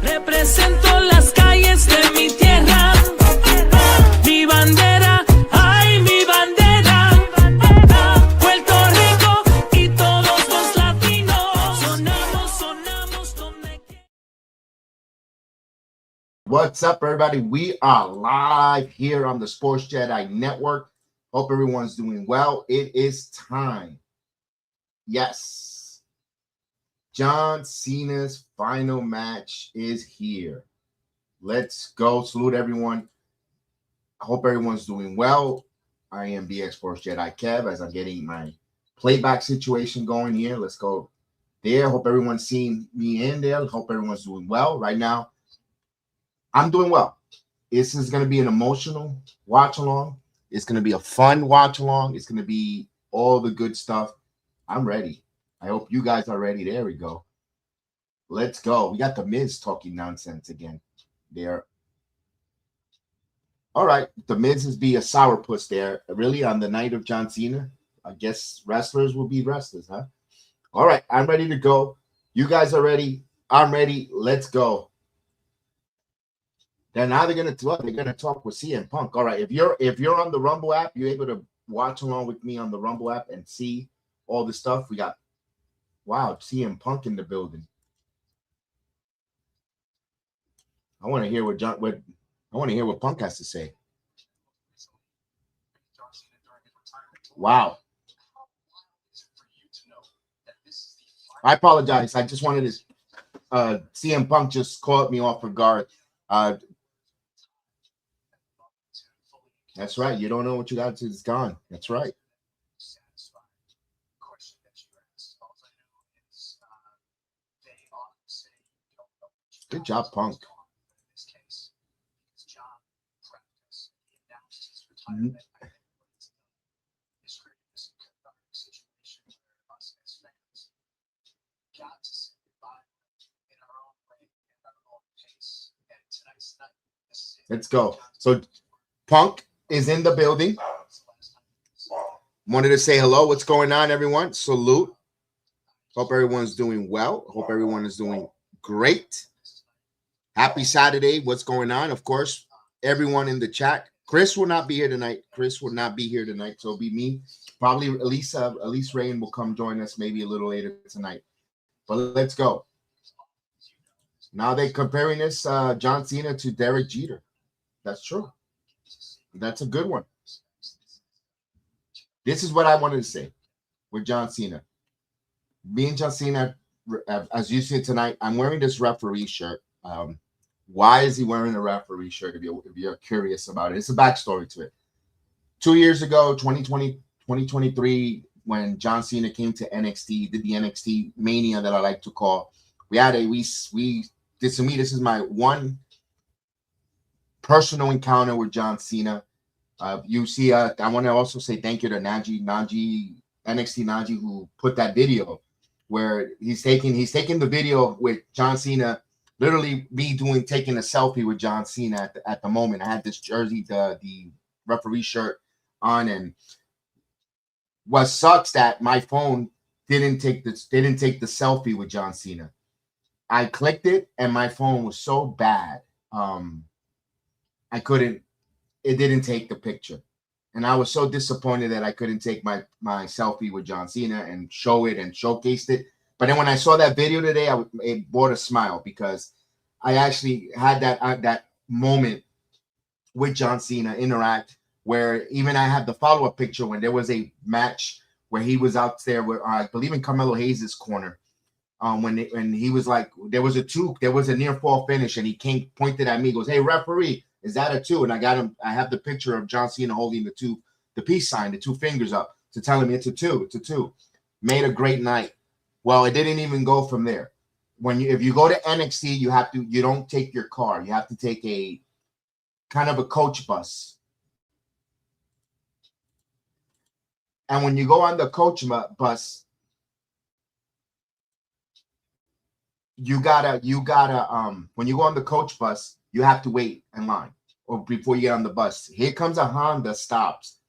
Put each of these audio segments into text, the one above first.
Represento las calles de mi tierra. Mi bandera, ay, mi bandera. Puerto Rico y todos los latinos. Sonamos donde quiera. What's up, everybody? We are live here on the Sports Jedi Network. Hope everyone's doing well. It is time. Yes. John Cena's final match is here. Let's go. Salute everyone. I hope everyone's doing well. I am BX Sports Jedi Kev as I'm getting my playback situation going here. Let's go there. Hope everyone's seeing me in there. Hope everyone's doing well right now. I'm doing well. This is going to be an emotional watch along. It's going to be a fun watch along. It's going to be all the good stuff. I'm ready. I hope you guys are ready. There we go. Let's go. We got the Miz talking nonsense again there. All right. The Miz is be a sourpuss there. Really, on the night of John Cena? I guess wrestlers will be wrestlers, huh? All right. I'm ready to go. You guys are ready. I'm ready. Let's go. Then now they're gonna talk with CM Punk. All right, if you're on the Rumble app, you're able to watch along with me on the Rumble app and see all the stuff. We got CM Punk in the building. I want to hear what Punk has to say. Wow. I apologize. I just wanted to CM Punk just caught me off guard. That's right. You don't know what you got to. It's gone. That's right. Good job, Punk. Let's go. So Punk is in the building. Wanted to say hello. What's going on, everyone? Salute. Hope everyone's doing well. Hope everyone is doing great. Happy Saturday. What's going on? Of course, everyone in the chat. Chris will not be here tonight. So it'll be me. Probably Elise Rain will come join us maybe a little later tonight. But let's go. Now they're comparing this John Cena to Derek Jeter. That's true. That's a good one. This is what I wanted to say with John Cena. Me and John Cena, as you see tonight, I'm wearing this referee shirt. Why is he wearing a referee shirt? If you're curious about it, it's a backstory to it. 2 years ago, 2023, when John Cena came to NXT, did the NXT Mania that I like to call. This is my one personal encounter with John Cena. You see, I want to also say thank you to NXT Najee, who put that video where he's taking the video with John Cena, literally me taking a selfie with John Cena at the moment. I had this jersey, the referee shirt on, and what sucks that my phone didn't take the selfie with John Cena. I clicked it and my phone was so bad. It didn't take the picture. And I was so disappointed that I couldn't take my selfie with John Cena and show it and showcased it. But then when I saw that video today, it brought a smile because I actually had that moment with John Cena interact where even I had the follow-up picture when there was a match where he was out there with, I believe in Carmelo Hayes' corner. When he was like, there was a near fall finish and he pointed at me, goes, "Hey, referee, is that a 2?" And I have the picture of John Cena holding the peace sign, the 2 fingers up to tell him it's a 2. It's a 2. Made a great night. Well, it didn't even go from there. If you go to NXT, you don't take your car. You have to take a kind of a coach bus. And when you go on the coach bus, you gotta when you go on the coach bus, you have to wait in line or before you get on the bus. Here comes a Honda, stops,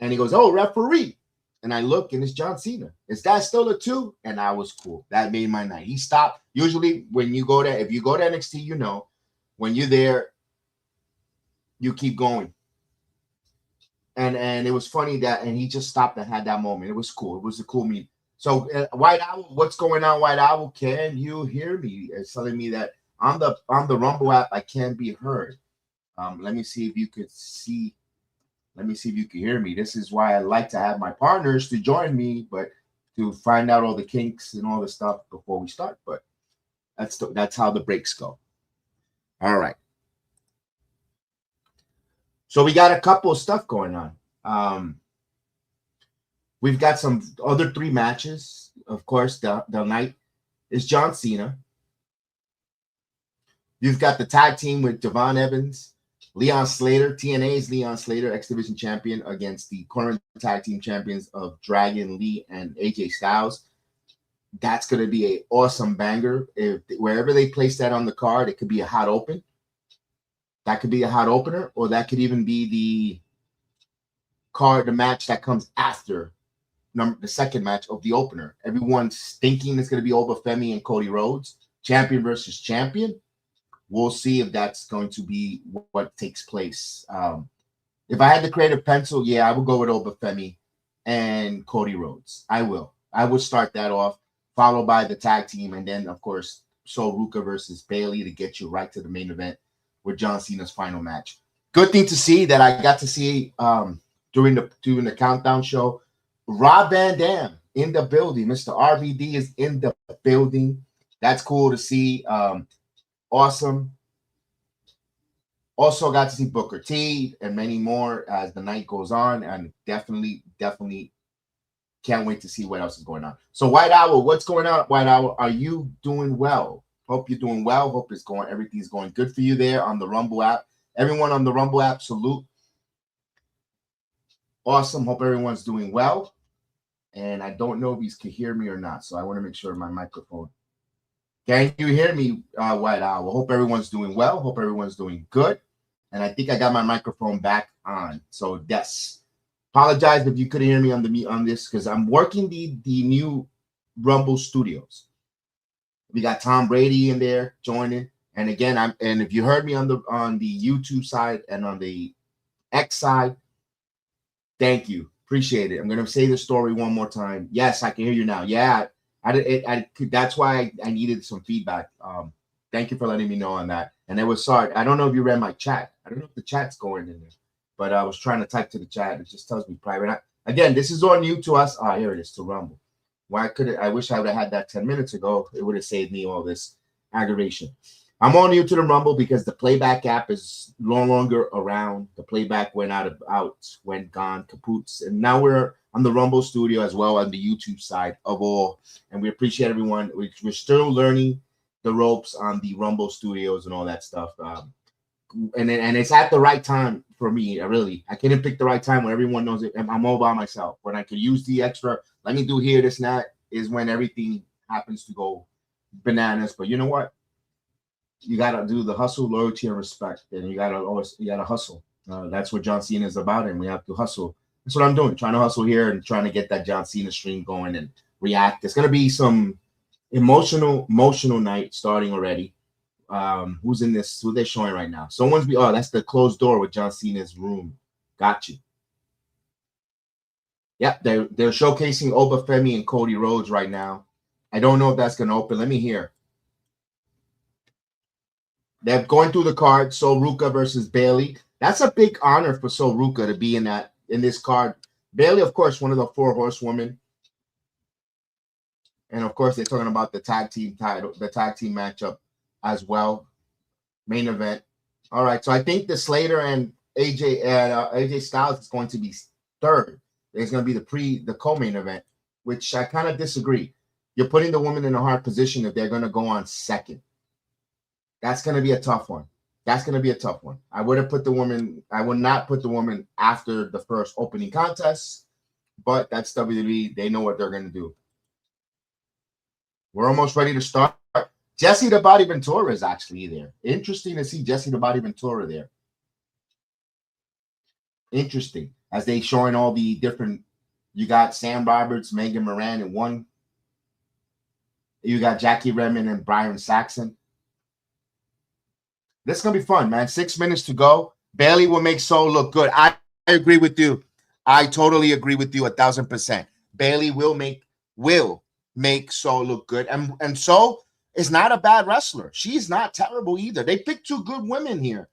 and he goes, "Oh, referee." and I look, and it's John Cena. Is that still a 2? And I was cool. That made my night. He stopped. Usually, when you go to, if you go to NXT, you know, when you're there, you keep going. And it was funny that, and he just stopped and had that moment. It was cool. It was a cool meet. So, White Owl, what's going on, White Owl? Can you hear me? It's telling me that on the Rumble app, I can't be heard. Let me see if you could see. Let me see if you can hear me. This is why I like to have my partners to join me, but to find out all the kinks and all the stuff before we start. But that's how the breaks go. All right. So we got a couple of stuff going on. We've got some other 3 matches. Of course, the night is John Cena. You've got the tag team with Devon Evans, Leon Slater, TNA's Leon Slater, X Division champion, against the current tag team champions of Dragon Lee and AJ Styles. That's going to be an awesome banger. If wherever they place that on the card, it could be a hot open. That could be a hot opener, or that could even be the card, the match that comes after the second match of the opener. Everyone's thinking it's going to be over Femi and Cody Rhodes, champion versus champion. We'll see if that's going to be what takes place. If I had to create a pencil, yeah, I would go with Oba Femi and Cody Rhodes. I will. I would start that off, followed by the tag team, and then, of course, Ruka versus Bayley to get you right to the main event with John Cena's final match. Good thing to see that I got to see during the countdown show. Rob Van Dam in the building. Mr. RVD is in the building. That's cool to see. Awesome. Also got to see Booker T and many more as the night goes on, and definitely can't wait to see what else is going on. So White Owl, what's going on, White Owl? Are you doing well? Hope you're doing well. Hope everything's going good for you there on the Rumble app. Everyone on the Rumble app, salute. Awesome. Hope everyone's doing well. And I don't know if you can hear me or not, so I want to make sure my microphone. Can you hear me, White Owl? Hope everyone's doing well. Hope everyone's doing good. And I think I got my microphone back on. So yes, apologize if you couldn't hear me on this, because I'm working the new Rumble Studios. We got Tom Brady in there joining. And again, and if you heard me on the YouTube side and on the X side, thank you. Appreciate it. I'm going to say the story one more time. Yes, I can hear you now. Yeah, that's why I needed some feedback. Thank you for letting me know on that. And it was sorry. I don't know if you read my chat. I don't know if the chat's going in there, but I was trying to type to the chat. It just tells me private. Again, this is all new to us. Here it is, to Rumble. Why couldn't I wish I would have had that 10 minutes ago? It would have saved me all this aggravation. I'm all new to the Rumble because the playback app is no longer around. The playback went went gone, kapoots. And now we're on the Rumble Studio as well on the YouTube side of all. And we appreciate everyone. We're still learning the ropes on the Rumble Studios and all that stuff. And it's at the right time for me. I couldn't pick the right time when everyone knows it. I'm all by myself. When I could use the extra, let me do here, this, and that, is when everything happens to go bananas. But you know what? You gotta do the hustle, loyalty, and respect. And you gotta hustle. That's what John Cena is about, and we have to hustle. That's what I'm doing, trying to hustle here and trying to get that John Cena stream going and react. It's gonna be some emotional night starting already. Who's in this? Who they're showing right now? That's the closed door with John Cena's room. Got you. Yep, they're showcasing Oba Femi and Cody Rhodes right now. I don't know if that's gonna open. Let me hear. They're going through the card. Ruka versus Bayley. That's a big honor for Ruka to be in this card. Bayley, of course, one of the 4 horsewomen. And of course, they're talking about the tag team title, the tag team matchup as well. Main event. All right. So I think the Slater and AJ Styles is going to be third. It's going to be the co-main event, which I kind of disagree. You're putting the woman in a hard position if they're going to go on second. That's going to be a tough one. I would not put the woman after the first opening contest, but that's WWE. They know what they're going to do. We're almost ready to start. Jesse the Body Ventura is actually there. Interesting to see Jesse the Body Ventura there. Interesting, as they showing all the different You got Sam Roberts, Megan Moran in one. You got Jackie Redmond and Byron Saxon. This is going to be fun, man. 6 minutes to go. Bayley will make Soul look good. I agree with you. I totally agree with you 1,000%. Bayley will make Soul look good. And Soul is not a bad wrestler. She's not terrible either. They picked two good women here.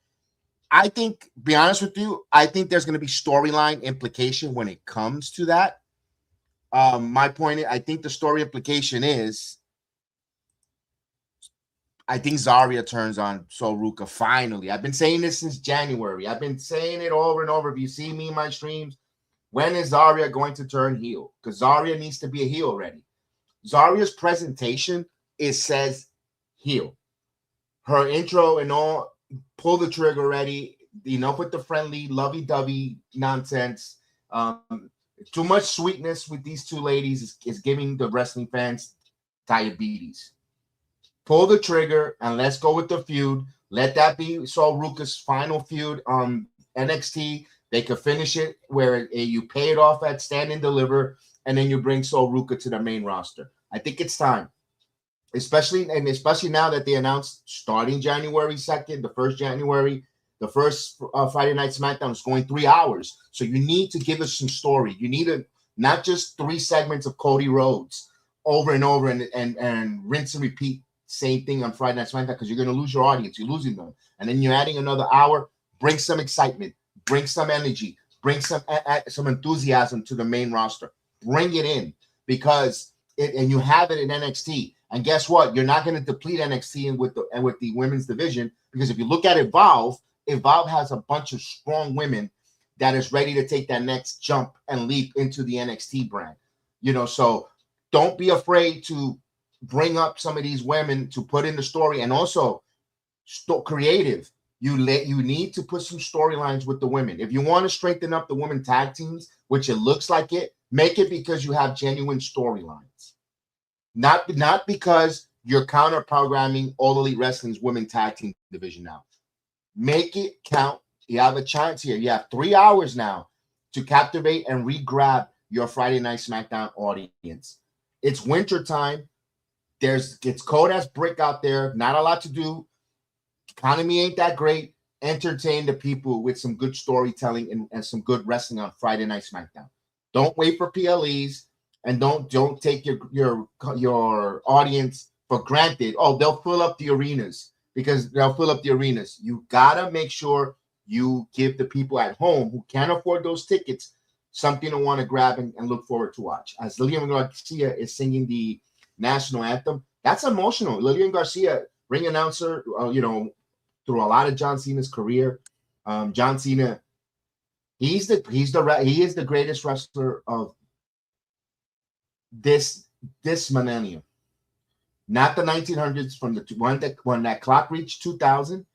I think, be honest with you, I think there's going to be storyline implication when it comes to that. My point is, I think the story implication is, I think Zarya turns on Sol Ruka finally. I've been saying this since January. I've been saying it over and over. If you see me in my streams, when is Zarya going to turn heel? Because Zarya needs to be a heel already. Zarya's presentation, it says heel. Her intro and all, pull the trigger already. Enough with the friendly, lovey-dovey nonsense. Too much sweetness with these two ladies is giving the wrestling fans diabetes. Pull the trigger and let's go with the feud. Let that be Sol Ruka's final feud on NXT. They could finish it where you pay it off at Stand and Deliver, and then you bring Sol Ruka to the main roster. I think it's time, especially now that they announced starting January 2nd, the 1st January, the first Friday Night SmackDown is going 3 hours. So you need to give us some story. You need not just 3 segments of Cody Rhodes over and over and rinse and repeat. Same thing on Friday Night SmackDown, because you're going to lose your audience. You're losing them. And then you're adding another hour. Bring some excitement. Bring some energy. Bring some enthusiasm to the main roster. Bring it in, because and you have it in NXT. And guess what? You're not going to deplete NXT with the women's division, because if you look at Evolve has a bunch of strong women that is ready to take that next jump and leap into the NXT brand. So don't be afraid to bring up some of these women to put in the story, and also creative. You need to put some storylines with the women. If you want to strengthen up the women tag teams, which it looks like it, make it because you have genuine storylines, not because you're counter programming All Elite Wrestling's women tag team division now. Make it count. You have a chance here. You have 3 hours now to captivate and re-grab your Friday Night SmackDown audience. It's winter time. It's cold as brick out there. Not a lot to do. Economy ain't that great. Entertain the people with some good storytelling and some good wrestling on Friday Night SmackDown. Don't wait for PLEs, and don't take your audience for granted. Oh, they'll fill up the arenas, because they'll fill up the arenas. You gotta make sure you give the people at home who can't afford those tickets something to want to grab and look forward to watch. As Lillian Garcia is singing the national anthem, that's emotional. Lillian Garcia, ring announcer, through a lot of John Cena's career. John Cena, he is the greatest wrestler of this millennium, not the 1900s. From when that clock reached 2000,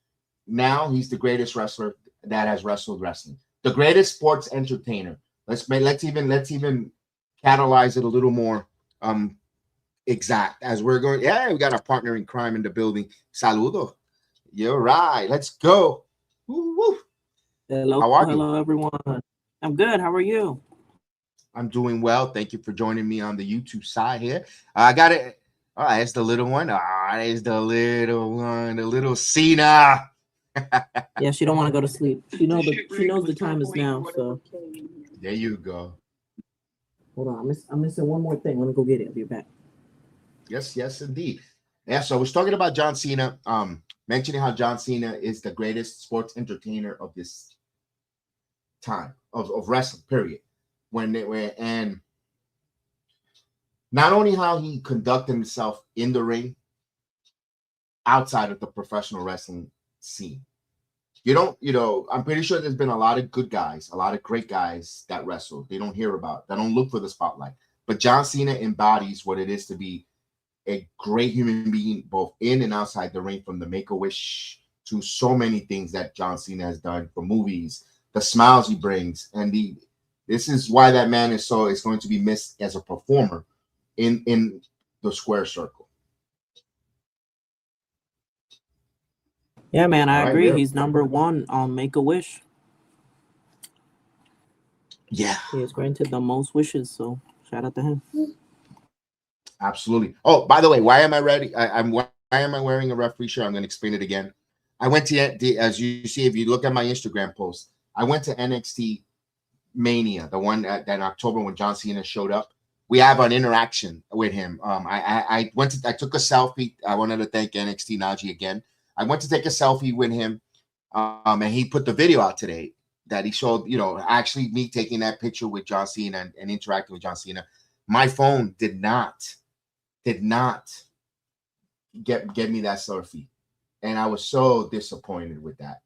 now he's the greatest wrestler that has wrestled wrestling, the greatest sports entertainer. Let's even catalyze it a little more. Exact as we're going. Yeah, we got a partner in crime in the building. Saludo. You're right. Let's go. Woo, woo. Hello. How are you? Hello, everyone. I'm good. How are you? I'm doing well. Thank you for joining me on the YouTube side here. I got it. Oh, that's the little one. There's the little one, the little Cena. Yeah, she don't want to go to sleep. She knows the time is now. So there you go. Hold on. I'm missing one more thing. Let me go get it. I'll be back. Yes, indeed. Yeah, so I was talking about John Cena, mentioning how John Cena is the greatest sports entertainer of this time of wrestling, period. And not only how he conducted himself in the ring, outside of the professional wrestling scene. I'm pretty sure there's been a lot of good guys, a lot of great guys that wrestle. They don't look for the spotlight. But John Cena embodies what it is to be a great human being, both in and outside the ring, from the Make-A-Wish to so many things that John Cena has done for movies, the smiles he brings. And this is why that man is going to be missed as a performer in the square circle. Yeah, man, I agree. Yeah. He's number one on Make-A-Wish. Yeah, He has granted the most wishes, so shout out to him. absolutely. Oh, by the way, why am I ready? Why am I wearing a referee shirt? I'm going to explain it again. I went to as you see, if you look at my Instagram post, I went to NXT Mania, the one that in October when John Cena showed up. We have an interaction with him. I took a selfie. I wanted to thank NXT Najee again. I went to take a selfie with him, and he put the video out today that he showed. Actually me taking that picture with John Cena and interacting with John Cena. My phone did not get me that selfie, and I was so disappointed with that.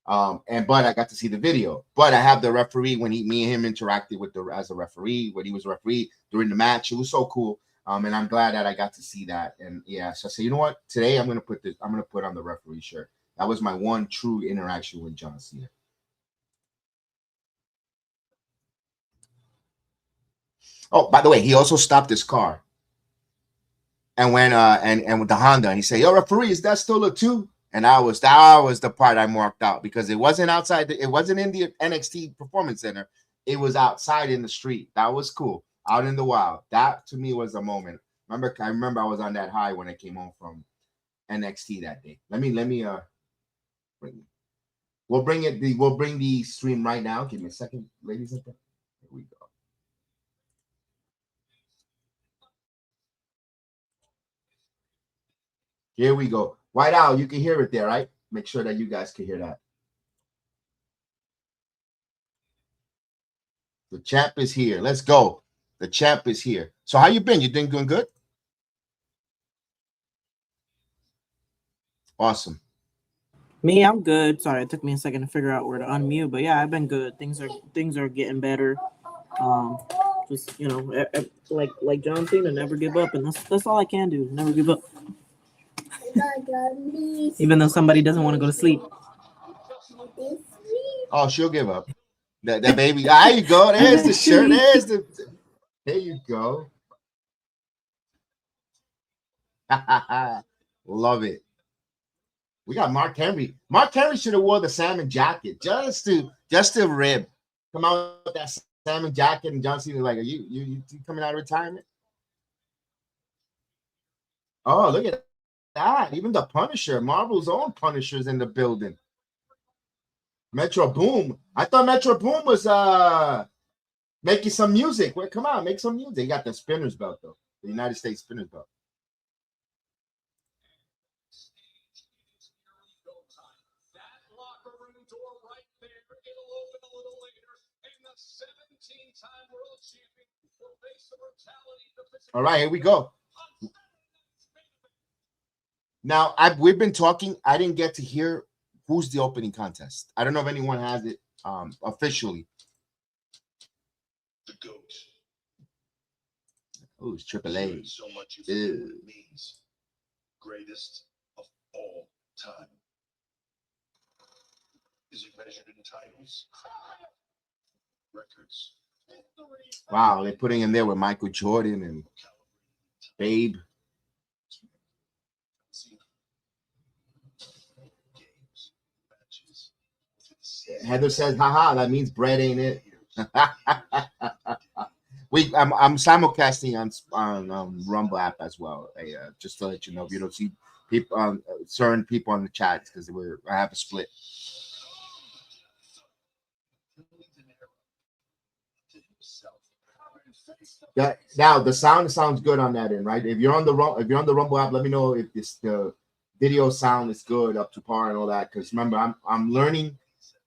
But I got to see the video. But I have the referee when me and him interacted as a referee when he was a referee during the match. It was so cool. And I'm glad that I got to see that. And yeah, so I said, you know what? Today I'm gonna put on the referee shirt. That was my one true interaction with John Cena. Oh, by the way, he also stopped his car and went and with the Honda, and he said, "Yo, referee, is that still a 2?" And that was the part I marked out because it wasn't outside. It wasn't in the NXT Performance Center. It was outside in the street. That was cool, out in the wild. That to me was a moment. I remember I was on that high when I came home from NXT that day. Let me bring it. We'll bring the stream right now. Give me a second, ladies and gentlemen. Here we go. Here we go. White Owl, you can hear it there, right? Make sure that you guys can hear that. The champ is here. Let's go. The champ is here. So how you been? You been doing good? Awesome. Me, I'm good. Sorry, it took me a second to figure out where to unmute, but yeah, I've been good. Things are getting better. Just like John Cena, never give up, and that's all I can do. Never give up. Even though somebody doesn't want to go to sleep. Oh, she'll give up. That baby. There you go. There's the shirt. There you go. Love it. We got Mark Henry. Mark Henry should have wore the salmon jacket just to rib. Come out with that salmon jacket, and John Cena like, are you coming out of retirement? Oh, look at that. Even the Punisher, Marvel's own Punisher's in the building. Metro Boom. I thought Metro Boom was making some music. Well, come on, make some music. He got the spinner's belt though. The United States spinner's belt. All right, here we go. Now, we've been talking. I didn't get to hear who's the opening contest. I don't know if anyone has it officially. The GOAT. Oh, it's Triple A. So much it means greatest of all time. Is it measured in titles? Records. Wow, they're putting him there with Michael Jordan and Babe. Heather says, haha, that means bread ain't it. I'm simulcasting on Rumble app as well. Just to let you know, if you don't see people, certain people on the chat, because I have a split. Now the sounds good on that end, right? If you're on the Rumble app, let me know if the video sound is good, up to par, and all that. Because remember, I'm learning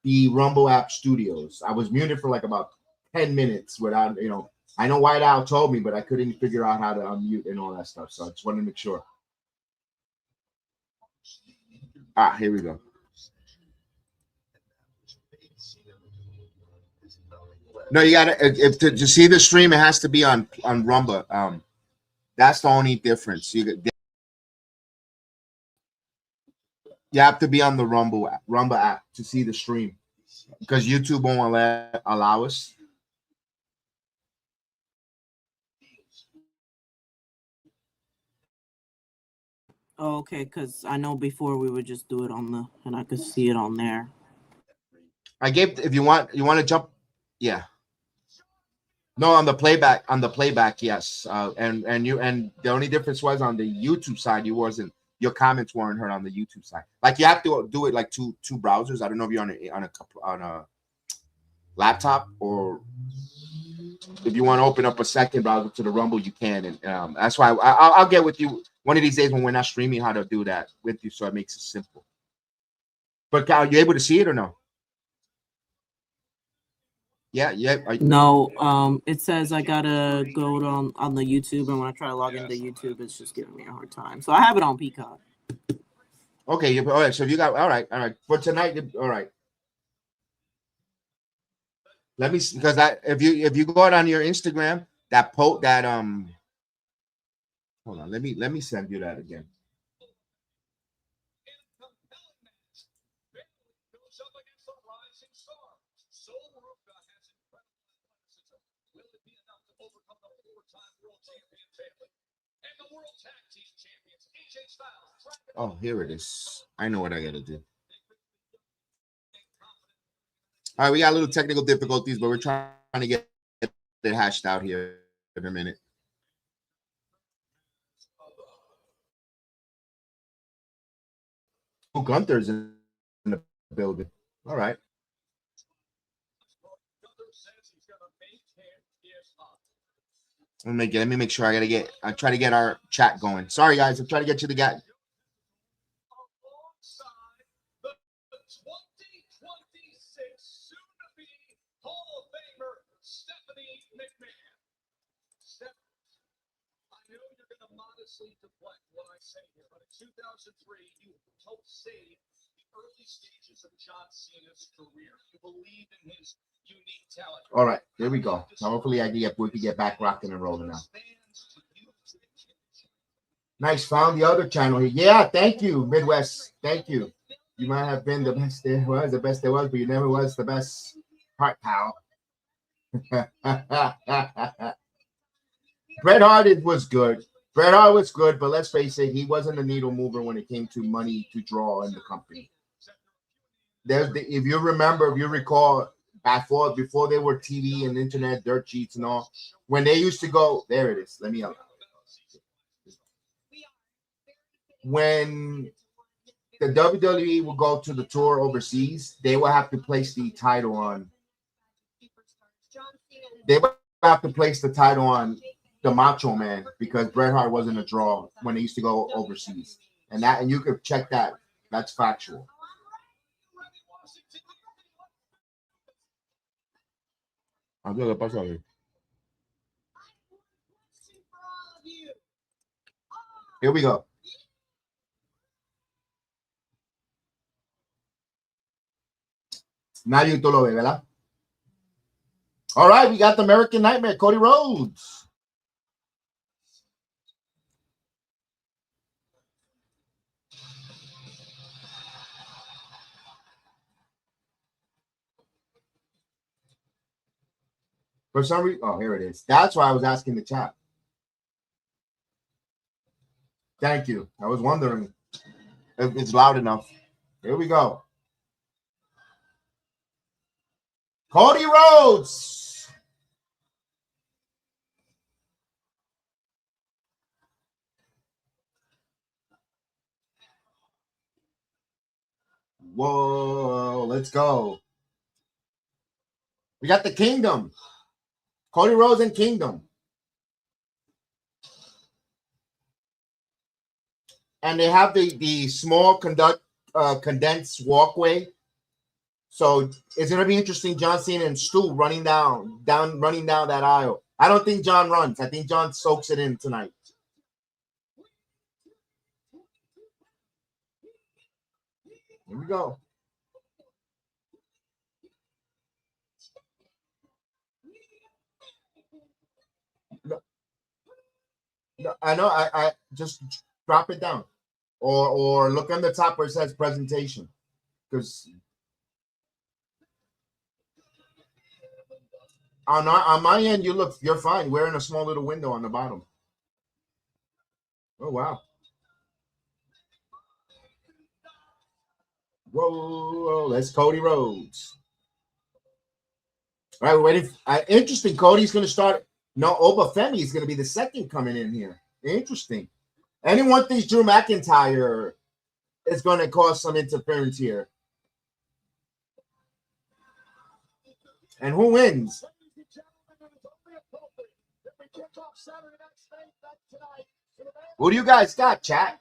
the Rumble app studios. I was muted for like about 10 minutes without, I know White Owl told me, but I couldn't figure out how to unmute and all that stuff. So I just wanted to make sure. Here we go. No, you gotta to see the stream, it has to be on Rumble. That's the only difference. You have to be on the Rumble app to see the stream, because YouTube won't allow us. Oh, okay, because I know before we would just do it and I could see it on there. If you want to jump, yeah. No, on the playback, yes. And the only difference was on the YouTube side, your comments weren't heard on the YouTube side. Like you have to do it like two browsers. I don't know if you're on a laptop, or if you want to open up a second browser to the Rumble, you can. And that's why I'll get with you one of these days when we're not streaming how to do that with you, so it makes it simple. But are you able to see it or no? Yeah. No, it says I gotta go on the YouTube, and when I try to log into YouTube, it's just giving me a hard time. So I have it on Peacock. Okay, all right. So you got all right for tonight. All right. Let me, because if you go out on your Instagram, that hold on, let me send you that again. Oh, here it is. I know what I gotta do. All right, we got a little technical difficulties, but we're trying to get it hashed out here in a minute. Oh, Gunther's in the building. All right. Let me make sure I try to get our chat going. Sorry guys, I'm trying to get you the guy. Deflect what I say here, but in 2003, you helped save the early stages of John Cena's career. You believed in his unique talent. All right, here we go. Now hopefully we can get back rocking and rolling now. Nice, found the other channel here. Yeah, thank you, Midwest. Thank you. You might have been the best there was, but you never was the best part, pal. Bret Hart was good. Bret Hart was good, but let's face it, he wasn't a needle mover when it came to money to draw in the company. If you recall, before they were TV and internet dirt sheets and all, when they used to go, there it is. Let me out. When the WWE would go to the tour overseas, they would have to place the title on. They would have to place the title on the Macho Man, because Bret Hart wasn't a draw when they used to go overseas, and you could check that. That's factual. Here we go. Now you lo ves, ¿verdad? All right, we got the American Nightmare, Cody Rhodes. For some reason, oh, here it is. That's why I was asking the chat. Thank you. I was wondering if it's loud enough. Here we go. Cody Rhodes. Whoa, let's go. We got the Kingdom. Cody Rhodes and Kingdom. And they have the small condensed walkway. So it's gonna be interesting. John Cena and Stu running down that aisle. I don't think John runs. I think John soaks it in tonight. Here we go. No, I know. I just drop it down, or look on the top where it says presentation, because on my end you're fine. We're in a small little window on the bottom. Oh wow! Whoa! That's Cody Rhodes. All right, waiting. Interesting. Cody's going to start. No, Oba Femi is going to be the second coming in here. Interesting. Anyone thinks Drew McIntyre is going to cause some interference here? And who wins? Who do you guys got, chat?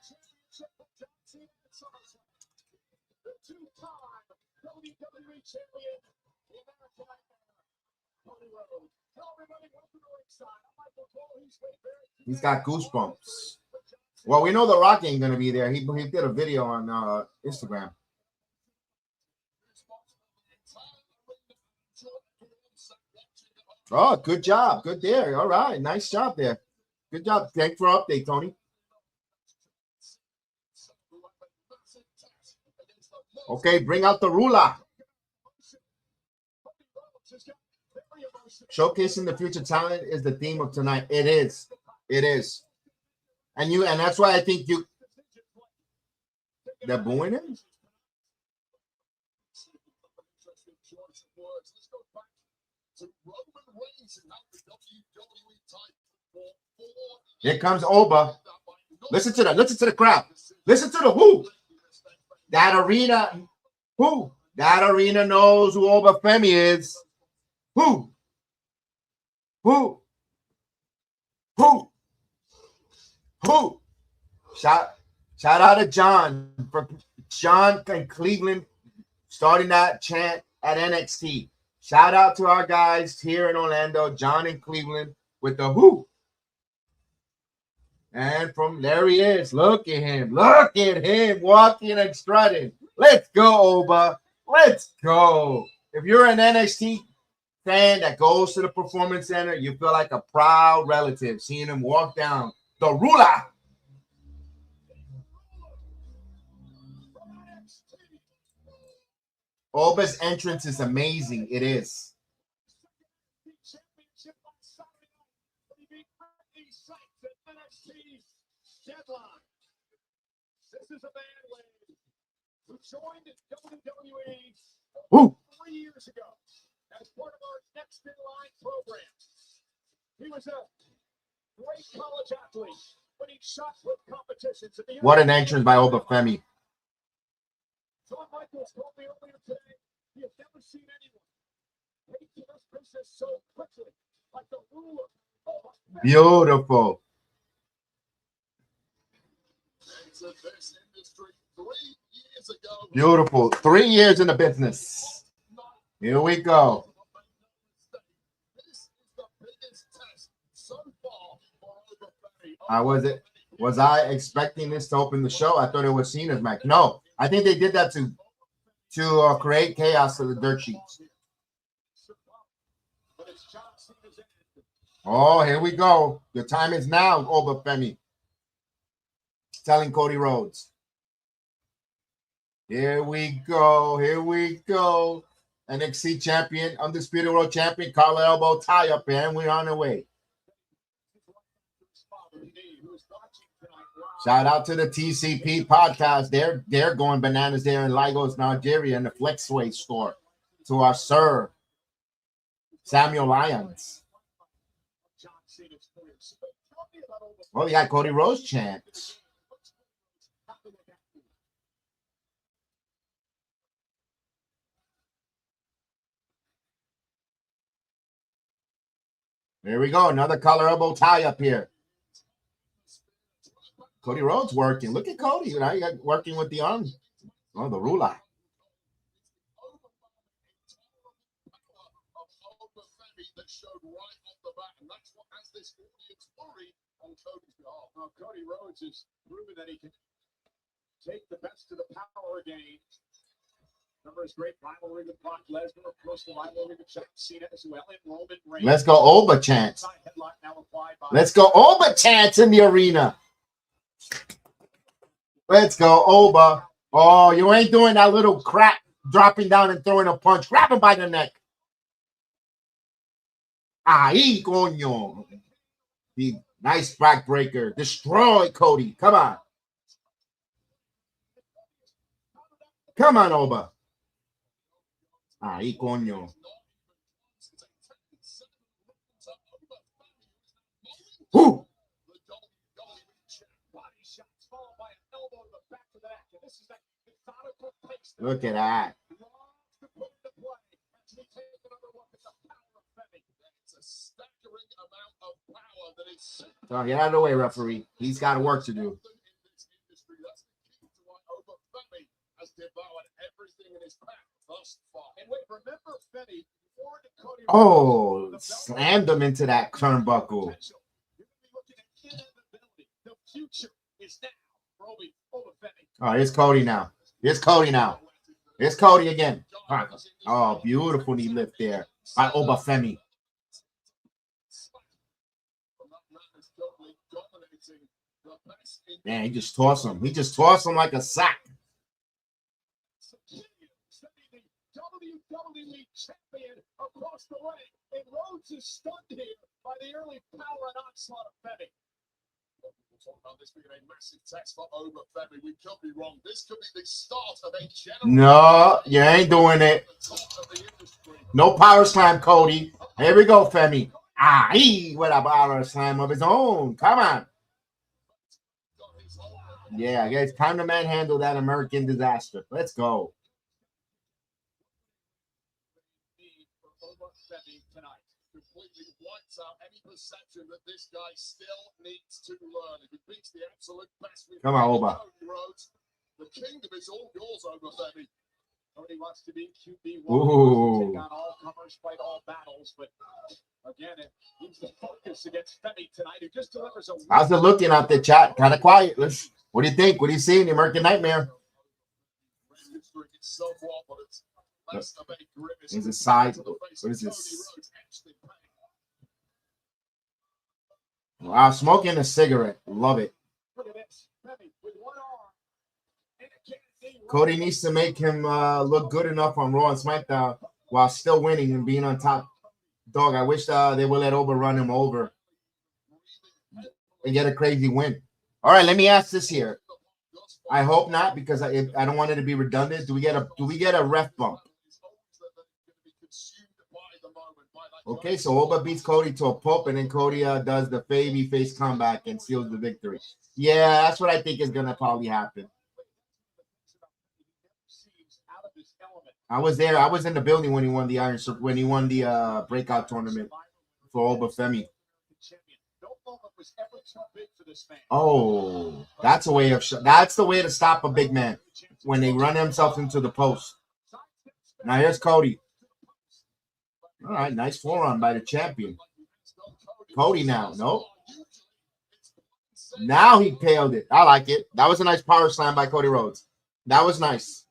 He's got goosebumps. Well, we know The Rock ain't going to be there. He did a video on Instagram. Oh, good job. Good there. All right. Nice job there. Good job. Thanks for update, Tony. Okay, bring out the ruler. Showcasing the future talent is the theme of tonight. It is. It is. And that's why I think they're booing him. Here comes Oba. Listen to the crowd. Listen to the who. That arena. Who? That arena knows who Oba Femi is. Who? Who? Who? Who? Shout out to John in Cleveland starting that chant at NXT. Shout out to our guys here in Orlando, John in Cleveland with the who. And from there he is. Look at him. Look at him walking and strutting. Let's go, Oba. Let's go. If you're an NXT fan that goes to the Performance Center, you feel like a proud relative seeing him walk down the ruler. Oba's entrance is amazing. It is. This is a man who joined WWE 3 years ago as part of our Next in Line program. He was a great college athlete, but he shot with competitions. What an entrance by Oba Femi. John Michaels told me earlier today he has never seen anyone take to this business so quickly, like the ruler. Beautiful. Beautiful. 3 years in the business. Here we go. Was I expecting this to open the show? I thought it was CENA'S match. No, I think they did that to create chaos for the dirt sheets. Oh, here we go. Your time is now, Oba Femi. Telling Cody Rhodes. Here we go. Here we go. NXT champion, undisputed world champion, collar elbow tie up, and we're on the way. Shout out to the TCP podcast. They're going bananas there in Lagos, Nigeria, in the Flexway store. To our sir, Samuel Lyons. Oh, you got Cody Rhodes chant. There we go. Another collar elbow tie up here. Cody Rhodes working. Look at Cody. You got working with the arm. Oh, the ruler. Cody Rhodes has proven that he can take the best of the power game. Remember his great rivalry with Brock Lesnar, of course, the rivalry with John Cena as well, and Roman Reigns. Let's go Oba chants. Let's go Oba chants in the arena. Let's go Oba. Oh, you ain't doing that little crap, dropping down and throwing a punch. Grab him by the neck. Ahí, coño. The nice backbreaker. Destroy Cody. Come on. Come on, Oba. Ahí, coño. Woo! Look at that. Oh, get out of the way, referee. He's got work to do. Oh, slammed him into that turnbuckle. Oh, here's Cody now. Here's Cody now. Here's Cody again. Oh, beautiful knee lift there by Femi. Man, he just tossed him. He just tossed him like a sack. WWE champion across the ring, and Rhodes is stunned here by the early power and onslaught of Femi. Talk about this being a massive test for Femi. We could be wrong. This could be the start of a general. No, you ain't doing it. No power slam, Cody. Here we go, Femi. With a power slam of his own. Come on. Yeah, I guess time to manhandle that American disaster. Let's go. Completely wipes out any perception that this guy still needs to learn. If he beats the absolute best, come on, Oba. Rhodes, the kingdom is all yours, Femi. Nobody wants to be QB1. Take on all comers, fight all battles, but again, it needs to focus against Femi tonight. Who just delivers a. How's it looking out there, chat? Kind of quiet. What do you think? What do you see in the American Nightmare? Is it side? What is this? Wow, smoking a cigarette. Love it. Cody needs to make him look good enough on Raw and SmackDown while still winning and being on top. Dog, I wish they would let Oba run him over and get a crazy win. All right, let me ask this here. I hope not, because I don't want it to be redundant. Do we get a ref bump? Okay, so Oba beats Cody to a pulp, and then Cody does the baby face comeback and seals the victory. Yeah, that's what I think is gonna probably happen. I was there. I was in the building when he won the breakout tournament for Oba Femi. Oh, that's a way of that's the way to stop a big man when they run themselves into the post. Now here's Cody. All right, nice forearm by the champion. Cody now. Nope. Now he paled it. I like it. That was a nice power slam by Cody Rhodes. That was nice.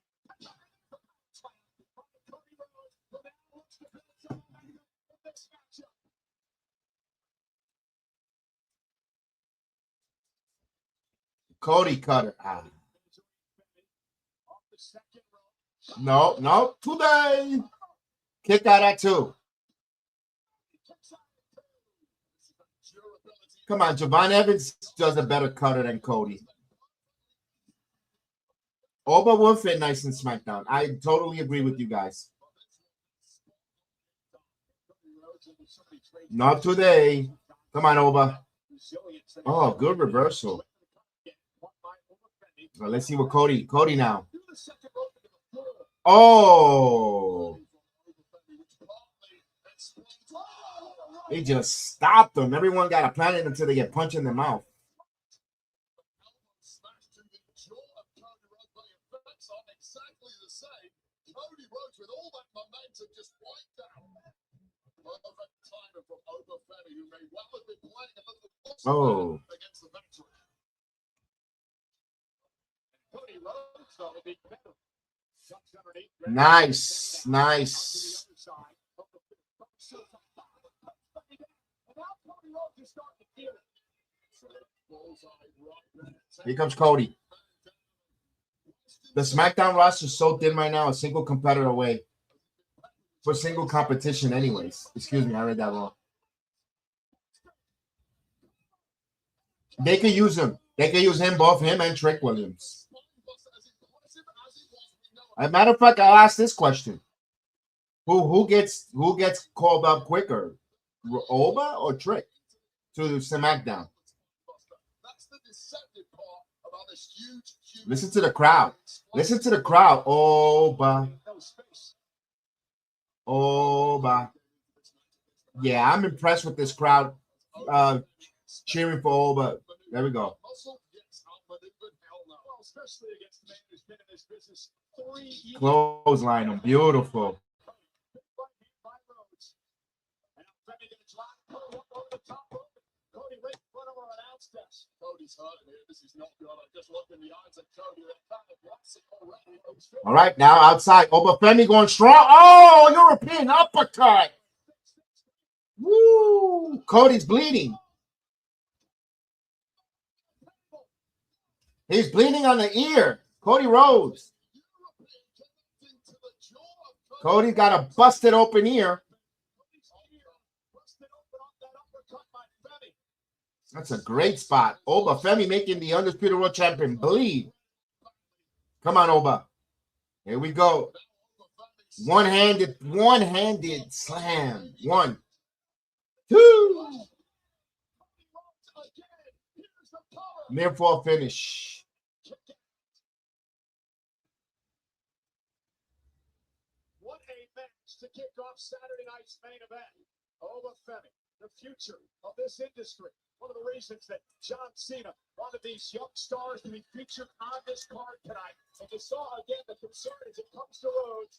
Cody cutter. No. Today. Kick out at 2. Come on, Javon Evans does a better cutter than Cody. Oba will fit nice in SmackDown. I totally agree with you guys. Not today. Come on, Oba. Oh, good reversal. Well, let's see what Cody now. Oh. He just stopped them. Everyone got a planet until they get punched in the mouth. Oh. Nice. Here comes Cody. The SmackDown roster is so thin right now, a single competitor away for single competition anyways. Excuse me, I read that wrong. They could use him. They could use him, both him and Trick Williams. As a matter of fact, I'll ask this question. Who gets called up quicker? Oba or Trick to SmackDown. That's the deceptive part about this huge. Listen to the crowd. Listen to the crowd. Oba. Oba. Yeah, I'm impressed with this crowd cheering for Oba. There we go. Clothesline him. Beautiful. All right, now outside. Oba Femi going strong. Oh, European uppercut. Woo! Cody's bleeding. He's bleeding on the ear. Cody Rhodes. Cody got a busted open ear. That's a great spot. Oba Femi making the Undisputed World Champion bleed. Come on, Oba. Here we go. One-handed slam. 1, 2. Near fall finish. What a match to kick off Saturday night's main event. Oba Femi, the future of this industry. One of the reasons that John Cena wanted these young stars to be featured on this card tonight. And you saw again the concern as it comes to Rhodes.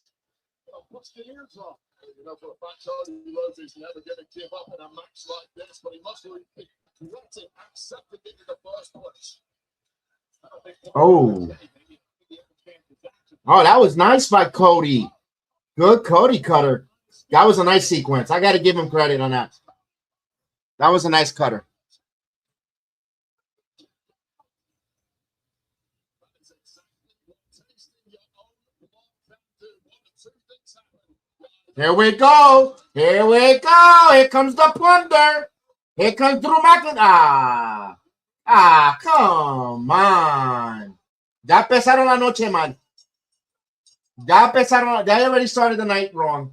Busted eardrum. You know, for a fact, Cody Rhodes is never going to give up in a match like this, but he must be regretting accepting it in the first place. Oh. Oh, that was nice by Cody. Good Cody cutter. That was a nice sequence. I got to give him credit on that. That was a nice cutter. Here we go. Here we go. Here comes the plunder. Here comes Drew McIntyre. Come on. Ya empezaron la noche mal. Ya already started the night wrong.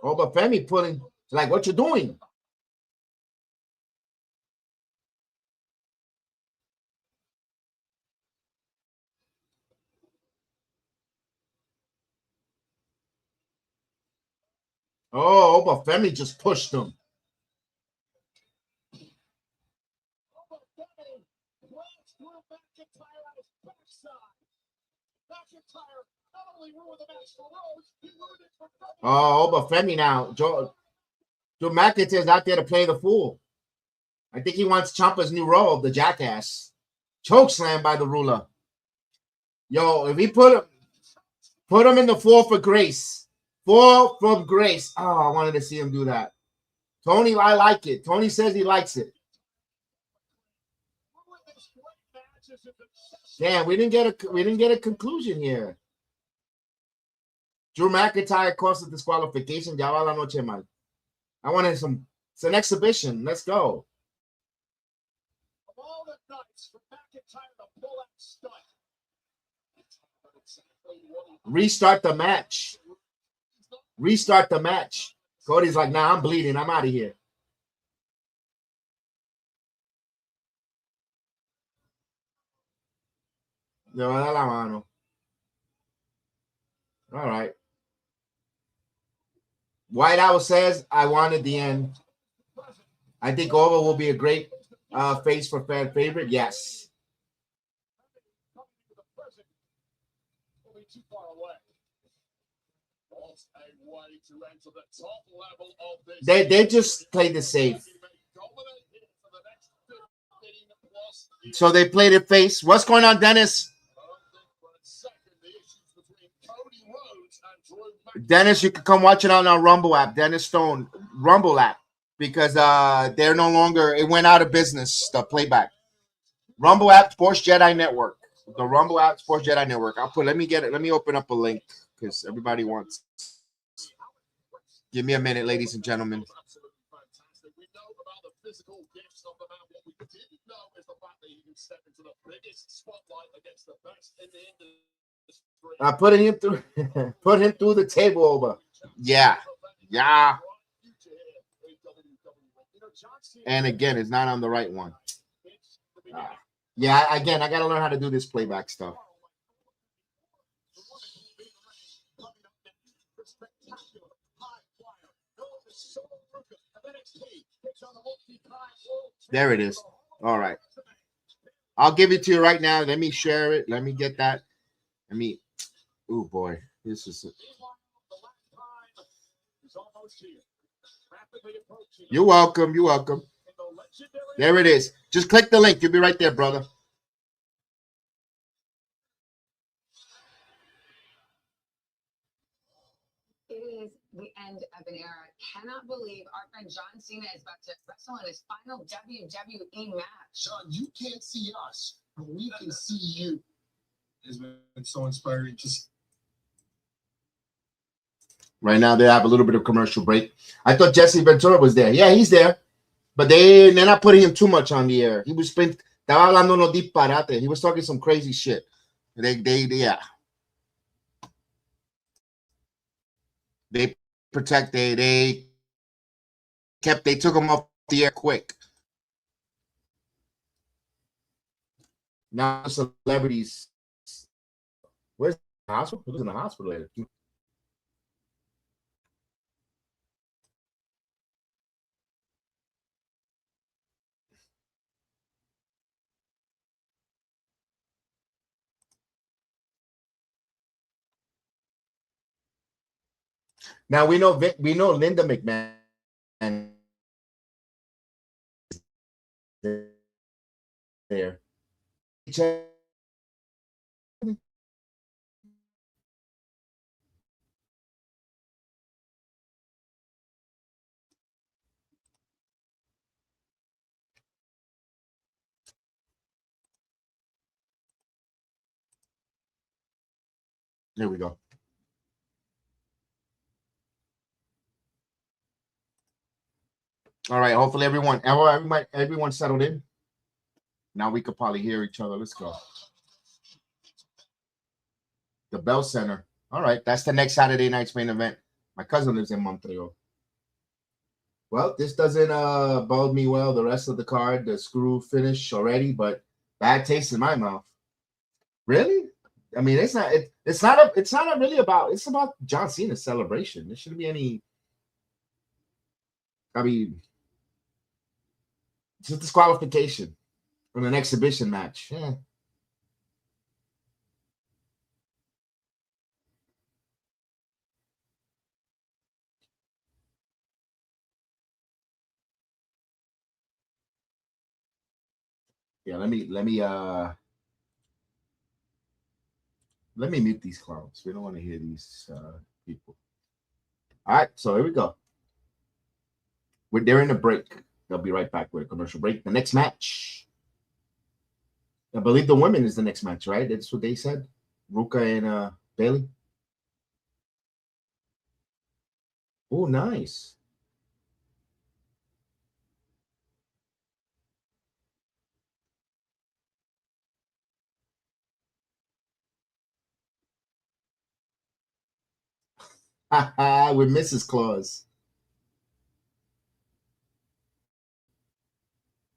Oh, but Femi pulling, like, what you doing? Oh, but Femi just pushed him. Oh, but Femi now. Joe McIntyre's out there to play the fool. I think he wants Ciampa's new role, the jackass. Choke slam by the ruler. Yo, if he put him in the 4 for grace. 4 from grace. Oh, I wanted to see him do that. Tony, I like it. Tony says he likes it. Damn, we didn't get a conclusion here. Drew McIntyre caused the disqualification. Ya va la noche mal. I wanted it's an exhibition. Let's go. Restart the match. Restart the match. Cody's like, nah, I'm bleeding. I'm out of here. Le va a dar la mano. All right. White Owl says, I wanted the end. I think Oba will be a great face for fan favorite. Yes. They just played it safe. So they played it face. What's going on, Dennis? Dennis, you can come watch it on our Rumble app. Dennis Stone Rumble app, because they're no longer. It went out of business. The playback. Rumble app, Sports Jedi Network. The Rumble app, Sports Jedi Network. Let me get it. Let me open up a link because everybody wants. Give me a minute, ladies and gentlemen. physical gifts of the man. What we didn't know is the fact that he can step into the biggest spotlight against the best in the industry. I put him through put him through the table over. Yeah. Yeah. And again, it's not on the right one. Yeah, again, I gotta learn how to do this playback stuff. There it is. All right. I'll give it to you right now. Let me share it. Let me get that. Oh boy, this is it. You're welcome. You're welcome. There it is. Just click the link. You'll be right there, brother. It is the end of an era. Cannot believe our friend John Cena is about to wrestle in his final WWE match. Sean, you can't see us, but we can see you. It's been so inspiring. Just Right now, they have a little bit of commercial break. I thought Jesse Ventura was there. Yeah, he's there. But they're not putting him too much on the air. He was estaba hablando unos disparates. He was talking some crazy shit. Yeah. They took him off the air quick. Now celebrities. Where's the hospital? Who's in the hospital later? Now we know Linda McMahon there. There we go. All right. Hopefully everyone settled in. Now we could probably hear each other. Let's go. The Bell Center. All right. That's the next Saturday night's main event. My cousin lives in Montreal. Well, this doesn't bode me well. The rest of the card, the screw finish already, but bad taste in my mouth. Really? I mean, it's not really about. It's about John Cena's celebration. There shouldn't be any. I mean, it's a disqualification from an exhibition match. Yeah. Yeah, let me mute these clowns. We don't want to hear these people. All right, so here we go. We're during a break. They'll be right back with a commercial break. The next match. I believe the women is the next match, right? That's what they said. Ruka and Bayley. Oh, nice. With Mrs. Claus.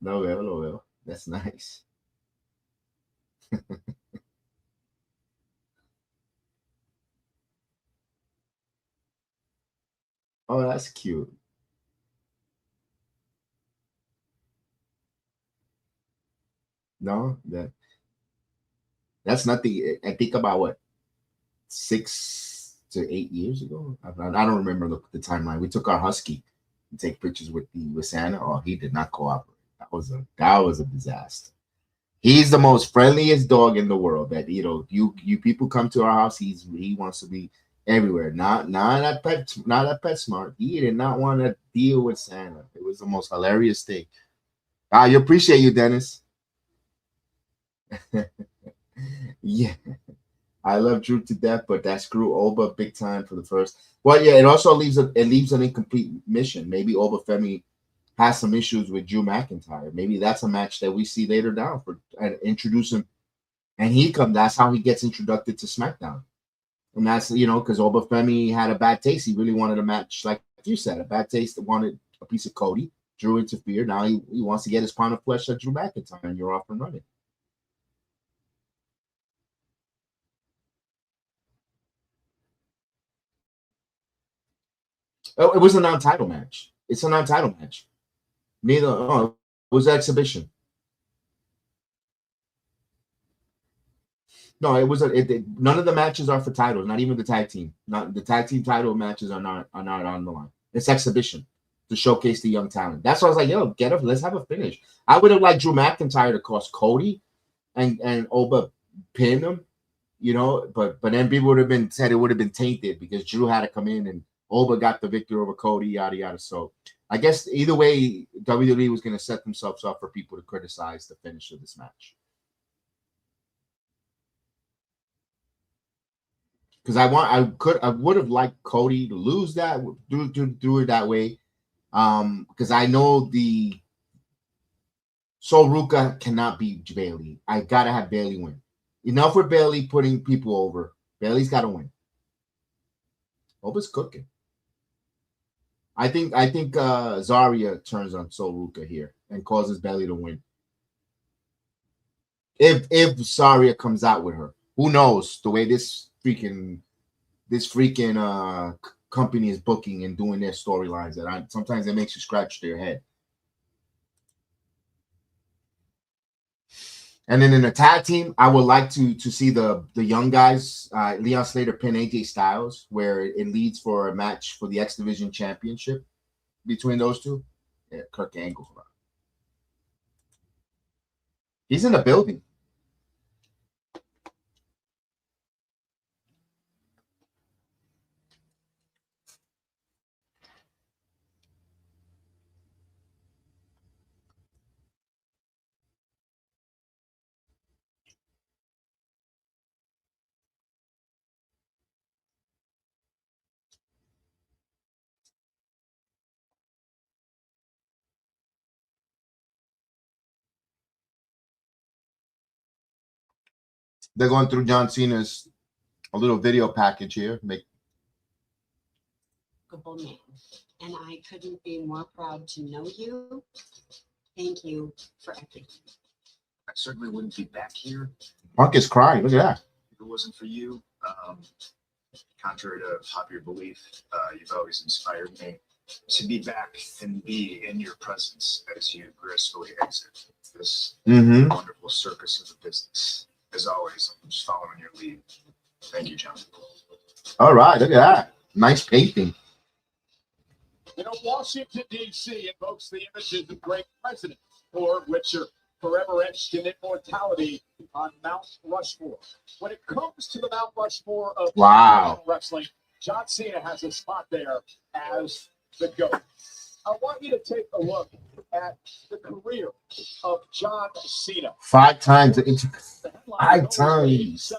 Lo veo. That's nice. Oh, that's cute. No, that's not the. I think about what 6 to 8 years ago. I don't remember the timeline. We took our husky to take pictures with Santa. Oh, he did not cooperate. That was a disaster. He's the most friendliest dog in the world. That you people come to our house. He wants to be everywhere. Not at PetSmart. He did not want to deal with Santa. It was the most hilarious thing. You appreciate you, Dennis. Yeah, I love Drew to death, but that screw Oba big time for the first. Well, yeah, it also leaves an incomplete mission. Maybe Oba Femi has some issues with Drew McIntyre. Maybe that's a match that we see later down for and introduce him. And that's how he gets introduced to SmackDown. And that's, because Femi had a bad taste. He really wanted a match, like you said, a bad taste, wanted a piece of Cody. Drew interfered. Now he wants to get his pound of flesh at Drew McIntyre, and you're off and running. Oh, it was a non-title match. It's a non-title match. It was an exhibition. No, it was none of the matches are for titles, not even the tag team. Not the tag team title matches are not on the line. It's exhibition to showcase the young talent. That's why I was like, yo, get up, let's have a finish. I would have liked Drew McIntyre to cost Cody and Oba pin him, but then people would have said it would have been tainted because Drew had to come in and Oba got the victory over Cody, yada yada. So I guess either way, WWE was going to set themselves up for people to criticize the finish of this match. Because I would have liked Cody to lose that, do it that way. Because I know Ruka cannot beat Bayley. I gotta have Bayley win. Enough with Bayley putting people over. Bayley's gotta win. Oba's cooking. I think Zarya turns on Ruka here and causes Bayley to win. If Zarya comes out with her, who knows? The way this freaking company is booking and doing their storylines, that sometimes it makes you scratch their head. And then in the tag team, I would like to see the young guys, Leon Slater pin AJ Styles, where it leads for a match for the X Division Championship between those two. Yeah, Kurt Angle. He's in the building. They're going through John Cena's a little video package here. Man, and I couldn't be more proud to know you. Thank you for everything. I certainly wouldn't be back here. Punk is crying. Look at that. If it wasn't for you. Contrary to popular belief, you've always inspired me to be back and be in your presence as you gracefully exit this wonderful circus of the business. As always, I'm just following your lead. Thank you, John. All right, look at that. Nice painting. Washington, D.C. invokes the images of great presidents, four of which are forever etched in immortality on Mount Rushmore. When it comes to the Mount Rushmore of wrestling, John Cena has a spot there as the GOAT. I want you to take a look at the career of John Cena. 5 times. 5 times.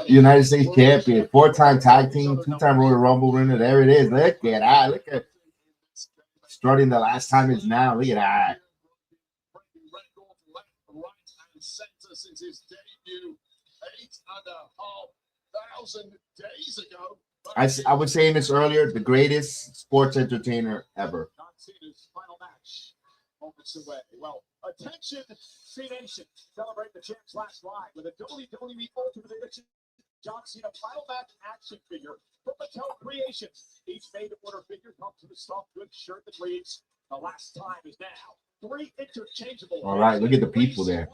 United States champion, 4-time tag team, 2-time Royal Rumble winner. There it is. Look at that. Look at starting the last time is now. Look at that. Since his debut 8,500 days ago. I was saying this earlier, the greatest sports entertainer ever. John Cena's final match moments away. Well, attention, C-Nation. Celebrate the champs last ride with a WWE Ultimate Edition John Cena final match action figure from Mattel Creations. Each made-to-order figure comes with a soft good shirt that reads, "The last time is now." 3 interchangeable. All right, look at the people there.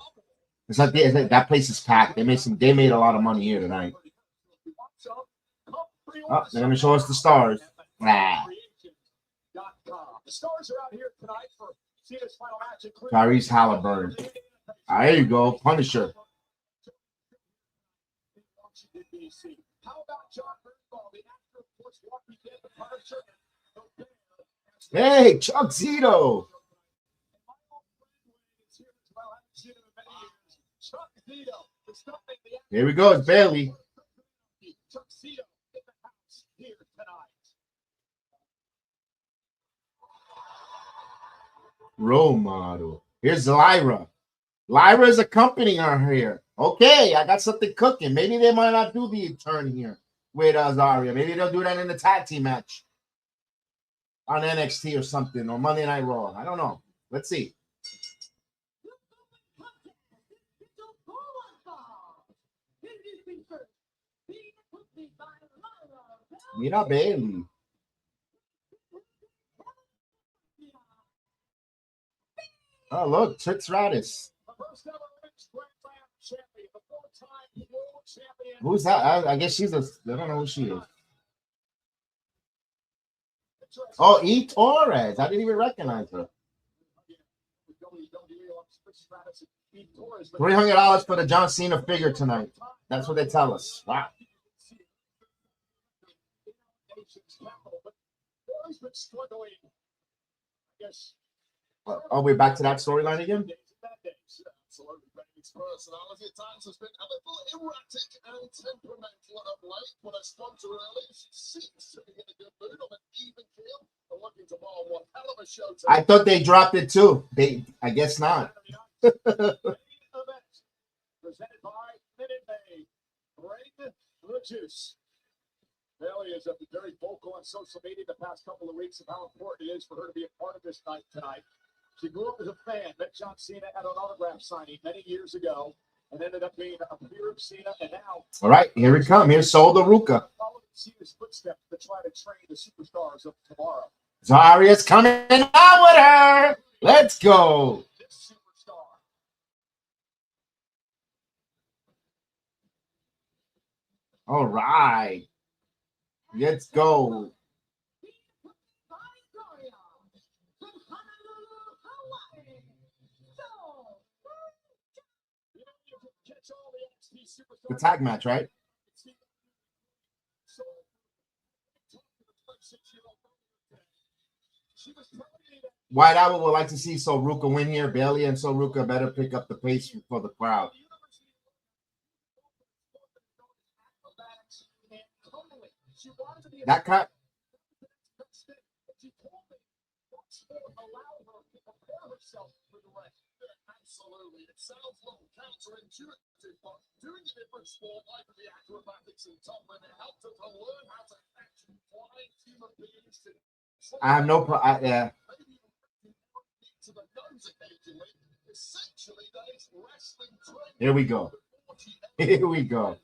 It's like that place is packed. They made a lot of money here tonight. Oh, they're gonna show us the stars. The stars are out here tonight for Cena's final match. Tyrese Halliburton. There you go, Punisher. How about John Bernthal, the actor, of course, walking in the Punisher? Hey, Chuck Zito. Here we go, it's Bayley. Role model. Here's Lyra. Lyra is accompanying her here. Okay, I got something cooking. Maybe they might not do the turn here with Zarya. Maybe they'll do that in the tag team match on NXT or something, or Monday Night Raw. I don't know. Let's see. Mira Bayley. Oh, look, Trix Radis. Who's that? I guess she's a. I don't know who she is. Oh, E. Torres. I didn't even recognize her. $300 for the John Cena figure tonight. That's what they tell us. Wow. Oh, we're back to that storyline again? Personality at times has been a little erratic and temperamental of late. When I spot her early, she seems to be in a good mood on an even keel and looking to bowl one hell of a show. I thought they dropped it too. I guess not. Presented by Minute Maid. Bring the juice. Bayley has been very vocal on social media the past couple of weeks of how important it is for her to be a part of this night tonight. She grew up as a fan, met John Cena at an autograph signing many years ago, and ended up being a peer of Cena. And now, all right, here we come. Here's Sol the Ruka. Following Cena's footsteps to try to train the superstars of tomorrow. Zarya's coming out with her. Let's go. This superstar. All right. Let's go. The tag match, right? White Owl would like to see Ruka win here. Bayley and Ruka better pick up the pace for the crowd. That cut. Absolutely. It sounds a little counterintuitive, but doing a different sport like the acrobatics and tumbling, it helped her to learn how to actually fly human beings. I have no problem. Yeah. To the nose occasionally. Essentially, that is wrestling training. Here we go. Here we go.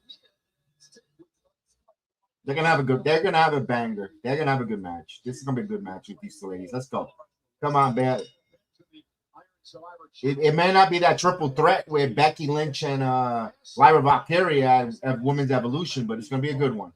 They're gonna have a good. They're gonna have a banger. They're gonna have a good match. This is gonna be a good match with these two ladies. Let's go. Come on, Bayley. It may not be that triple threat with Becky Lynch and Lyra Valkyria at Women's Evolution, but it's going to be a good one.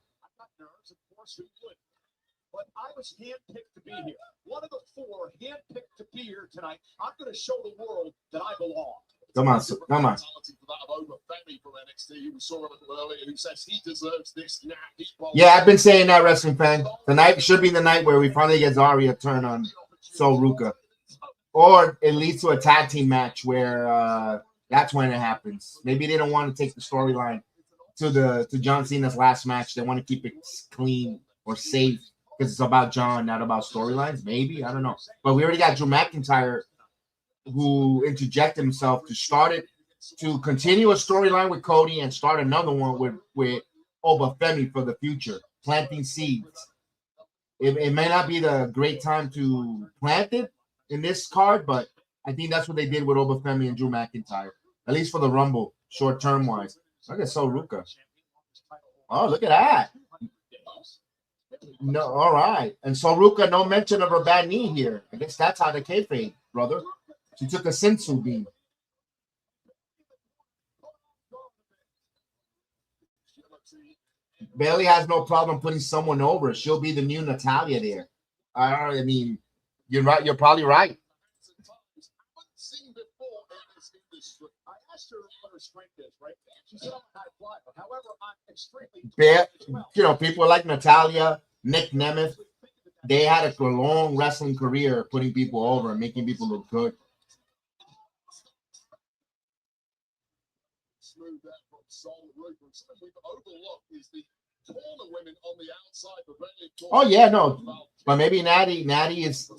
But I was handpicked to be here. One of the four handpicked to be here tonight. I'm going to show the world that I belong. Come on, come on. Femi from NXT, who saw him earlier, who says he deserves this now. Yeah, I've been saying that, wrestling fan. Tonight should be the night where we finally get Zarya turn on Ruka. Or it leads to a tag team match where that's when it happens. Maybe they don't want to take the storyline to John Cena's last match. They want to keep it clean or safe because it's about John, not about storylines. Maybe, I don't know. But we already got Drew McIntyre who interjected himself to start it, to continue a storyline with Cody and start another one with Femi for the future, planting seeds. It may not be the great time to plant it in this card, but I think that's what they did with Femi and Drew McIntyre, at least for the Rumble, short term wise. Look at Ruka. Oh, look at that. No, all right. And Ruka, no mention of her bad knee here. I guess that's how the kayfabe, brother. She took a sensu beam. Bayley has no problem putting someone over. She'll be the new Natalia there. I mean, you're right. You're probably right. I asked her what her strength is, right? She said, I'm a high flyer. However, I'm extremely. People like Natalia, Nick Nemeth, they had a long wrestling career putting people over and making people look good. Smooth that from Sol Ruka. Something we've overlooked is the taller women on the outside. Oh yeah, no, but maybe Natty is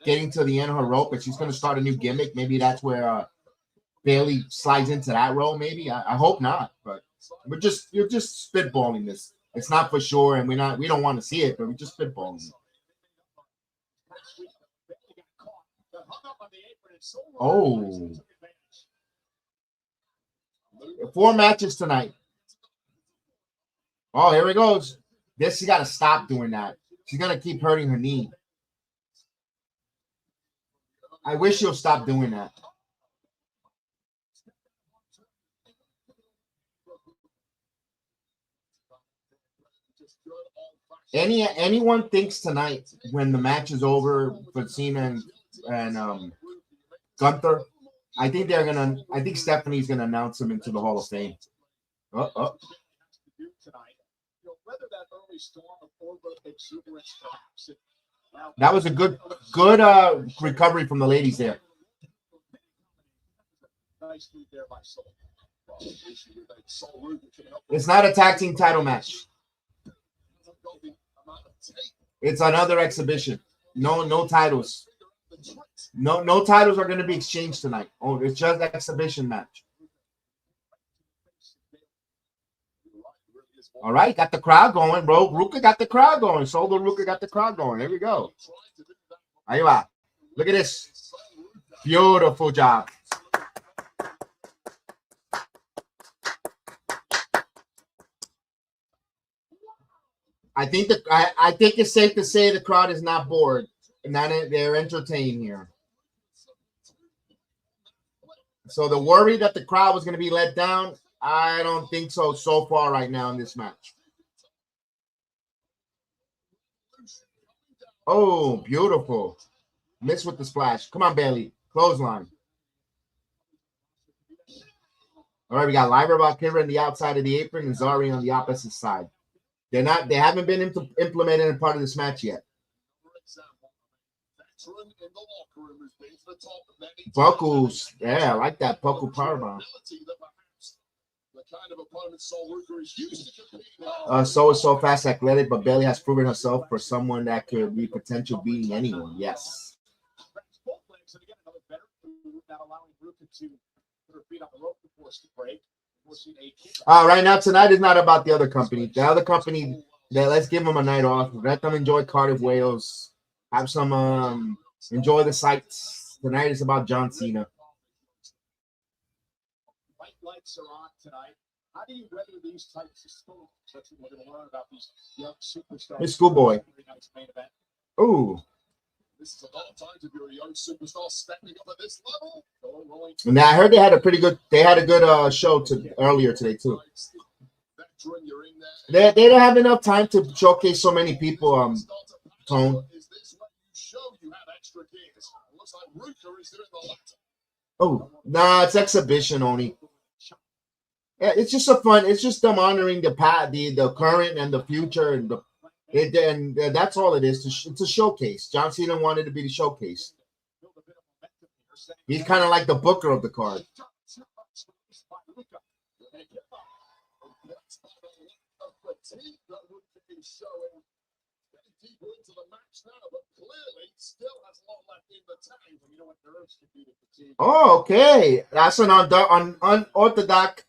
getting to the end of her rope, but she's going to start a new gimmick. Maybe that's where Bayley slides into that role. Maybe I hope not, but you're just spitballing this. It's not for sure, and we don't want to see it, but we're just spitballing it. Oh, 4 matches tonight. Oh, here it goes. She got to stop doing that. She's going to keep hurting her knee. I wish she'll stop doing that. Anyone thinks tonight when the match is over for Cena and Gunther, I think Stephanie's gonna announce him into the Hall of Fame. That was a good recovery from the ladies there. It's not a tag team title match. It's another exhibition. No titles. No titles are going to be exchanged tonight. Oh, it's just an exhibition match. All right, got the crowd going, bro. Ruka got the crowd going. Solo Ruka got the crowd going. There we go. Ahí va. Look at this. Beautiful job. I think it's safe to say the crowd is not bored. They're entertained here. So the worry that the crowd was going to be let down, I don't think so far right now in this match. Oh, beautiful. Missed with the splash. Come on, Bayley. Clothesline. All right, we got Lyra Valkyria on the outside of the apron and Zari on the opposite side. They haven't been implemented in part of this match yet. Buckles, yeah, I like that buckle powerbomb. So is so fast, athletic, but Bayley has proven herself for someone that could be potential beating anyone. Yes. Right now, tonight is not about the other company. The other company, let's give them a night off. Let them enjoy Cardiff, Wales. Have some, enjoy the sights. Tonight is about John Cena. White lights are on tonight. How do you weather these types of storms? That's what we're going to learn about these young superstars. Miss Schoolboy. Ooh. This is a lot of times if you're a young superstar stepping up at this level. Now I heard they had a good show earlier today too. They don't have enough time to showcase so many people. Tone. Oh, nah, it's exhibition only. Yeah, it's just it's just them honoring the current and the future and that's all it is. It's a showcase. John Cena wanted to be the showcase. He's kind of like the booker of the card. Oh, okay. That's an unorthodox,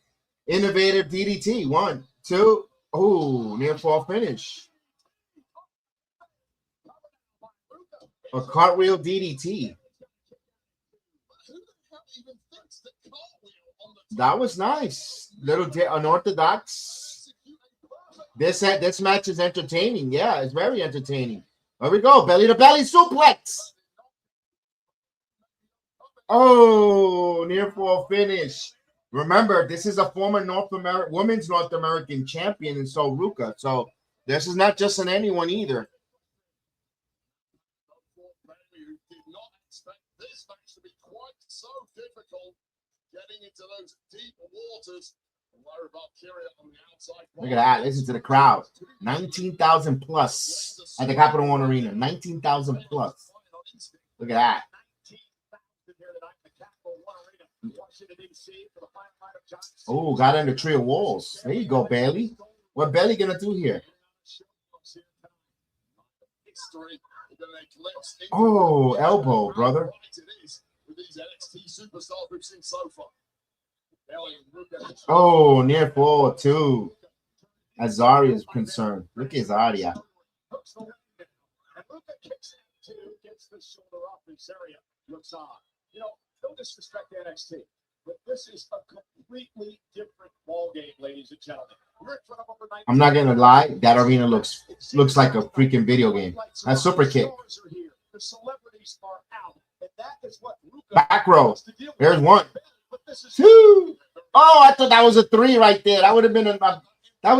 innovative DDT. 1, 2. Oh, near fall finish. A cartwheel DDT. That was nice. Little unorthodox. This match is entertaining. Yeah, it's very entertaining. There we go. Belly to belly suplex. Oh, near fall finish. Remember, this is a former women's North American champion, and so Ruka. So this is not just an anyone either. This match to be quite so difficult, getting into those deep waters. Look at that. Listen to the crowd. 19,000 plus at the Capital One Arena. 19,000 plus. Look at that. Oh, got under tree of walls. There you go, Bayley. What Bayley gonna do here? Oh, elbow, brother. Oh, near fall too. As Zarya is concerned. Look at Zarya. Gets the shoulder off this area. Looks on. You know, no disrespect to NXT, but this is a completely different ball game, ladies and gentlemen. I'm not gonna lie, that arena looks like a freaking video game. That's super kick. The celebrities are out, and that is what Ruka back row. There's one. Two. Oh, I thought that was a 3 right there. That would have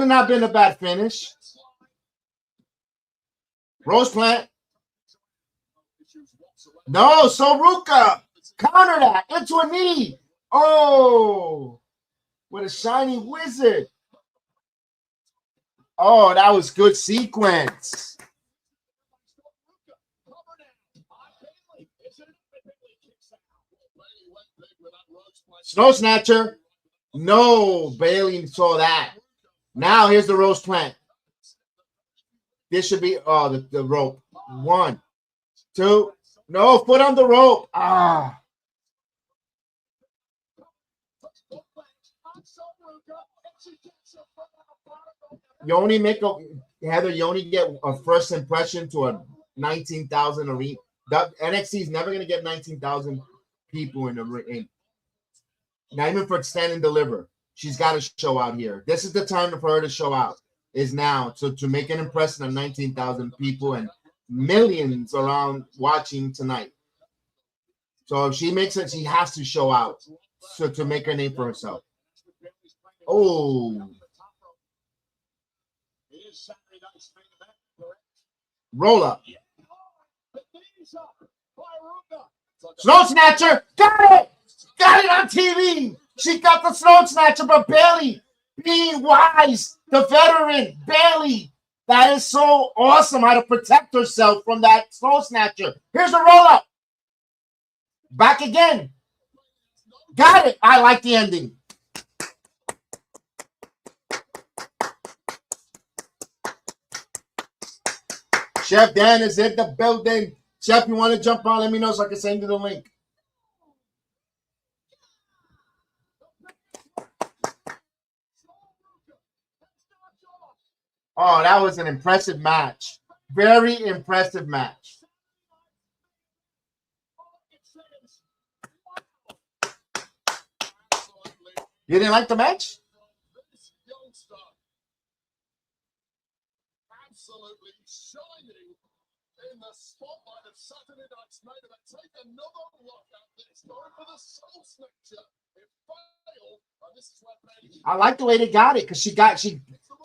not been a bad finish. Rose plant. No, so Ruka. Counter that into a knee. Oh, what a shiny wizard. Oh, that was good sequence. Snow Snatcher. No, Bayley saw that. Now here's the Rose plant. This should be the rope. 1, 2. No, foot on the rope. Ah. Yoni Yoni get a first impression to a 19,000 arena. NXT is never gonna get 19,000 people in the ring. Not even for stand and deliver. She's got to show out here. This is the time for her to show out. Is now to make an impression of 19,000 people and millions around watching tonight. So if she makes it, she has to show out to make her name for herself. Oh. Roll up. Snow Snatcher. Got it. Got it on TV. She got the Snow Snatcher, but Bayley being wise, the veteran Bayley. That is so awesome how to protect herself from that Snow Snatcher. Here's a roll up. Back again. Got it. I like the ending. Chef Dan is in the building. Chef, you want to jump on? Let me know so I can send you the link. Oh, that was an impressive match. Very impressive match. You didn't like the match? Absolutely shining in the spotlight of Saturday night's main event. Take another look at this. Going for the Soul Snatcher. It failed. This is what I like the way they got it because she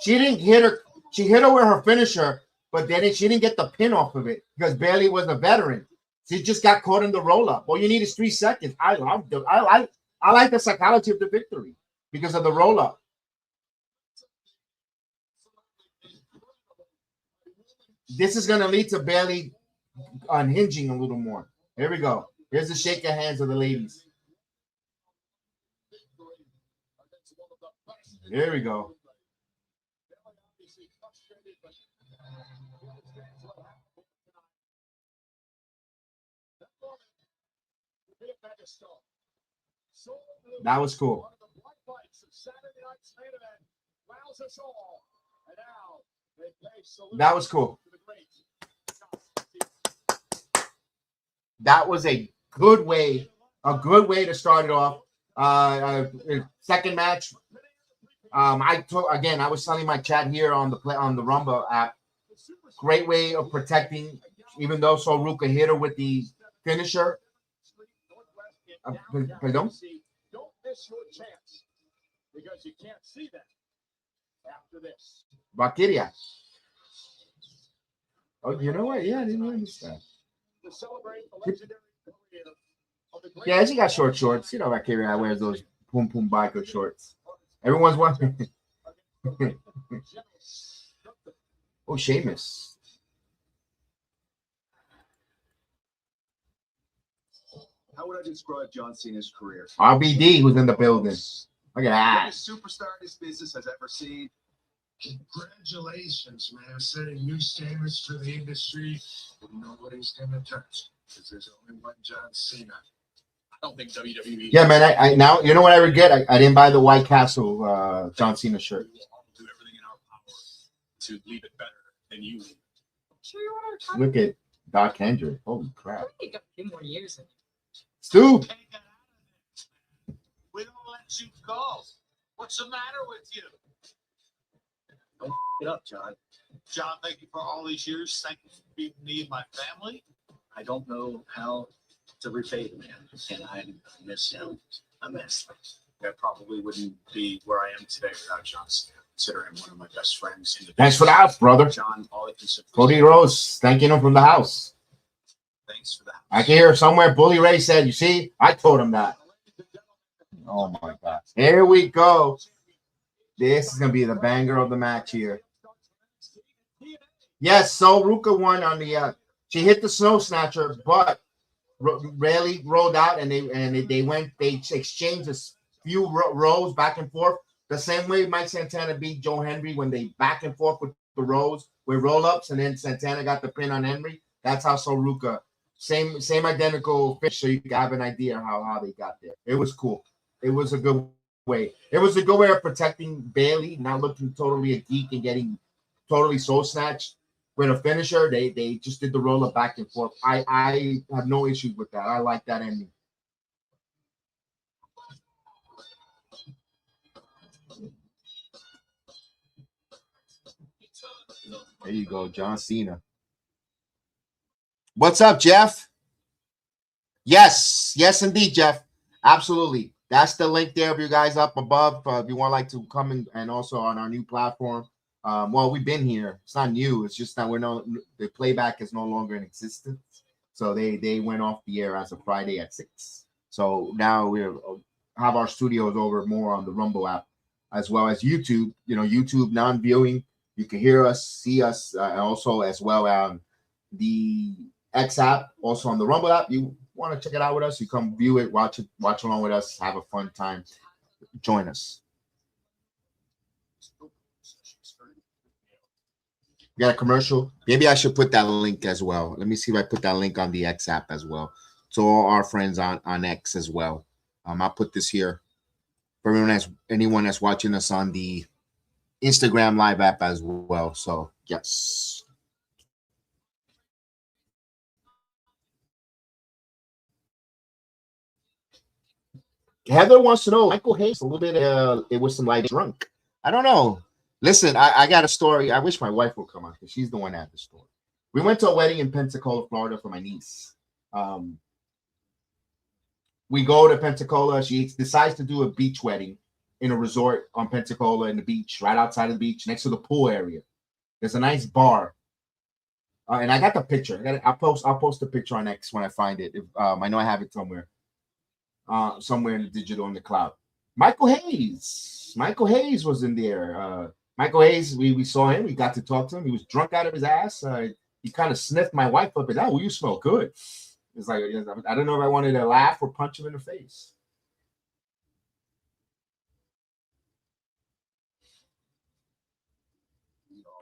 didn't hit her. She hit her with her finisher, but then she didn't get the pin off of it because Bayley was a veteran. She just got caught in the roll up. All you need is 3 seconds. I like the psychology of the victory because of the roll up. This is going to lead to Bayley unhinging a little more. Here we go. Here's the shake of hands of the ladies. Here we go. That was cool. That was cool. That was a good way to start it off. Second match. I was telling my chat here on the Rumble app. Great way of protecting, even though Ruka hit her with the finisher. Perdón? Don't miss your chance because you can't see that after this. Valkyria. Oh, you know what? Yeah, I didn't notice that. Yeah, she got short shorts. You know, Valkyria wears those pum pum biker shorts. Everyone's wondering. Oh, Sheamus. How would I describe John Cena's career? RBD, who's in the building. Look at that. Biggest superstar this business has ever seen. Congratulations, man. Setting new standards for the industry. Nobody's going to touch because there's only one John Cena. I don't think WWE. Yeah, man. I now you know what I regret. I didn't buy the White Castle John Cena shirt. We will all do everything in our power to leave it better than you. Sure you want to talk? Look at Doc Hendry. Holy crap. You got a few more years in. Stu. Take it out of this, man. We don't let you go. What's the matter with you? Don't f it up, John. John, thank you for all these years. Thank you for being me and my family. I don't know how to repay the man, and I miss him a mess. That probably wouldn't be where I am today without John Cena, considering one of my best friends in the Thanks for the house, brother. John, all I can say. Cody Rhodes, thanking him from the house. Thanks for that. I can hear somewhere Bully Ray said, you see, I told him that. Oh my God. Here we go. This is going to be the banger of the match here. Yes, so Ruka won on the, she hit the snow snatcher, but Bayley rolled out and they exchanged a few rows back and forth. The same way Mike Santana beat Joe Hendry when they back and forth with the rows with roll-ups, and then Santana got the pin on Henry. That's how Ruka. Same identical fish, so you can have an idea how they got there. It was cool. It was a good way. It was a good way of protecting Bayley, not looking totally a geek and getting totally soul snatched. With a finisher, they just did the roll-up back and forth. I have no issues with that. I like that ending. There you go, John Cena. What's up, Jeff? Yes, indeed, Jeff. Absolutely. That's the link there for you guys up above. If you want to come and also on our new platform. Well, we've been here. It's not new. It's just that the playback is no longer in existence. So they went off the air as of Friday at 6. So now we have our studios over more on the Rumble app, as well as YouTube. YouTube non-viewing. You can hear us, see us, also as well on the X app, also on the Rumble app. You want to check it out with us? You come view it, watch along with us, have a fun time. Join us. We got a commercial. Maybe I should put that link as well. Let me see if I put that link on the X app as well. To all our friends on X as well. I'll put this here for anyone that's watching us on the Instagram live app as well. So yes. Heather wants to know, Michael Hayes, a little bit, it was some like drunk. I don't know. Listen, I got a story. I wish my wife would come on because she's the one that had the story. We went to a wedding in Pensacola, Florida for my niece. We go to Pensacola. She decides to do a beach wedding in a resort on Pensacola in the beach, right outside of the beach, next to the pool area. There's a nice bar. And I got the picture. I'll post the picture on X when I find it. I know I have it somewhere. Somewhere in the digital in the cloud. Michael Hayes was in there. Michael Hayes, we saw him. We got to talk to him. He was drunk out of his ass. He kind of sniffed my wife up and down. Well, you smell good. It's like, I don't know if I wanted to laugh or punch him in the face.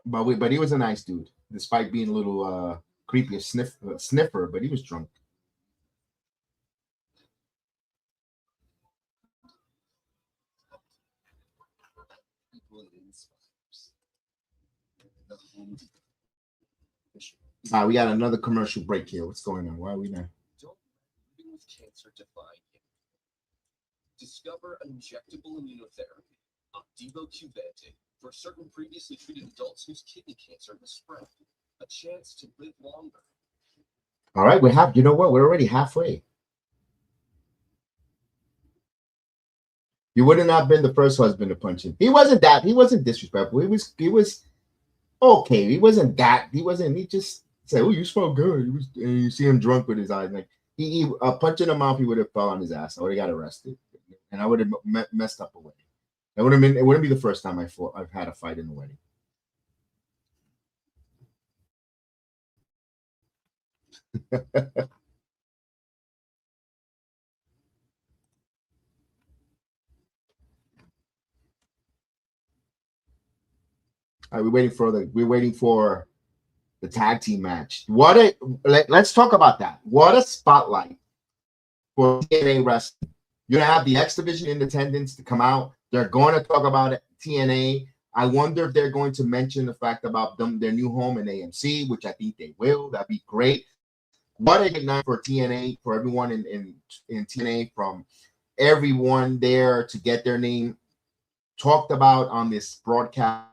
But he was a nice dude, despite being a little creepy, sniffer, but he was drunk. We got another commercial break here. What's going on? Why are we now? Don't let living with cancer define you. Discover an injectable immunotherapy, Opdivo Qvantig, for certain previously treated adults whose kidney cancer has spread. A chance to live longer. All right, you know what? We're already halfway. You wouldn't have been the first husband to punch him. He wasn't disrespectful. He was okay. He just said, "Oh, you smell good." And you see him drunk with his eyes. Like he punching him off, he would have fell on his ass. I would have got arrested, and I would have messed up a wedding. It wouldn't be the first time I've had a fight in a wedding. We're waiting for the tag team match. Let's talk about that. What a spotlight for TNA wrestling. You're gonna have the X Division in attendance to come out. They're going to talk about it, TNA. I wonder if they're going to mention the fact about their new home in AMC, which I think they will. That'd be great. What a good night for TNA, for everyone in TNA, from everyone there to get their name talked about on this broadcast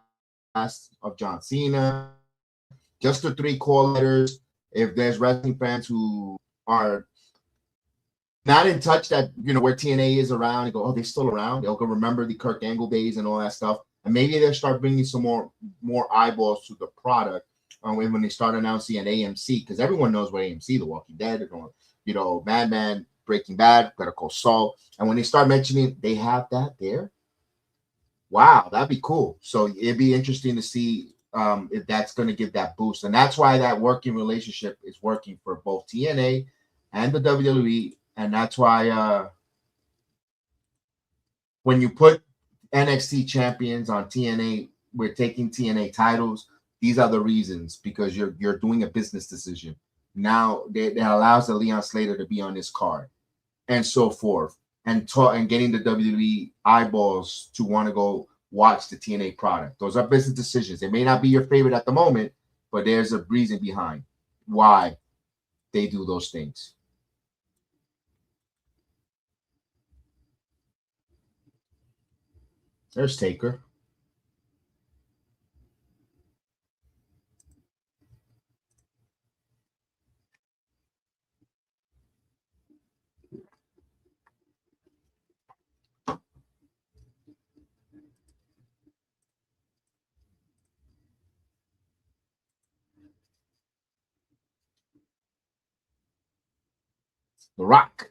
of John Cena. Just the 3 call letters. If there's wrestling fans who are not in touch that where TNA is around and go, oh, they're still around, they'll go remember the Kurt Angle days and all that stuff, and maybe they'll start bringing some more eyeballs to the product when they start announcing an AMC, because everyone knows what AMC, The Walking Dead, Mad Men, Breaking Bad, Better Call Saul, and when they start mentioning they have that there, wow, that'd be cool. So it'd be interesting to see if that's going to give that boost, and that's why that working relationship is working for both TNA and the WWE. And that's why when you put NXT champions on TNA, we're taking TNA titles. These are the reasons, because you're doing a business decision. Now that allows the Leon Slater to be on this card and so forth, and getting the WWE eyeballs to want to go watch the TNA product. Those are business decisions. They may not be your favorite at the moment, but there's a reason behind why they do those things. There's Taker. The Rock.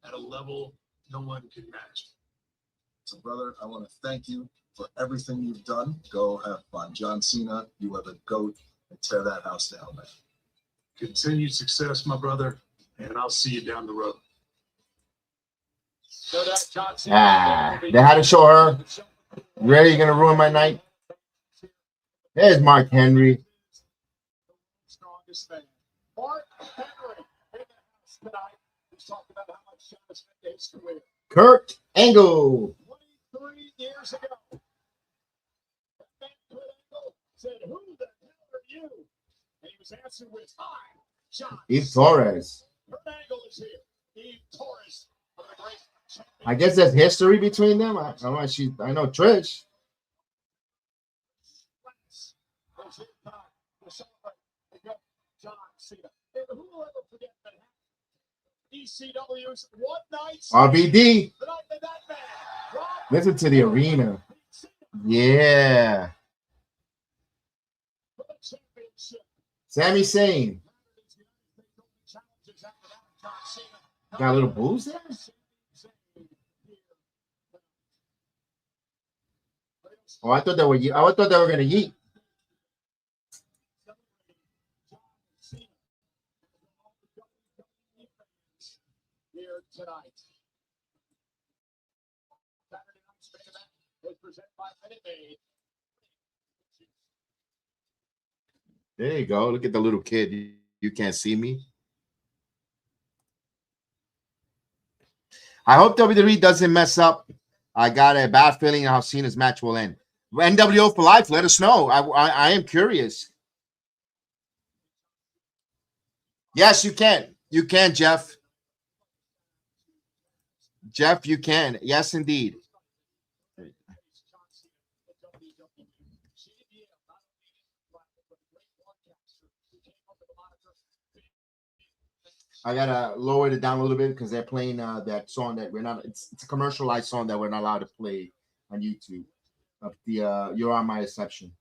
At a level no one can match. So, brother, I want to thank you for everything you've done. Go have fun. John Cena, you are the GOAT, and tear that house down, man. Continued success, my brother, and I'll see you down the road. They had to show her. Really, you're gonna ruin my night? There's Mark Henry. Strongest fan. Mark Henry in the house tonight. He's talking about how much Sean has spent his career. Kurt Angle. 23 years ago, that man Kurt Angle said, "Who the hell are you?" And he was answered with, "Hi, John." Eve Torres. Kurt Angle is here. Eve Torres of the great champion. I guess there's history between them. I know Trish. There's his time to celebrate the great John Cena. And who will ever forget that? ECW's one night. RVD. The night that man, Rob, Listen to the arena. Yeah. for the championship. Sami Zayn. Got a little booze there? Oh, I thought they were gonna yeet. Here tonight. Saturday night's main event was presented by Minute Maid. There you go. Look at the little kid. You can't see me. I hope WWE doesn't mess up. I got a bad feeling how Cena's match will end. NWO for life. Let us know. I am curious. Yes, you can. You can, Jeff. Jeff, you can. Yes, indeed. I gotta lower it down a little bit because they're playing that song that we're not. It's a commercialized song that we're not allowed to play on YouTube. Of the "You're On My Exception."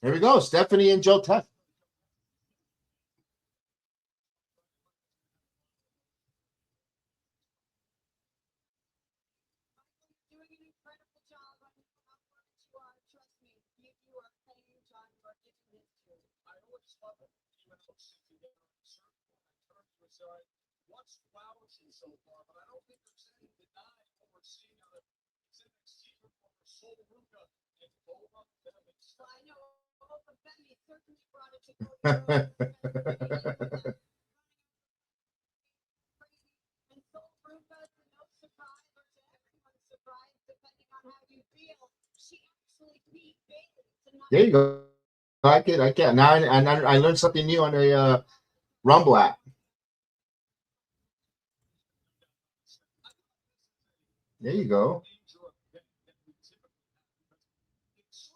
Here we go, Stephanie and Joe Tef. incredible job. I know how hard you are. Trust me. You are paying John. You are giving this to. I always love it. Even though it's together in certain terms of side. What's flowers so far, but I don't think there's any denying what we're seeing out of CENA'S performer Soul Ruka and Boba Femi. So I know Boba Femi certainly brought it to Cody Rhodes. And Soul Ruka, to no surprise, or to everyone's surprise, depending on how you feel, she actually beat Bayley tonight. There you go. I get. Now I learned something new on the Rumble app. There you go. It sort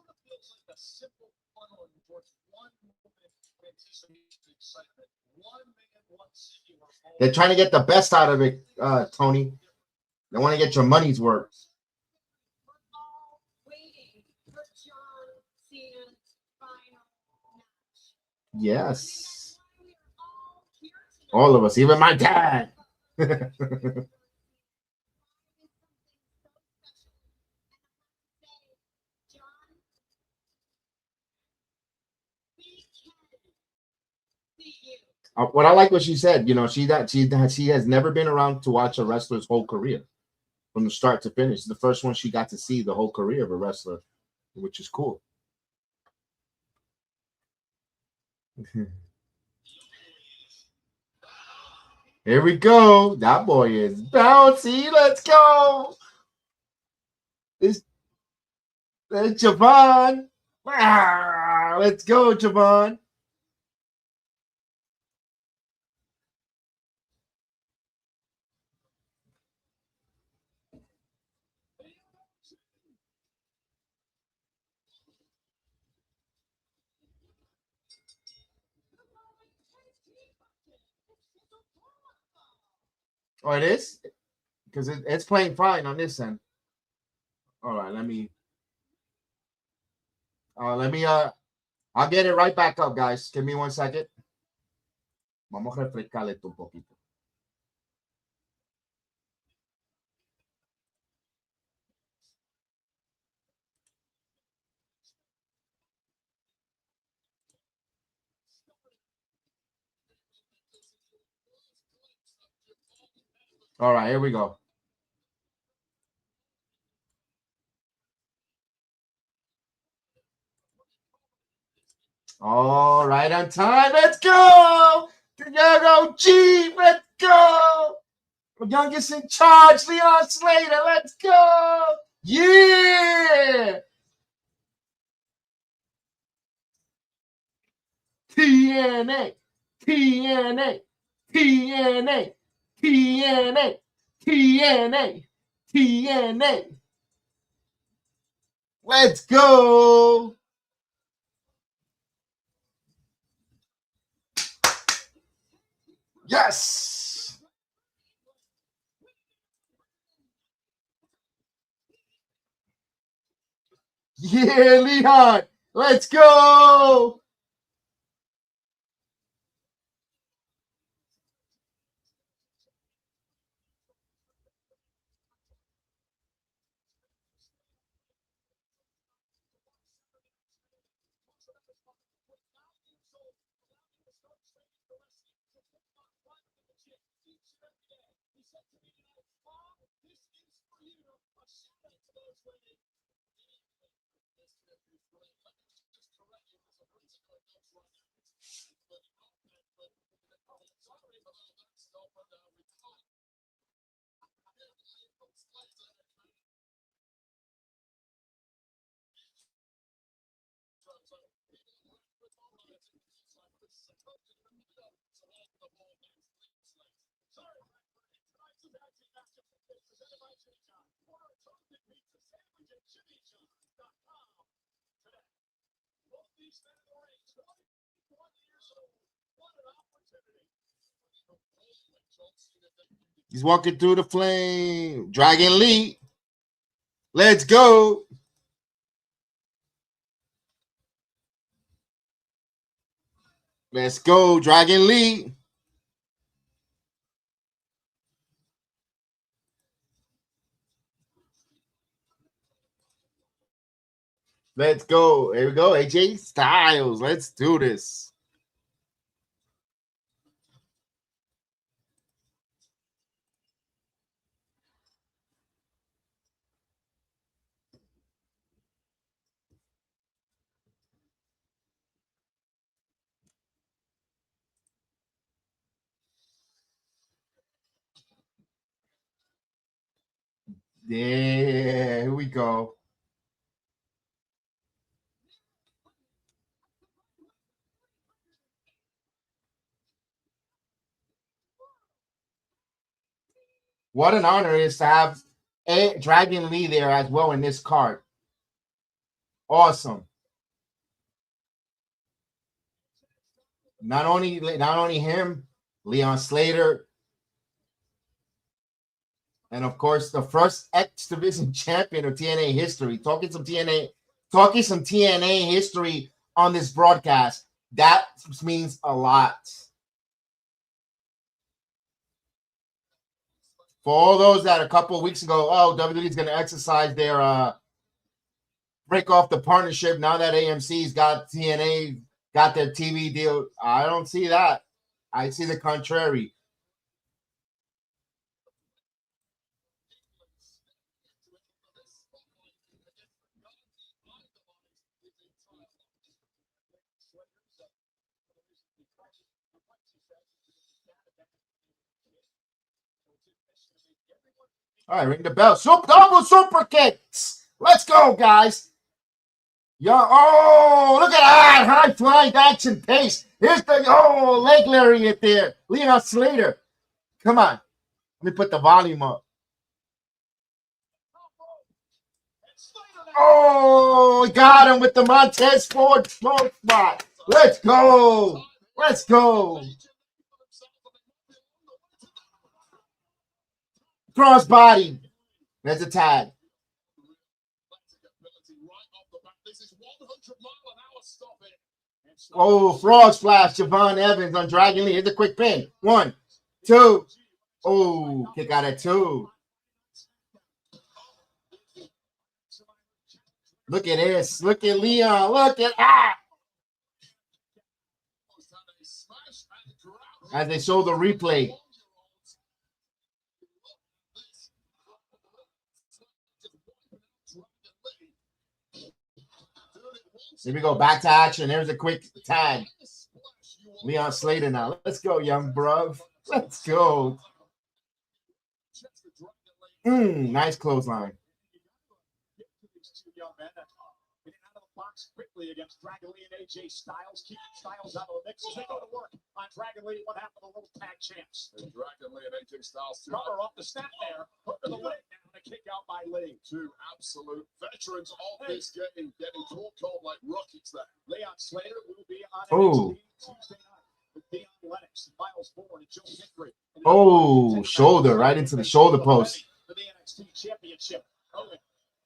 of feels like a simple funnel towards one movement of anticipation, excitement. One man, one city. They're trying to get the best out of it, Tony. They want to get your money's worth. We're all waiting for John Cena's final match. Yes. We are all here tonight. All of us, even my dad. What I like what she said, you know, she has never been around to watch a wrestler's whole career from the start to finish. It's the first one she got to see the whole career of a wrestler, which is cool. Here we go. That boy is bouncy. Let's go. There's Javon. Let's go, Javon. Oh, it is? Because it's playing fine on this end. All right, let me I'll get it right back up, guys. Give me 1 second. Vamos a refrescar esto un poquito. All right, here we go. All right, on time. Let's go. Diego G. Let's go. Youngest in charge, Leon Slater. Let's go. Yeah. TNA. TNA. TNA. TNA. TNA. TNA. Let's go. Yes. Yeah, Leon. Let's go. He's walking through the flame. Dragon Lee. Let's go. Let's go, Dragon Lee. Let's go. Here we go. AJ Styles. Let's do this. Yeah, here we go. What an honor it is to have Dragon Lee there as well in this card. Awesome. Not only him, Leon Slater, and of course the first X Division champion of TNA history. Talking some TNA history on this broadcast. That means a lot. For all those that a couple of weeks ago, oh, WWE is going to exercise their break off the partnership now that AMC's got TNA, got their TV deal. I don't see that. I see the contrary. All right, ring the bell. Double super kicks. Let's go, guys. Oh, look at that. High flying action pace. Here's the leg lariat there. Leon Slater. Come on. Let me put the volume up. Oh, got him with the Montez Ford smoke spot. Let's go. Let's go. Crossbody. There's a tag. Oh, frog splash. Javon Evans on Dragon Lee. Here's a quick pin. 1, 2. Oh, kick out at 2. Look at this. Look at Leon. Look at that. As they show the replay. Here we go. Back to action. There's a quick tag. Leon Slater now. Let's go, young bruv. Let's go. Nice clothesline. Quickly against Dragon Lee and AJ Styles, keeping Styles out of the mix as they go to work on Dragon Lee. What happened to the little tag champs? And Dragon Lee and AJ Styles cover off the snap there, hook to the leg, and a kick out by Lee. Two absolute veterans of this game, getting cold like rookies there. Leon Slater will be on NXT Tuesday night with Deion Lennox, Miles Bourne, and Joe Hendry. Oh, shoulder right into the shoulder post. For the NXT Championship.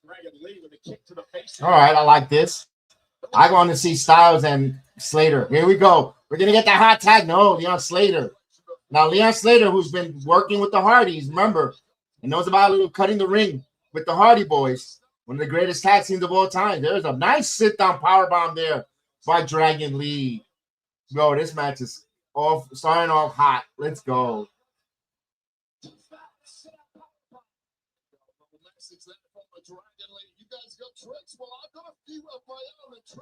Dragon Lee with a kick to the face. All right, I like this. I want to see Styles and Slater. Here we go. We're going to get that hot tag. No, Leon Slater. Now, Leon Slater, who's been working with the Hardys, remember, and knows about a little cutting the ring with the Hardy Boys. One of the greatest tag teams of all time. There's a nice sit-down powerbomb there by Dragon Lee. Bro, this match is starting off hot. Let's go.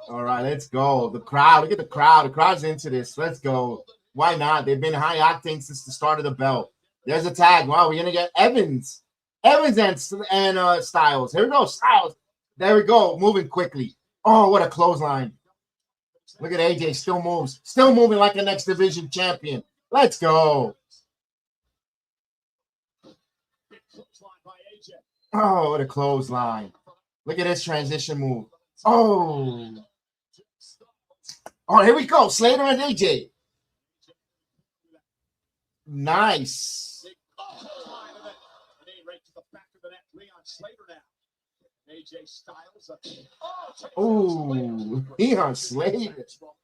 All right, let's go. The crowd, look at the crowd. The crowd's into this. Let's go. Why not? They've been high octane since the start of the belt. There's a tag. Wow, we're gonna get Evans and Styles. Here we go, Styles. There we go. Moving quickly. Oh, what a clothesline. Look at AJ. Still moves. Still moving like an X Division champion. Let's go. Oh, what a clothesline. Look at this transition move. Oh, here we go. Slater and AJ. Nice. Oh, Leon Slater.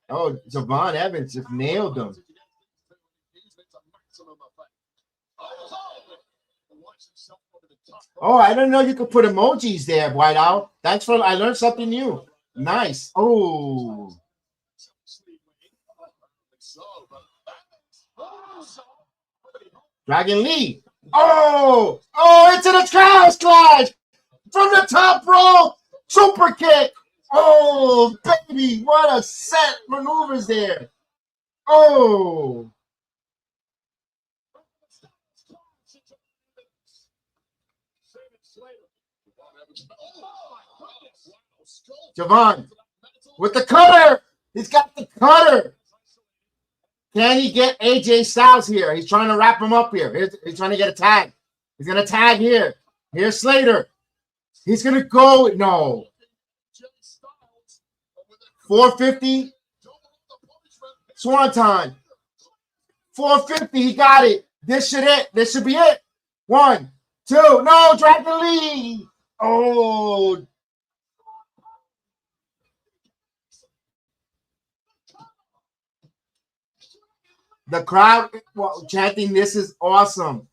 Oh, Javon Evans just nailed him. Oh, I didn't know you could put emojis there, Whiteout. Thanks for, I learned something new. Nice. Oh. Dragon Lee. Oh. Oh, into the Cows Clash. From the top rope. Super kick. Oh, baby. What a set maneuvers there. Oh. Javon with the cutter. He's got the cutter. Can he get AJ Styles here? He's trying to wrap him up here. He's trying to get a tag. He's going to tag here. Here's Slater. He's going to go. No. 450. Swanton. 450. He got it. This should it. This should be it. 1, 2. No, Dragon Lee. Oh. The crowd chanting, "This is awesome."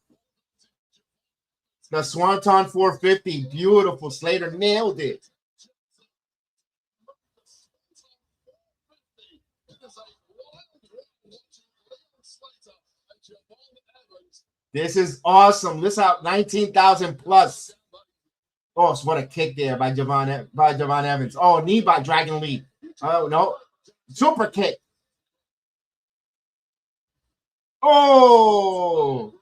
The Swanton 450. Beautiful. Slater nailed it. This is awesome. This out 19,000 plus. Oh, what a kick there by Javon Evans. Oh, knee by Dragon Lee. Oh, no. Super kick. Oh.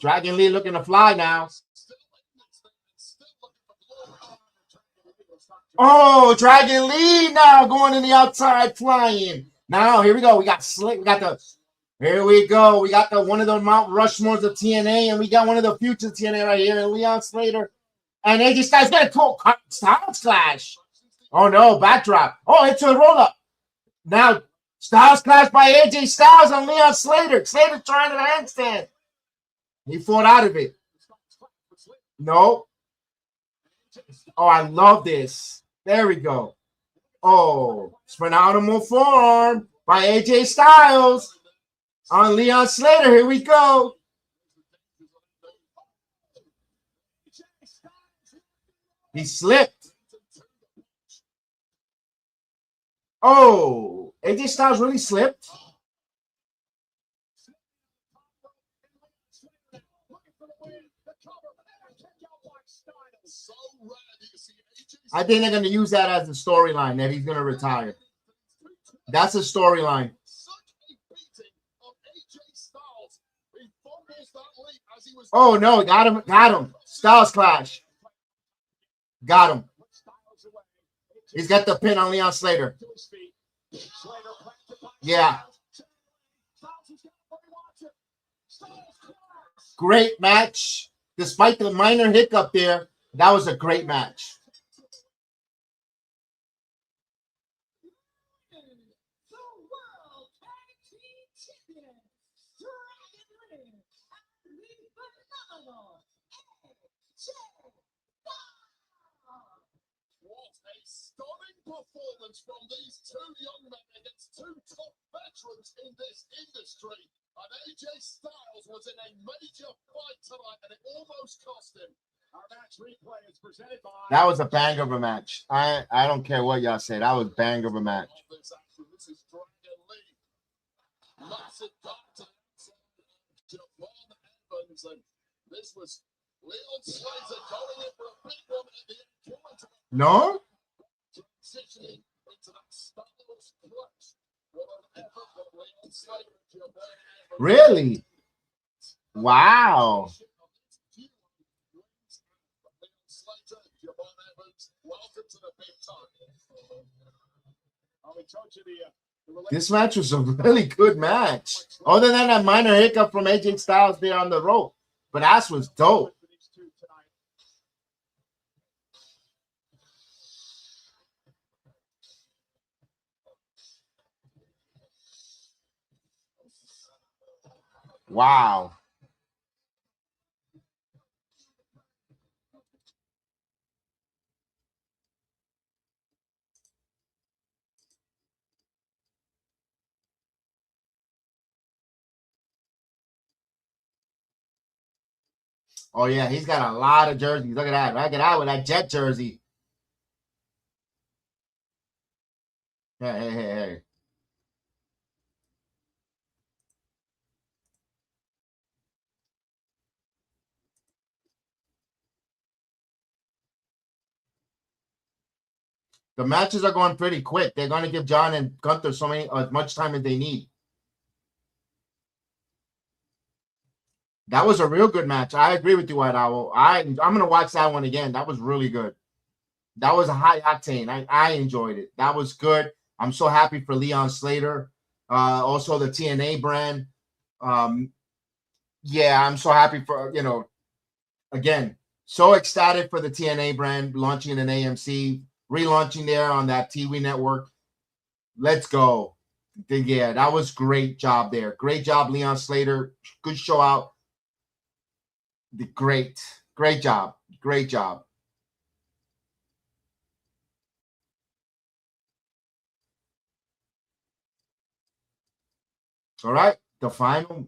Dragon Lee looking to fly now. Oh, Dragon Lee now going to the outside flying. Now, here we go. We got Slick. Here we go. We got one of the Mount Rushmores of TNA, and we got one of the future TNA right here, and Leon Slater. And AJ Styles got a cool Styles Clash. Oh, no. Backdrop. Oh, it's a roll-up. Now, Styles Clash by AJ Styles on Leon Slater. Slater trying to handstand. He fought out of it. No. Oh, I love this. There we go. Oh, phenomenal forearm by AJ Styles on Leon Slater. Here we go. He slipped. Oh, AJ Styles really slipped. I think they're going to use that as a storyline that he's going to retire. That's a storyline. Oh, no. Got him. Got him. Styles Clash. Got him. He's got the pin on Leon Slater. Yeah. Great match. Despite the minor hiccup there, that was a great match. Performance from these two young men against two top veterans in this industry. And AJ Styles was in a major fight tonight, and it almost cost him. Our match replay is presented by. That was a bang of a match. I don't care what y'all say. That was bang of a match. This is Dragon Lee. Massive doctor. Javon Evans, and this was Leon Slater going in for a big one at the end. No? Transitioning into that Styles clutch. What an effort from Leon Slater. Really? Wow. This match was a really good match. Other than that minor hiccup from AJ Styles there on the rope. But that was dope. Wow. Oh yeah, he's got a lot of jerseys. Look at that. Look at that with that Jet jersey. Hey. The matches are going pretty quick. They're going to give John and Gunther as much time as they need. That was a real good match. I agree with you, White Owl. I'm going to watch that one again. That was really good. That was a high octane. I enjoyed it. That was good. I'm so happy for Leon Slater. Also the TNA brand. Yeah, I'm so happy for, again, so ecstatic for the TNA brand launching an AMC, relaunching there on that TV network. Let's go. Yeah, that was great job there. Great job, Leon Slater. Good show out. Great job. Great job. All right, the final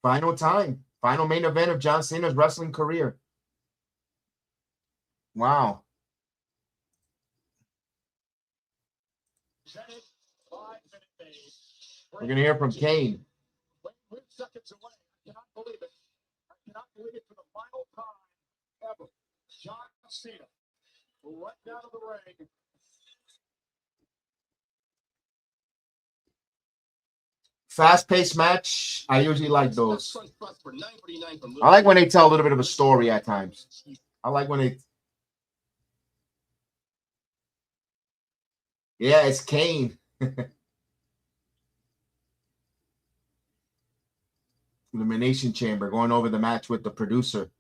main event of John Cena's wrestling career. Wow. We're going to hear from Kane. Seconds away. I cannot believe it. I cannot believe it for the final time ever. John Cena right down to the ring. Fast-paced match. I usually like those. I like when they tell a little bit of a story at times. I like when they... Yeah, it's Kane. Elimination Chamber going over the match with the producer.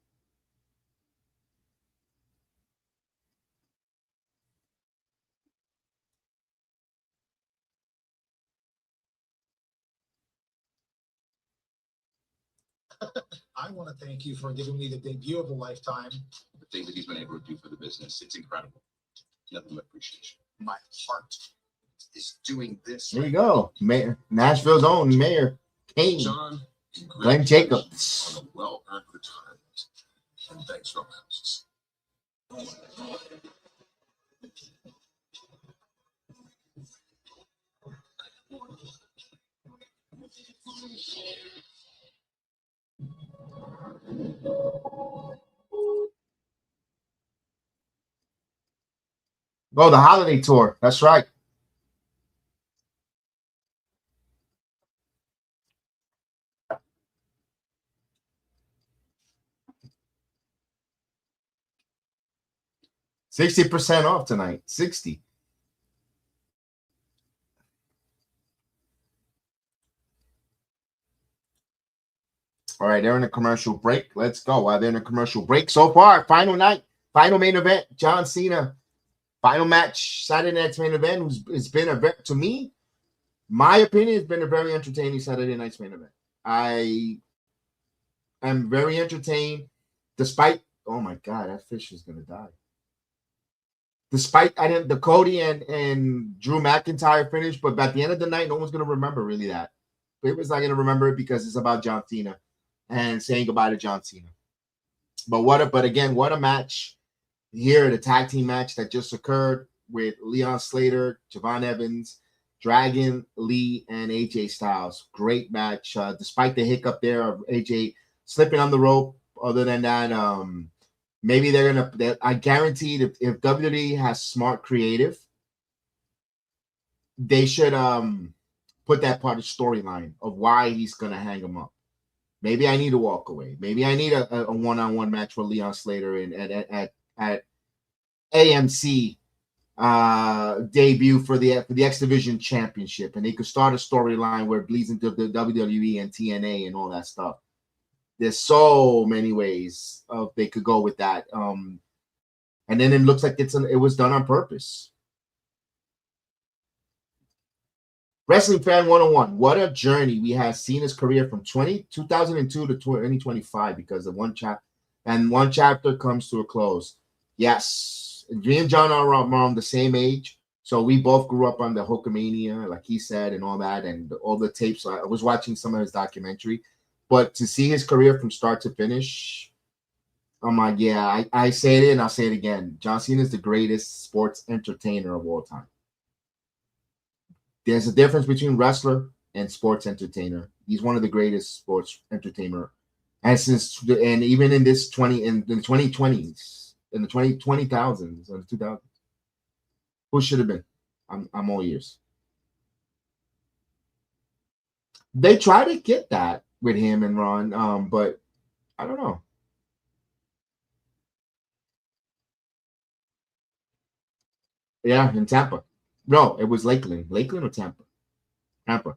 I want to thank you for giving me the debut of a lifetime. The things that he's been able to do for the business, it's incredible. Nothing but appreciation. My heart is doing this. There you go. Mayor, Nashville's own Mayor Kane. John, Glenn Jacobs. On a well-earned retirement. And thanks for houses. Oh, the holiday tour. That's right. $60% off tonight. 60. All right, they're in a commercial break. Let's go. While they're in a commercial break, so far, final night, final main event, John Cena. Final match, Saturday night's main event. It's been to me, my opinion, it's been a very entertaining Saturday night's main event. I am very entertained, despite, oh my God, that fish is gonna die. Despite the Cody and Drew McIntyre finish, but at the end of the night, no one's gonna remember really that. People's not gonna remember it because it's about John Cena and saying goodbye to John Cena. But again, what a match. Here, the tag team match that just occurred with Leon Slater, Javon Evans, Dragon Lee, and AJ Styles. Great match. Despite the hiccup there of AJ slipping on the rope. Other than that, maybe they're gonna. I guarantee if WWE has smart creative, they should put that part of storyline of why he's gonna hang him up. Maybe I need to walk away. Maybe I need a one-on-one match with Leon Slater at AMC debut for the X Division Championship, and they could start a storyline where it bleeds into the WWE and TNA and all that stuff. There's so many ways they could go with that, and then it looks like it was done on purpose. Wrestling Fan 101. What a journey we have seen his career from 2002 to 2025 because of one chapter comes to a close. Yes, me and John are around the same age, so we both grew up on the Hulkamania, like he said, and all that, and all the tapes. I was watching some of his documentary, but to see his career from start to finish, I'm like, yeah, I say it and I'll say it again. John Cena is the greatest sports entertainer of all time. There's a difference between wrestler and sports entertainer. He's one of the greatest sports entertainer. And even in this 2020s, in the 2020s, or the 2000s, who should have been? I'm all ears. They try to get that with him and Ron, but I don't know. Yeah, in Tampa. No, it was Lakeland. Lakeland or Tampa? Tampa.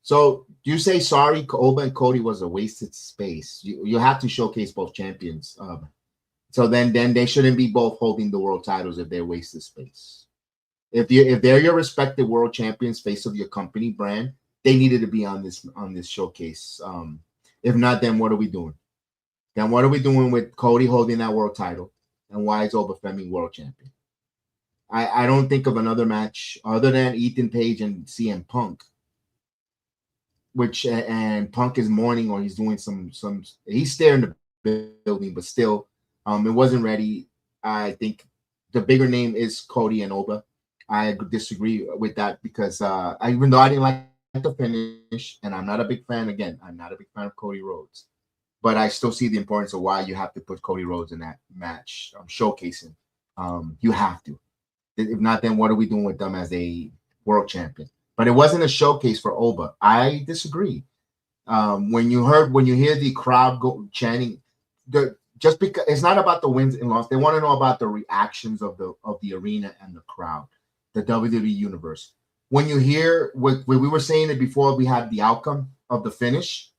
So you say sorry, Oba and Cody was a wasted space. You have to showcase both champions. So then they shouldn't be both holding the world titles if they're wasted space. If they're your respected world champions, face of your company brand, they needed to be on this showcase. If not, then what are we doing? Then what are we doing with Cody holding that world title? And why is Oba Femi world champion? I don't think of another match other than Ethan Page and CM Punk, which and Punk is mourning or he's doing some he's there in the building, but still, it wasn't ready. I think the bigger name is Cody and Oba. I disagree with that because even though I didn't like the finish, and I'm not a big fan. Again, I'm not a big fan of Cody Rhodes, but I still see the importance of why you have to put Cody Rhodes in that match, showcasing. You have to. If not, then what are we doing with them as a world champion? But it wasn't a showcase for Oba. I disagree. When you hear the crowd go chanting, just because it's not about the wins and losses, they want to know about the reactions of the arena and the crowd, the WWE universe. When you hear when we were saying it before we had the outcome of the finish,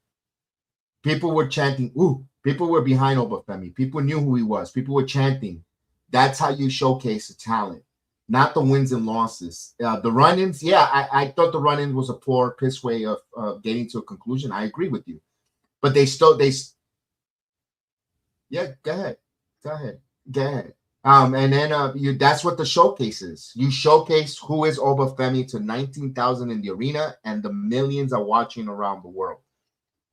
people were chanting, "Ooh!" People were behind Oba Femi. People knew who he was. People were chanting. That's how you showcase the talent, not the wins and losses. The run-ins, yeah, I thought the run-in was a poor piss way of getting to a conclusion. I agree with you, but yeah, go ahead. And then that's what the showcase is. You showcase who is Oba Femi to 19,000 in the arena, and the millions are watching around the world.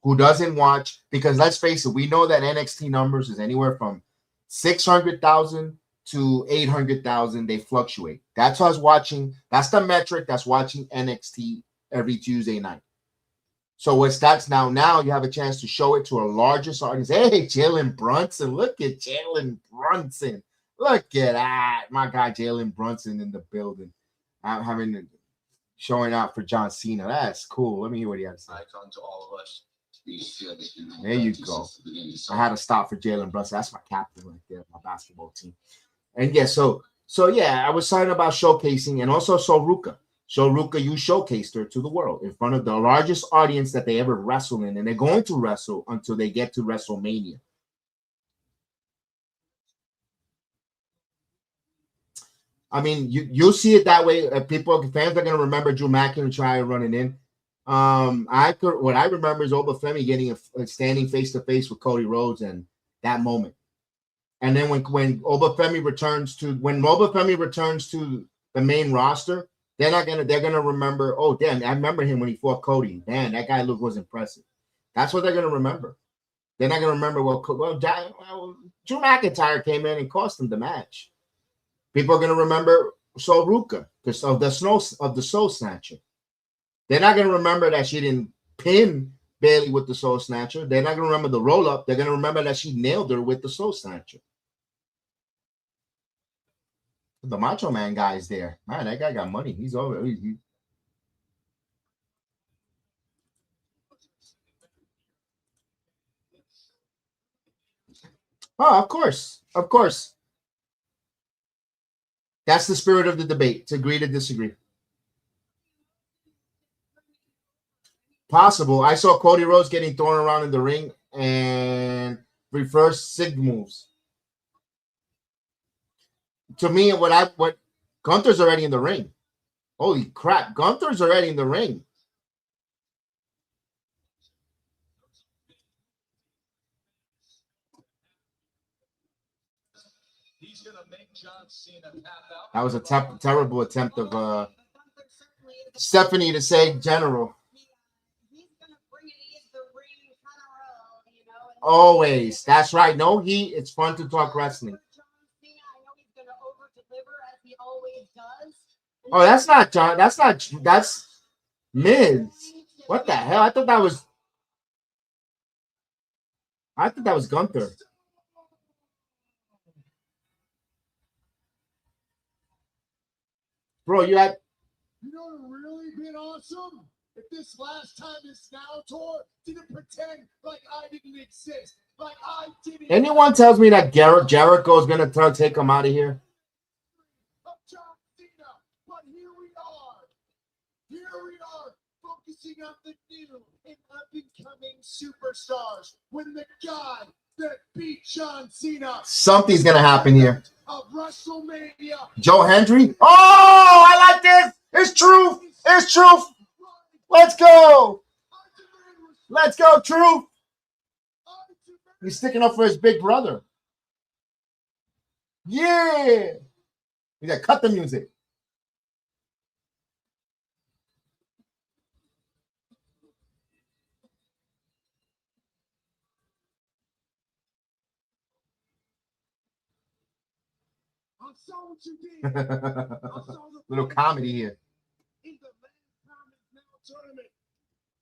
Who doesn't watch? Because let's face it, we know that NXT numbers is anywhere from 600,000 to 800,000. They fluctuate. That's us watching. That's the metric that's watching NXT every Tuesday night. So what's that's now? Now you have a chance to show it to a largest audience. Hey, Jalen Brunson. Look at Jalen Brunson. Look at that. My guy, Jalen Brunson in the building. I'm showing out for John Cena. That's cool. Let me hear what he has to say. Icon to all of us. There you go. I had to stop for Jalen Brunson. That's my captain right there, my basketball team. And yeah, so yeah, I was talking about showcasing, and also Ruka. So Ruka, you showcased her to the world in front of the largest audience that they ever wrestle in, and they're going to wrestle until they get to WrestleMania. I mean, you'll see it that way. Fans are going to remember Drew McIntyre running in. What I remember is Oba Femi getting standing face to face with Cody Rhodes and that moment. And then when Oba Femi returns to the main roster, they're gonna remember. Oh damn, I remember him when he fought Cody. Man, that guy was impressive. That's what they're gonna remember. They're not gonna remember Drew McIntyre came in and cost them the match. People are gonna remember Ruka because of the Soul Snatcher. They're not going to remember that she didn't pin Bayley with the Soul Snatcher. They're not going to remember the roll-up. They're going to remember that she nailed her with the Soul Snatcher. The Macho Man guy is there. Man, that guy got money. He's over. Oh, of course. Of course. That's the spirit of the debate, to agree to disagree. Possible. I saw Cody Rhodes getting thrown around in the ring and reverse sig moves. To me, what Gunther's already in the ring. Holy crap, Gunther's already in the ring. He's gonna make John Cena tap out. That was a terrible attempt of Stephanie to say general. He's gonna bring it in the ring kind of roll, you know. And Always. That's right. No heat. It's fun to talk wrestling. John Cena, I know he's gonna over deliver as he always does. Oh, that's not John. That's Miz. What the hell? I thought that was Gunther. Bro, you had You know what would really been awesome? If this last time this Now tour didn't pretend like I didn't exist. Like I didn't. anyone tells me that Jericho is gonna take him out of here. Of John Cena. But here we are. Here we are, focusing on the new and up-and-coming superstars. When the guy that beat John Cena Something's gonna happen here. of WrestleMania. Joe Hendry. Oh, I like this. It's truth. It's truth. Let's go. Let's go, truth. He's sticking up for his big brother. Yeah. We got cut the music. I saw what you did. I saw the Little comedy here. in the last time it's now tournament.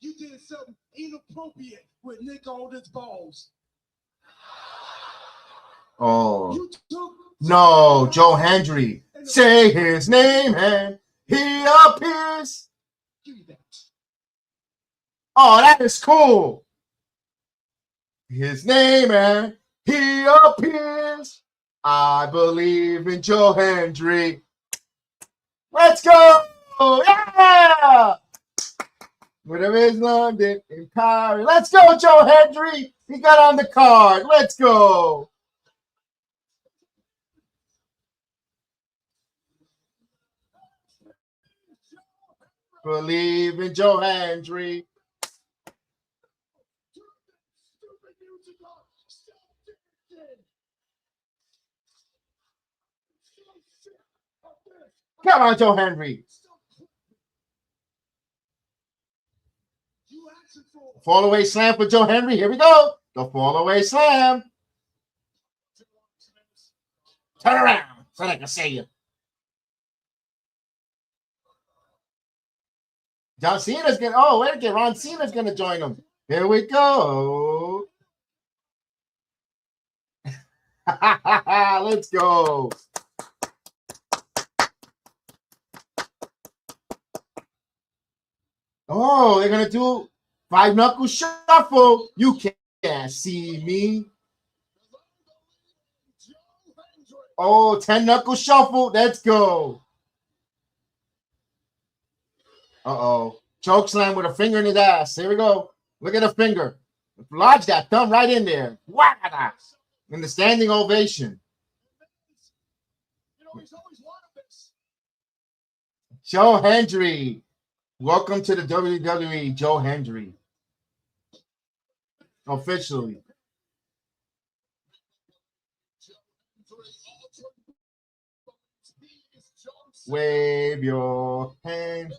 You did something inappropriate with Nick Aldis balls. Oh. You took No, Joe Hendry. Say his name and he appears. Give me that. Oh, that is cool. His name and he appears. I believe in Joe Hendry. Let's go. Yeah. Whatever is London in Paris. Let's go, Joe Hendry. He got on the card. Let's go. Believe in Joe Hendry. Stupid music off. Stop dancing. So sick of this. Come on, Joe Hendry. You asked for Fall away slam for Joe Hendry. Here we go. The fall away slam. Turn around so they can see you. John Cena's gonna. Oh, wait a minute. Ron Cena's gonna join them. Here we go. Let's go. Oh, they're gonna do 5 knuckle shuffle. You can't see me. Oh, 10 knuckle shuffle. Let's go. Uh-oh. Choke slam with a finger in his ass. Here we go. Look at the finger. Lodge that thumb right in there. Whack. In the standing ovation. you know, he's always wanted this. Joe Hendry. Welcome to the WWE, Joe Hendry. Officially. Wave your hands.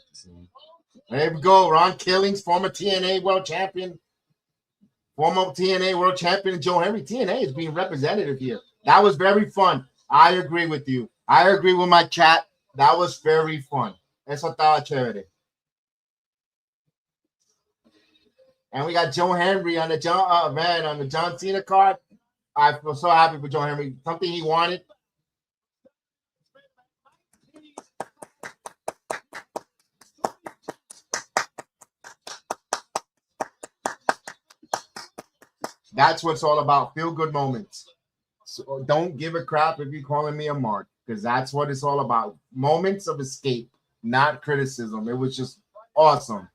There we go. Ron Killings, former TNA World Champion. Former TNA World Champion Joe Hendry. TNA is being representative here. That was very fun. I agree with you. I agree with my chat. That was very fun. Eso estaba chévere. And we got Joe Hendry on the John Cena card. I feel so happy for Joe Hendry. Something he wanted. That's what it's all about. Feel good moments. So don't give a crap if you're calling me a mark, because that's what it's all about. Moments of escape, not criticism. It was just awesome.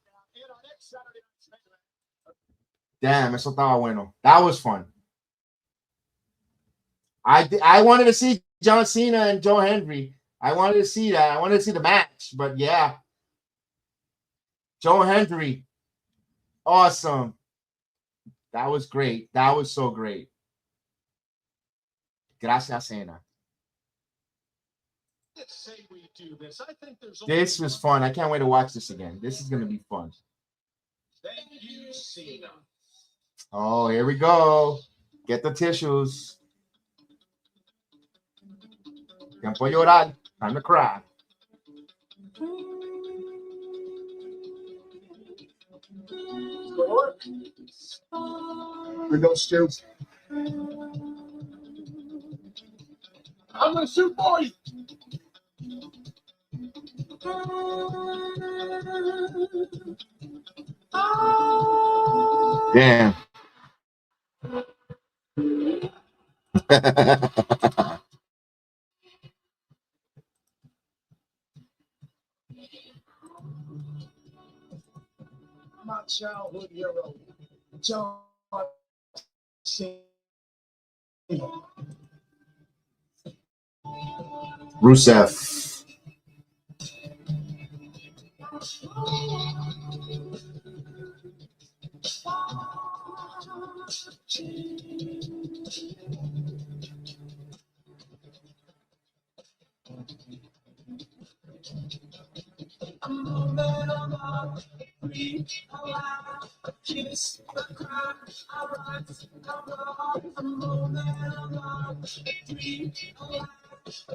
Damn, eso estaba bueno. That was fun. I wanted to see John Cena and Joe Hendry. I wanted to see that. I wanted to see the match, but yeah. Joe Hendry. Awesome. That was great. That was so great. Gracias, Cena. Let's say we do this. I think there's This was fun. I can't wait to watch this again. This is gonna be fun. Thank you, Cena. Oh, here we go. Get the tissues. Tiempo llorar. Time to cry. We go, Stu. I'm gonna shoot for you. Damn. My childhood hero, John Cena. Rusev.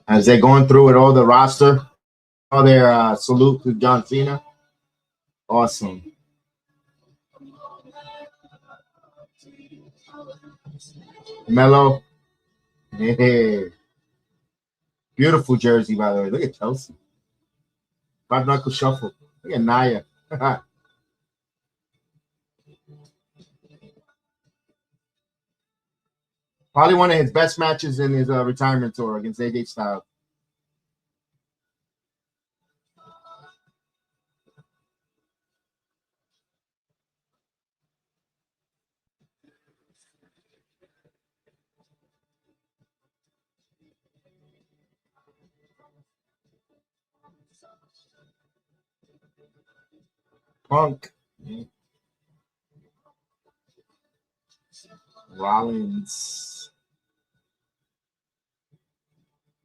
As they're going through with all the roster, all their salute to John Cena. Awesome. Mello. Hey. Beautiful jersey, by the way. Look at Chelsea. Five knuckle shuffle. Look at Naya. Probably one of his best matches in his retirement tour against AJ Styles. Punk. Rollins.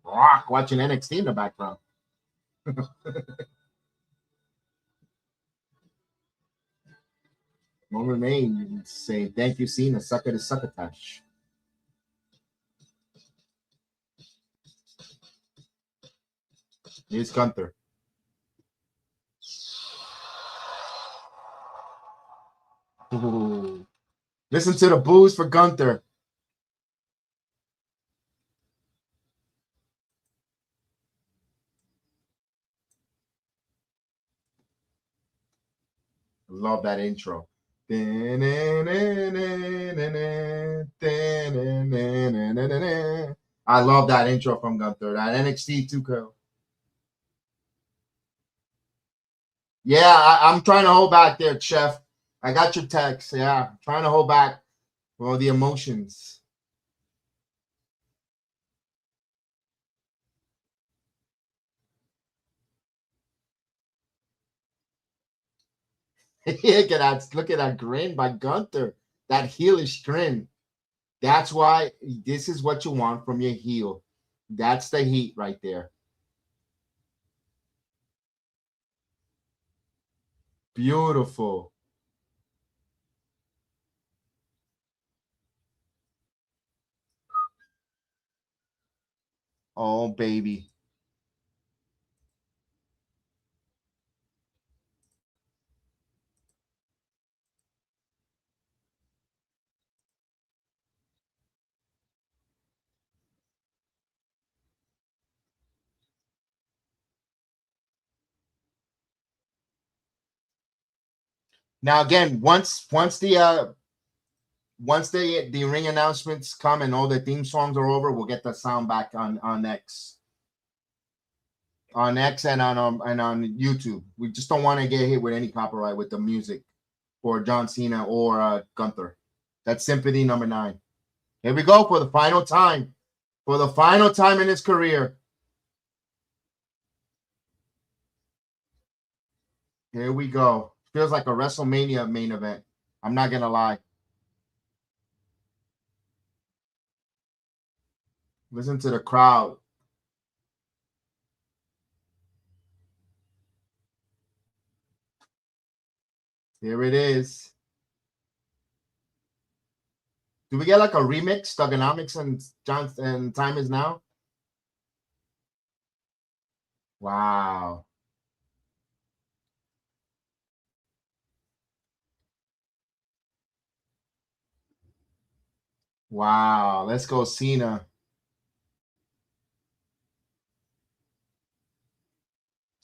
Rock watching NXT in the background. Roman Reigns say thank you, Cena. Sucker to succotash. Here's Gunther. Ooh. Listen to the boos for Gunther. Love that intro. I love that intro from Gunther. That NXT 2K. Yeah, I'm trying to hold back there, Chef. I got your text. Yeah, trying to hold back all the emotions. Look at that grin by Gunther. That heelish grin. That's why this is what you want from your heel. That's the heat right there. Beautiful. Oh, baby. Now again, once the ring announcements come and all the theme songs are over, we'll get the sound back on X. On X and on YouTube. We just don't want to get hit with any copyright with the music for John Cena or Gunther. That's Sympathy number 9. Here we go for the final time. For the final time in his career. Here we go. Feels like a WrestleMania main event. I'm not going to lie. Listen to the crowd. Here it is. Do we get like a remix? Thugonomics and Time Is Now? Wow. Wow. Let's go, Cena.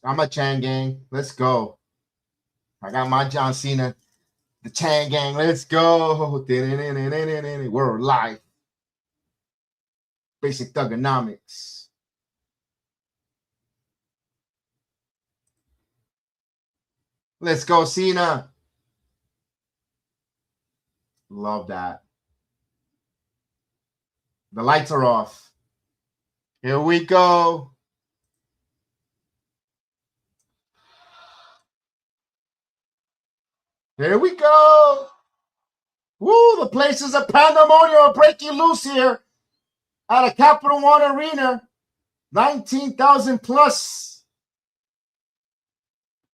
I'm a Chan gang. Let's go. I got my John Cena. The Chan gang. Let's go. We're live. Basic Thugonomics. Let's go, Cena. Love that. The lights are off. Here we go. Here we go. Woo, the place is a pandemonium breaking loose here at a Capital One Arena. 19,000 plus.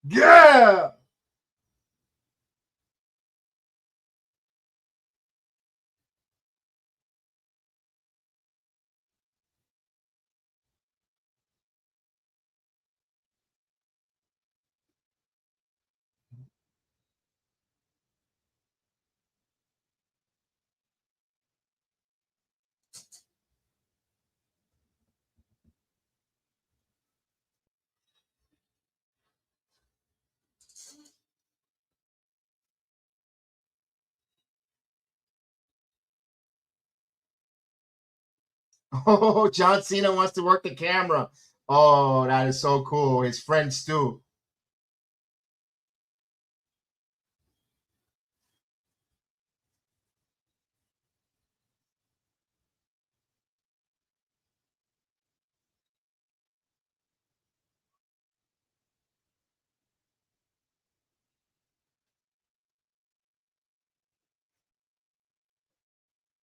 Yeah. Oh, John Cena wants to work the camera. Oh, that is so cool. His friend Stu.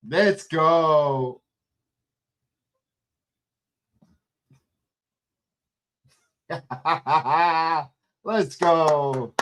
Let's go. Let's go.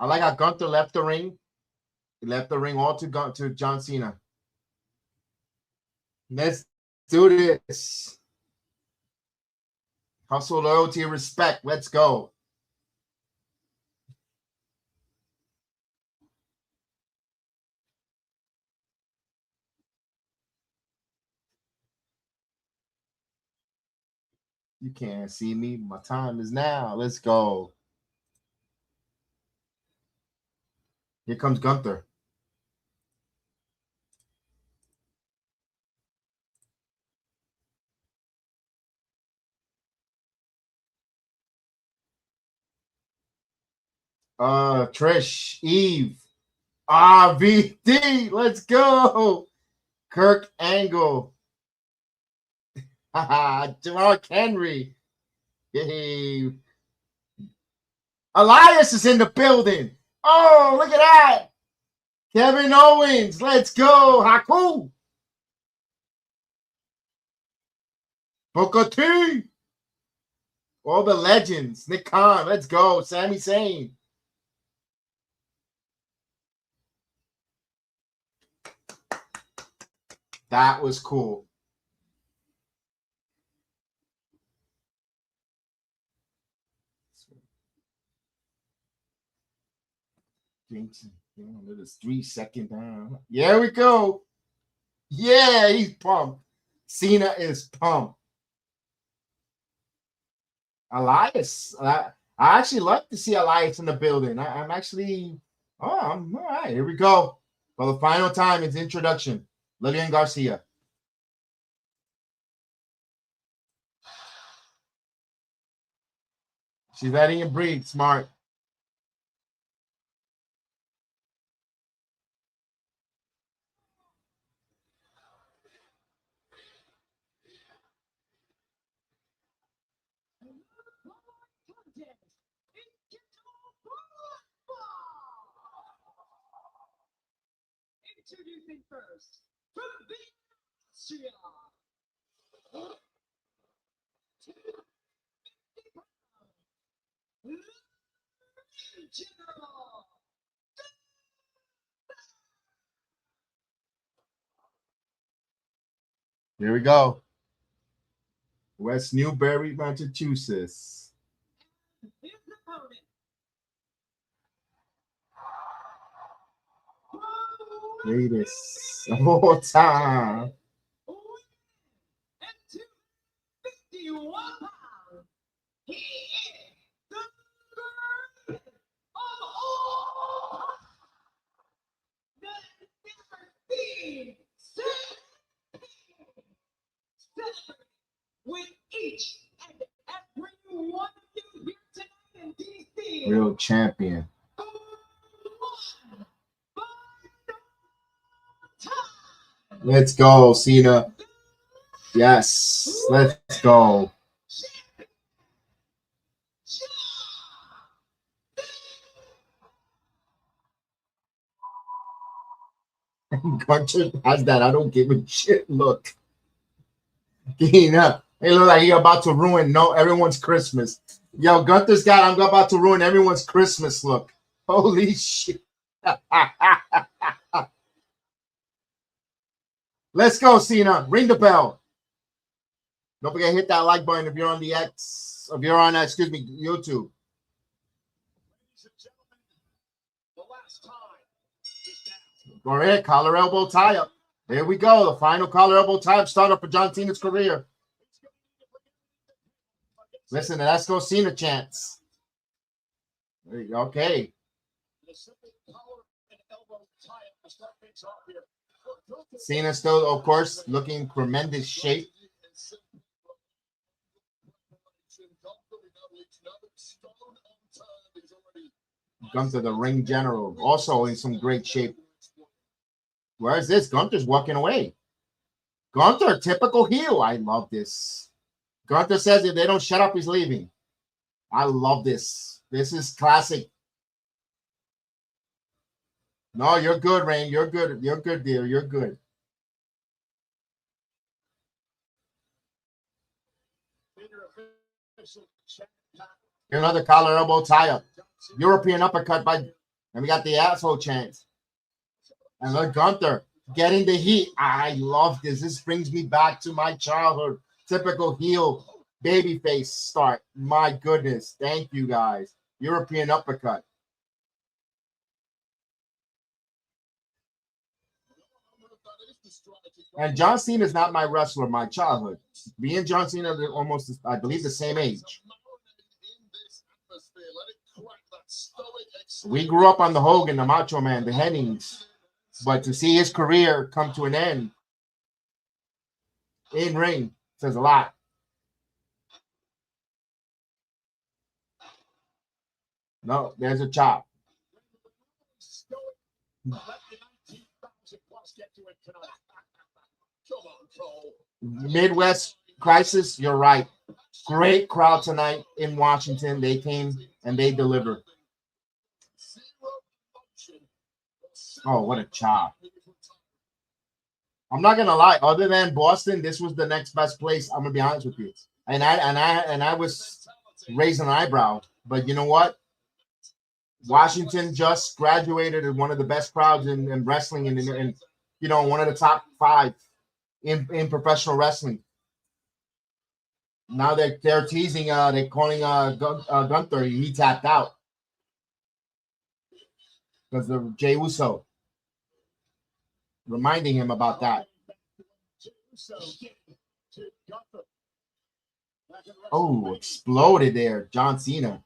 I like how Gunther left the ring. He left the ring all to John Cena. Let's do this. Hustle, loyalty, respect. Let's go. You can't see me. My time is now. Let's go. Here comes Gunther. Trish, Eve, RVD. Let's go. Kirk Angle. Joe Hendry. Yay. Elias is in the building. Oh, look at that. Kevin Owens. Let's go. Haku. Booker T. All the legends. Nick Khan. Let's go. Sami Zayn. That was cool. It is 3 seconds down. Here we go. Yeah, he's pumped. Cena is pumped. Elias. I actually like to see Elias in the building. I'm actually. Oh, I'm all right. Here we go. For the final time, it's introduction. Lillian Garcia. She's letting it breathe. Smart. Introducing first, from Austria. General. Here we go. West Newbury, Massachusetts. His opponent. Greatest of all time. And 251 pounds. He is the greatest of all. The never-seen with each and every one of you here tonight in DC. Real champion. Let's go, Cena. Yes, let's go. Gunther has that I don't give a shit look. He look like he about to ruin everyone's Christmas. Yo, Gunther's got I'm about to ruin everyone's Christmas look. Holy shit. Let's go, Cena. Ring the bell. Don't forget to hit that like button if you're on the X, if you're on excuse me, YouTube. Go ahead, collar elbow tie up. There we go. The final collar elbow tie up startup for John Cena's career. Listen to Let's Go Cena chants. There you go. Okay. Cena still, of course, looking in tremendous shape. Gunther, the ring general, also in some great shape. Where is this? Gunther's walking away. Gunther, typical heel. I love this. Gunther says if they don't shut up, he's leaving. I love this. This is classic. No, you're good, Rain. You're good. You're good, dear. You're good. Another collar elbow tie up. European uppercut by, and we got the asshole chance. And look, Gunther getting the heat. I love this. This brings me back to my childhood. Typical heel babyface start. My goodness. Thank you, guys. European uppercut. And John Cena is not my wrestler, my childhood. Me and John Cena are almost, I believe, the same age. We grew up on the Hogan, the Macho Man, the Hennings. But to see his career come to an end in ring says a lot. No, there's a chop. Midwest Crisis, you're right. Great crowd tonight in Washington. They came and they delivered. Oh, what a chop. I'm not gonna lie, other than Boston, this was the next best place. I'm gonna be honest with you. And I was raising an eyebrow, but you know what? Washington just graduated as one of the best crowds in wrestling and you know, one of the top 5 in professional wrestling. Now they're teasing, they're calling Gunther. He tapped out because of Jey Uso, reminding him about that. Oh, exploded there, John Cena.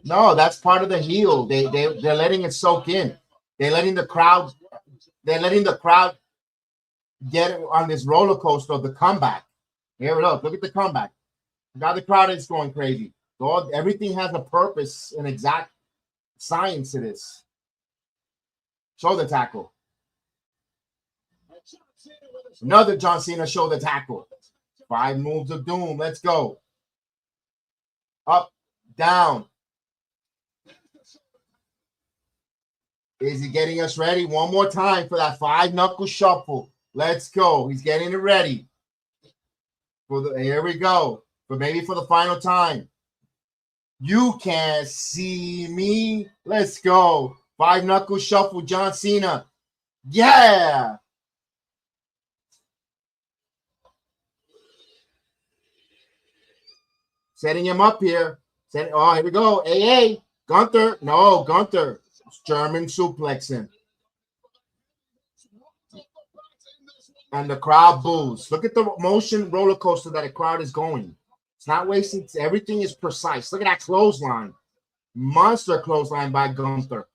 No, that's part of the heel. They're letting it soak in. They're letting the crowd get on this roller coaster of the comeback. Here it is. Look at the comeback. Now the crowd is going crazy. Everything has a purpose and exact science to this. Shoulder tackle. Another John Cena shoulder tackle. 5 moves of doom. Let's go. Up, down. Is he getting us ready? One more time for that 5-knuckle shuffle. Let's go. He's getting it ready. Here we go. But maybe for the final time. You can't see me. Let's go. 5-knuckle shuffle, John Cena. Yeah. Setting him up here. Oh, here we go. AA. Gunther. No, Gunther. German suplexing. And the crowd boos. Look at the motion roller coaster that the crowd is going. It's not wasting. Everything is precise. Look at that clothesline. Monster clothesline by Gunther.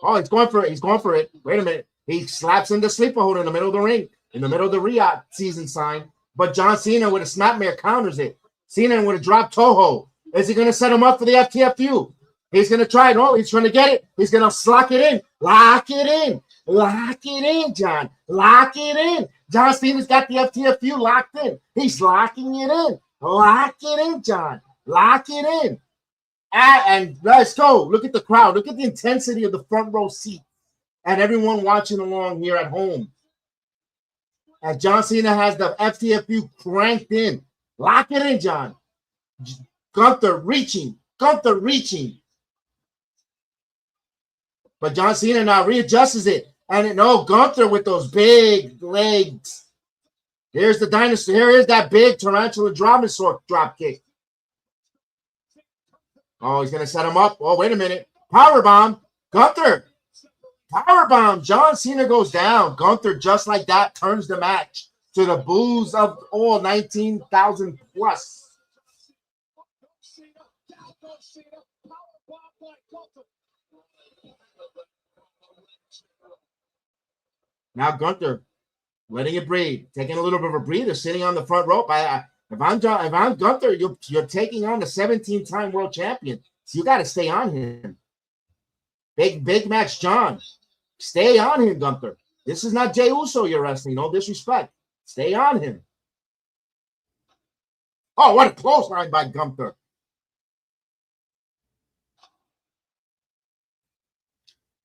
Oh, he's going for it. He's going for it. Wait a minute. He slaps in the sleeper hold in the middle of the ring, in the middle of the Riyadh season sign. But John Cena with a snapmare counters it. Cena with a drop Toho. Is he going to set him up for the FTFU? He's going to try it. Oh, he's trying to get it. He's going to lock it in. Lock it in. Lock it in, John. Lock it in. John Cena's got the FTFU locked in. He's locking it in. Lock it in, John. Lock it in. And let's go. Look at the crowd. Look at the intensity of the front row seat and everyone watching along here at home. And John Cena has the FTFU cranked in. Lock it in, John. Gunther reaching. Gunther reaching. But John Cena now readjusts it. And no, Gunther with those big legs. Here's the dinosaur. Here is that big tarantula dinosaur drop kick. Oh, he's going to set him up. Oh, wait a minute. Powerbomb. Gunther. Powerbomb. John Cena goes down. Gunther, just like that, turns the match to the boos of all 19,000 plus. Now Gunther letting it breathe, taking a little bit of a breather, sitting on the front rope. If I'm Gunther, you're taking on the 17-time world champion, so you got to stay on him. Big match, John. Stay on him, Gunther. This is not Jey Uso you're wrestling. No disrespect. Stay on him. Oh, what a clothesline by Gunther.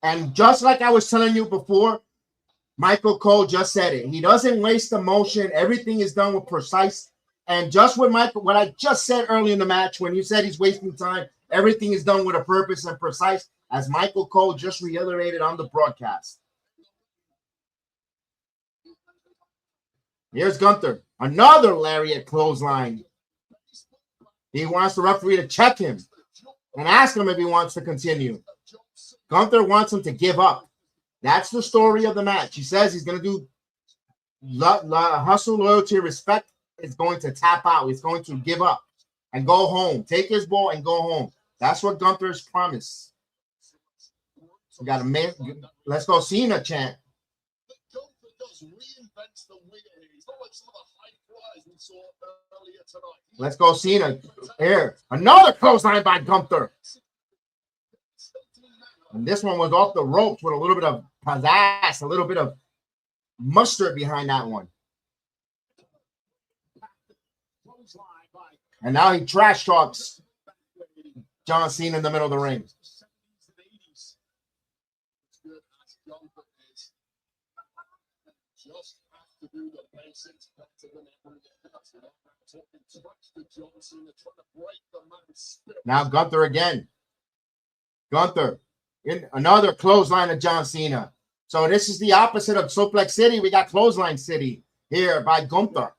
And just like I was telling you before, Michael Cole just said it. He doesn't waste the motion. Everything is done with precise. And just what I just said early in the match, when you said he's wasting time, everything is done with a purpose and precise, as Michael Cole just reiterated on the broadcast. Here's Gunther. Another lariat clothesline. He wants the referee to check him and ask him if he wants to continue. Gunther wants him to give up. That's the story of the match. He says he's going to do hustle, loyalty, respect. Is going to tap out. He's going to give up and go home. Take his ball and go home. That's what Gunther's promised. We got a let's go Cena chant. Let's go Cena. Here. Another clothesline by Gunther. And this one was off the ropes with a little bit of pizzazz, a little bit of mustard behind that one. And now he trash talks John Cena in the middle of the ring. Now Gunther again. Gunther in another clothesline of John Cena. So this is the opposite of Suplex City. We got Clothesline City here by Gunther.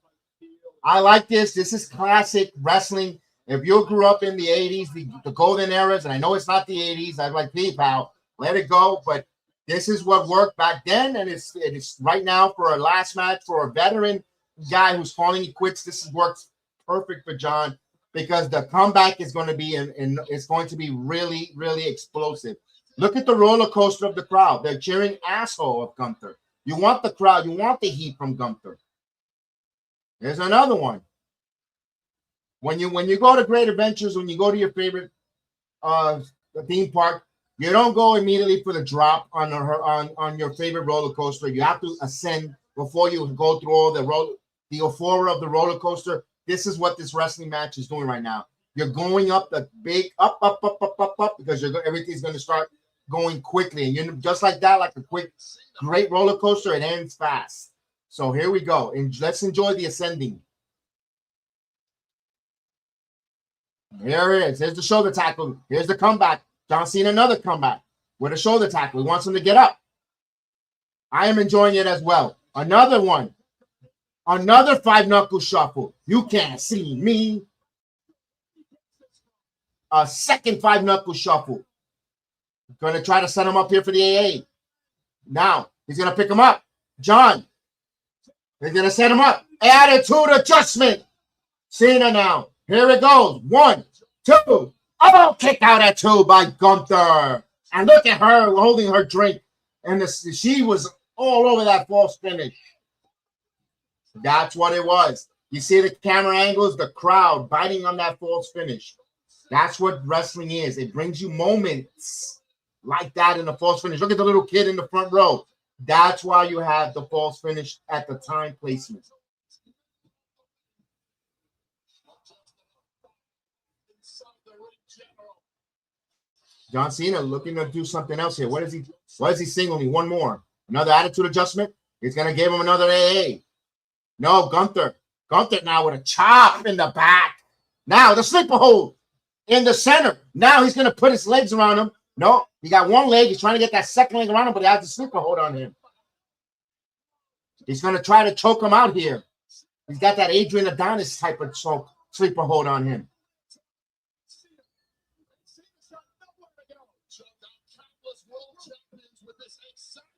I like this. This is classic wrestling. If you grew up in the 80s, the golden eras, and I know it's not the 80s, I'm like, hey, pal, let it go. But this is what worked back then, and it's right now for a last match for a veteran guy who's calling he quits. This works perfect for John because the comeback is going to be it's going to be really, really explosive. Look at the roller coaster of the crowd. They're cheering asshole of Gunther. You want the crowd. You want the heat from Gunther. There's another one. When you go to Great Adventures, when you go to your favorite theme park, you don't go immediately for the drop on your favorite roller coaster. You have to ascend before you go through all the euphoria of the roller coaster. This is what this wrestling match is doing right now. You're going up the big up because everything's going to start going quickly, and you're just like that, like a quick, great roller coaster. It ends fast. So here we go, and let's enjoy the ascending. Here it is. Here's the shoulder tackle. Here's the comeback. John Cena, another comeback with a shoulder tackle. He wants him to get up. I am enjoying it as well. Another one. Another 5-knuckle shuffle. You can't see me. A second 5-knuckle shuffle. Going to try to set him up here for the AA. Now, he's going to pick him up. John. He's going to set him up. Attitude adjustment. Cena now. Here it goes. 1, 2. Oh, kick out at 2 by Gunther. And look at her holding her drink. And she was all over that false finish. That's what it was. You see the camera angles, the crowd biting on that false finish. That's what wrestling is. It brings you moments like that in the false finish. Look at the little kid in the front row. That's why you have the false finish at the time placement. John Cena looking to do something else here. What is he signaling? One more. Another attitude adjustment. He's going to give him another AA. No, Gunther. Gunther now with a chop in the back. Now the sleeper hold in the center. Now he's going to put his legs around him. No, he got one leg. He's trying to get that second leg around him, but he has the sleeper hold on him. He's going to try to choke him out here. He's got that Adrian Adonis type of sleeper hold on him.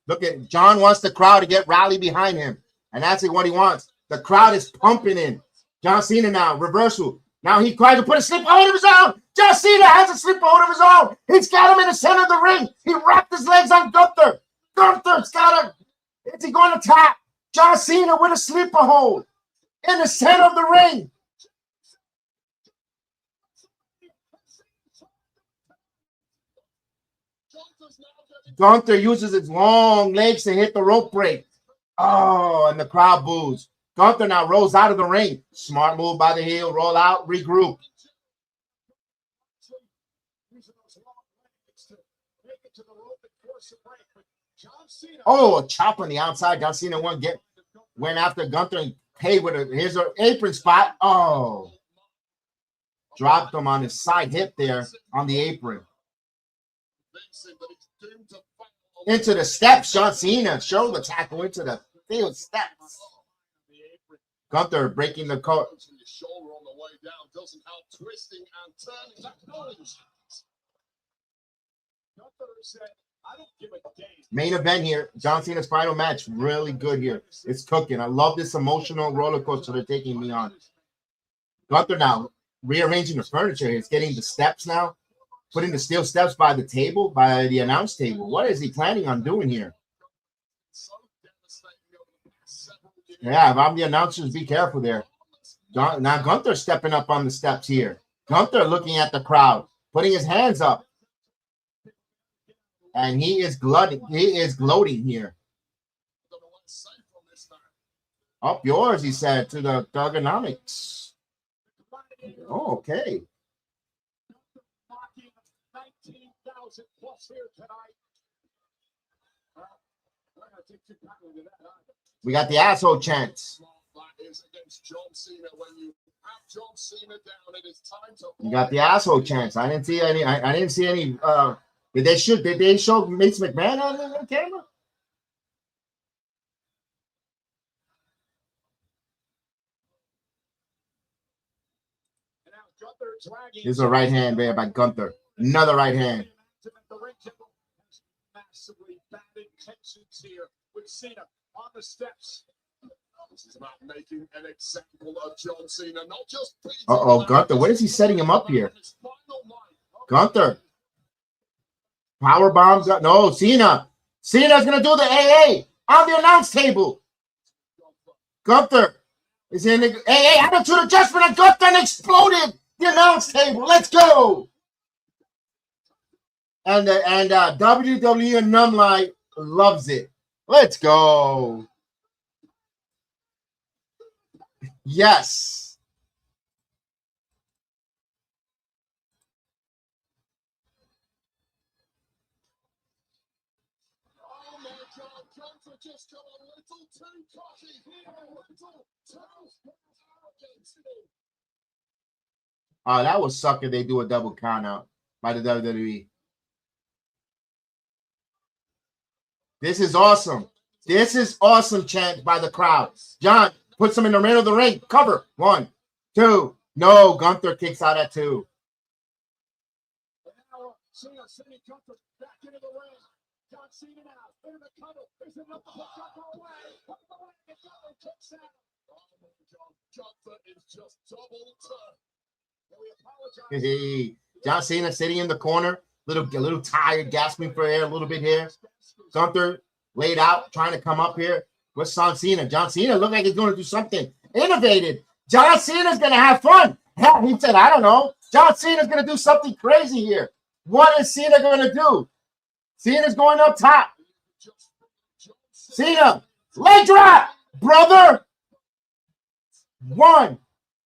Look at John wants the crowd to get rallied behind him. And that's what he wants. The crowd is pumping in. John Cena now, reversal. Now he tries to put a sleeper hold of his own. John Cena has a sleeper hold of his own. He's got him in the center of the ring. He wrapped his legs on Gunther. Gunther's got him. Is he going to tap? John Cena with a sleeper hold in the center of the ring. Gunther uses his long legs to hit the rope break. Oh, and the crowd boos. Gunther now rolls out of the ring. Smart move by the heel. Roll out, regroup. Oh, a chop on the outside. John Cena went after Gunther and paid with here's an apron spot. Oh, dropped him on his side hip there on the apron. Into the steps, John Cena shoulder tackle into the field steps. Gunther breaking the coat. Main event here. John Cena's final match. Really good here. It's cooking. I love this emotional roller coaster they're taking me on. Gunther now rearranging the furniture. He's getting the steps now. Putting the steel steps by the table, by the announce table. What is he planning on doing here? Yeah, if I'm the announcers, be careful there. Now Gunther stepping up on the steps here. Gunther looking at the crowd, putting his hands up. And he is gloating. He is gloating here. Up yours, he said, to the ergonomics. Oh, okay. We got the asshole chants. You got the asshole chants. I didn't see any. I didn't see any. Did they show Vince McMahon on the camera? Here's a right hand there by Gunther. Another right hand. Massively bad intentions here with Cena on the steps. This is not making an example of John Cena, not just. Gunther. What is he setting him up here? Gunther. Power bombs. No, Cena. Cena's going to do the AA on the announce table. Gunther is in the AA attitude adjustment, and Gunther exploded the announce table. Let's go. And WWE and Numlight loves it. Let's go. Yes. Oh my God, Gunther just got a little too cocky here. A little too arrogant. Oh, that was sucker. They do a double count out by the WWE. This is awesome. This is awesome chant by the crowd. John puts him in the middle of the ring. Cover. 1, 2. No, Gunther kicks out at 2. And now Cena sending Gunther back into the ring. John Cena now into the cover. There's another hook up away. Put the leg and Gunther kicks out. Oh my God, Gunther is just double turned. We apologize. Hey, John Cena sitting in the corner, a little tired, gasping for air, a little bit here. Gunther laid out, trying to come up here. What's John Cena? John Cena looked like he's going to do something innovative. John Cena's going to have fun. Hell, he said, I don't know. John Cena's going to do something crazy here. What is Cena going to do? Cena's going up top. Cena, leg drop, brother. 1,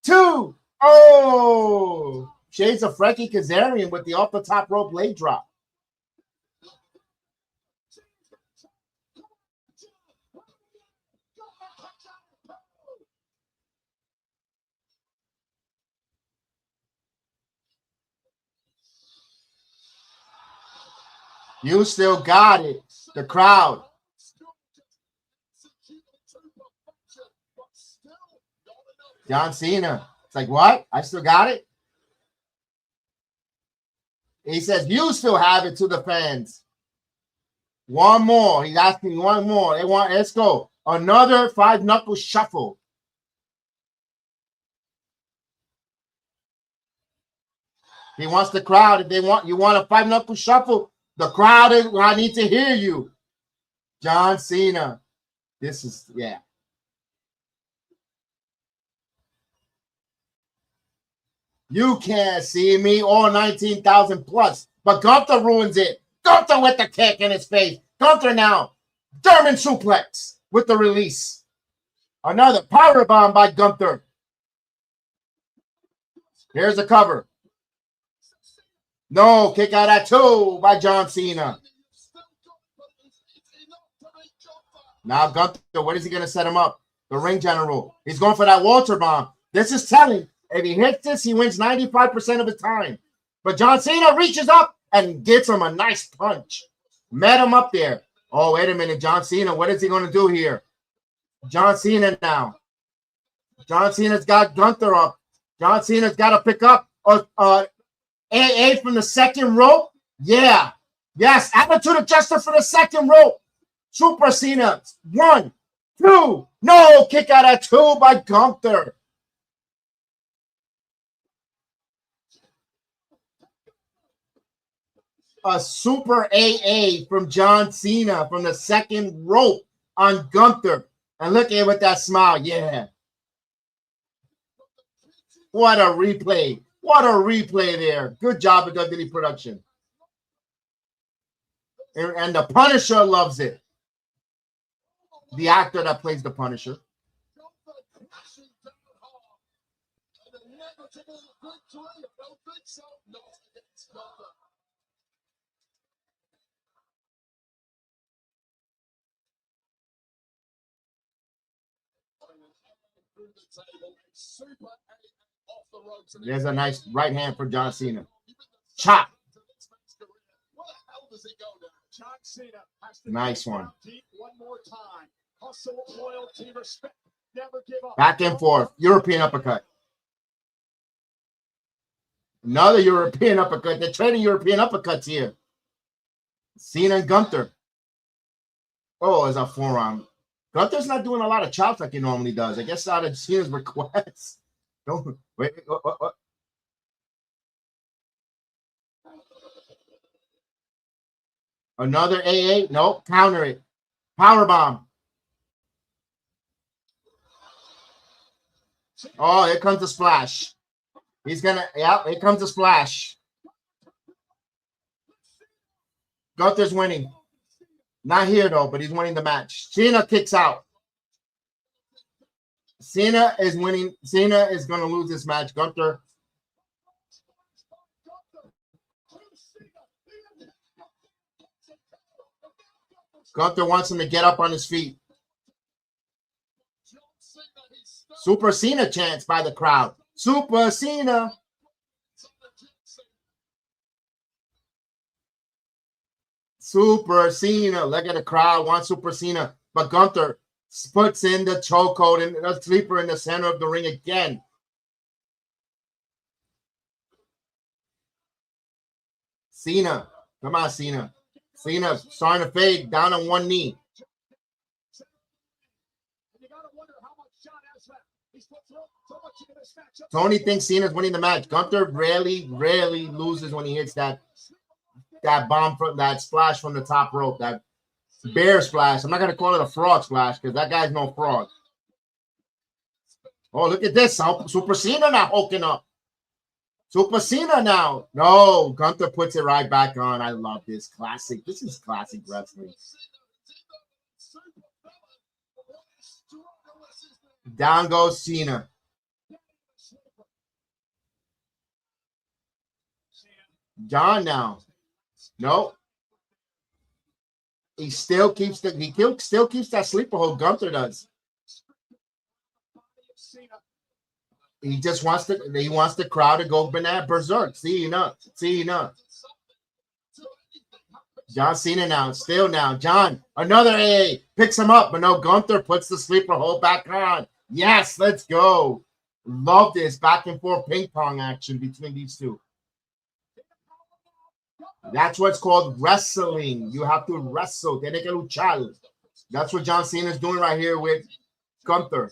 2. Oh, shades of Frankie Kazarian with the off the top rope leg drop. You still got it. The crowd. John Cena. It's like, what? I still got it? He says, you still have it to the fans. One more. He's asking one more. They want, let's go. Another 5-knuckle shuffle. He wants the crowd. If they want, you want a 5-knuckle shuffle, the crowd is, I need to hear you. John Cena. This is, yeah. You can't see me, all 19,000 plus. But Gunther ruins it. Gunther with the kick in his face. Gunther now. German suplex with the release. Another powerbomb by Gunther. Here's the cover. No, kick out at 2 by John Cena. Now Gunther, what is he going to set him up? The ring general. He's going for that Walter bomb. This is telling. If he hits this, he wins 95% of the time. But John Cena reaches up and gets him a nice punch. Met him up there. Oh, wait a minute. John Cena, what is he going to do here? John Cena now. John Cena's got Gunther up. John Cena's got to pick up AA from the second rope. Yeah. Yes. Attitude adjuster for the second rope. Super Cena. 1, 2. No. Kick out at 2 by Gunther. A super AA from John Cena from the second rope on Gunther. And look at it with that smile. Yeah. What a replay. What a replay there. Good job at WWE production. And the Punisher loves it. The actor that plays the Punisher. There's a nice right hand for John Cena. Chop. Nice one. Back and forth. European uppercut. Another European uppercut. They're trading European uppercuts here. Cena and Gunther. Oh, it's a forearm. Gunther's not doing a lot of chops like he normally does. I guess out of Cena's request. Don't wait. What? Another AA. Nope. Counter it. Power bomb. Oh, here comes the splash. He's gonna. Yeah, here comes the splash. Gunther's winning. Not here though, but he's winning the match. Cena kicks out. Cena is winning. Cena is gonna lose this match. Gunther. Gunther wants him to get up on his feet. Super Cena chants by the crowd. Super Cena. Super Cena. Look at the crowd. Wants Super Cena. But Gunther puts in the chokehold and the sleeper in the center of the ring again. Cena. Come on, Cena. Cena starting to fade down on one knee. Tony thinks Cena's winning the match. Gunther rarely loses when he hits that bomb from that splash from the top rope, that bear splash. I'm not gonna call it a frog splash because that guy's no frog. Oh, look at this. Super Cena now hooking up. Super Cena now. No, Gunther puts it right back on. I love this. Classic. This is classic wrestling. Down goes Cena. John now. Nope. He still keeps that sleeper hold. Gunther does. He just wants the crowd to go banana berserk. Cena. John Cena now. Still now. John. Another AA. Picks him up. But no, Gunther puts the sleeper hold back on. Yes, let's go. Love this back and forth ping pong action between these two. That's what's called wrestling. You have to wrestle. Tiene que luchar. That's what John Cena is doing right here with Gunther.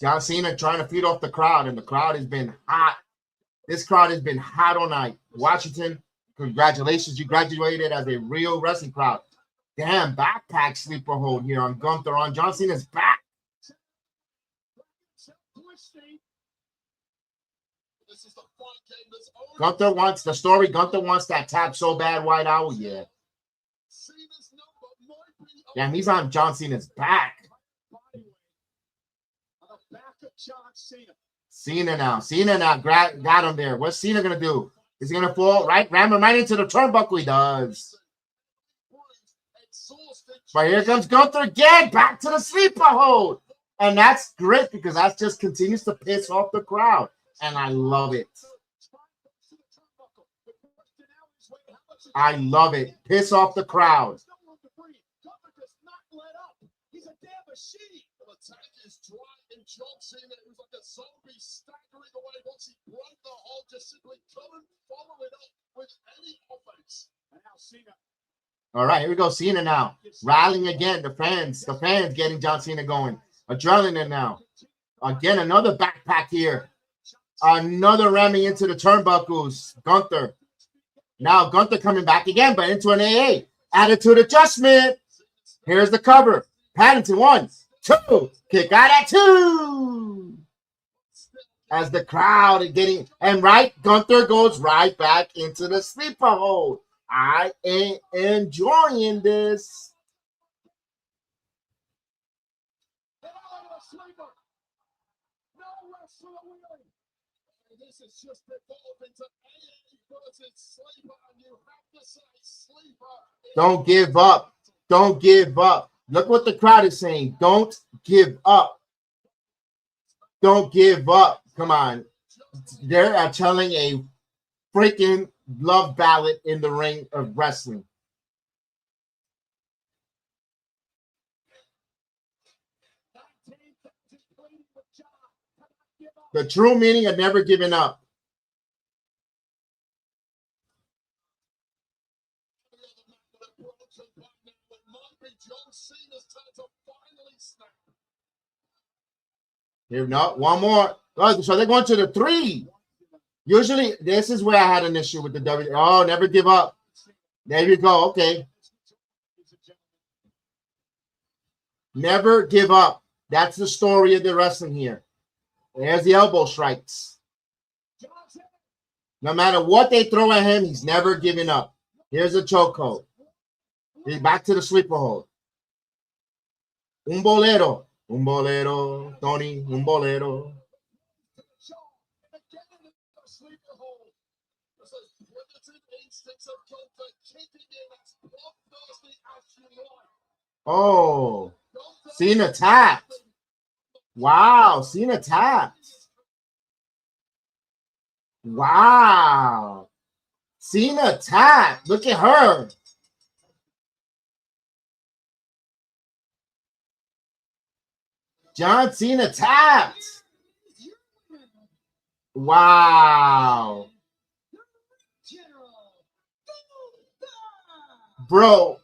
John Cena trying to feed off the crowd, and the crowd has been hot. This crowd has been hot all night. Washington, congratulations. You graduated as a real wrestling crowd. Damn, backpack sleeper hold here on Gunther on John Cena's back. Gunther wants the story. Gunther wants that tap so bad, White Owl. Yeah. Damn, he's on John Cena's back. Cena now. Got him there. What's Cena going to do? Is he going to fall? Right? Ram him right into the turnbuckle. He does. But here comes Gunther again. Back to the sleeper hold. And that's great because that just continues to piss off the crowd. And I love it. I love it. Piss off the crowd. All right, here we go. Cena now. Rallying again. The fans getting John Cena going. Adrenaline now. Again, another backpack here. Another ramming into the turnbuckles. Gunther. Now Gunther coming back again, but into an AA. Attitude adjustment. Here's the cover. Paddington 1, 2. Kick out at 2. As the crowd is getting, and right, Gunther goes right back into the sleeper hold. I am enjoying this. Don't give up. Don't give up. Look what the crowd is saying. Don't give up. Don't give up. Come on. They're telling a freaking love ballad in the ring of wrestling. The true meaning of never giving up. Here, no, one more. Oh, so they're going to the 3. Usually, this is where I had an issue with the W. Oh, never give up. There you go. Okay. Never give up. That's the story of the wrestling here. There's the elbow strikes. No matter what they throw at him, he's never giving up. Here's a chokehold. He's back to the sleeper hold. Un bolero. Un bolero. Tony, un bolero. Oh, Cena tapped. Wow, Cena tapped. Wow. Cena tapped. Look at her. John Cena tapped. Wow. Bro,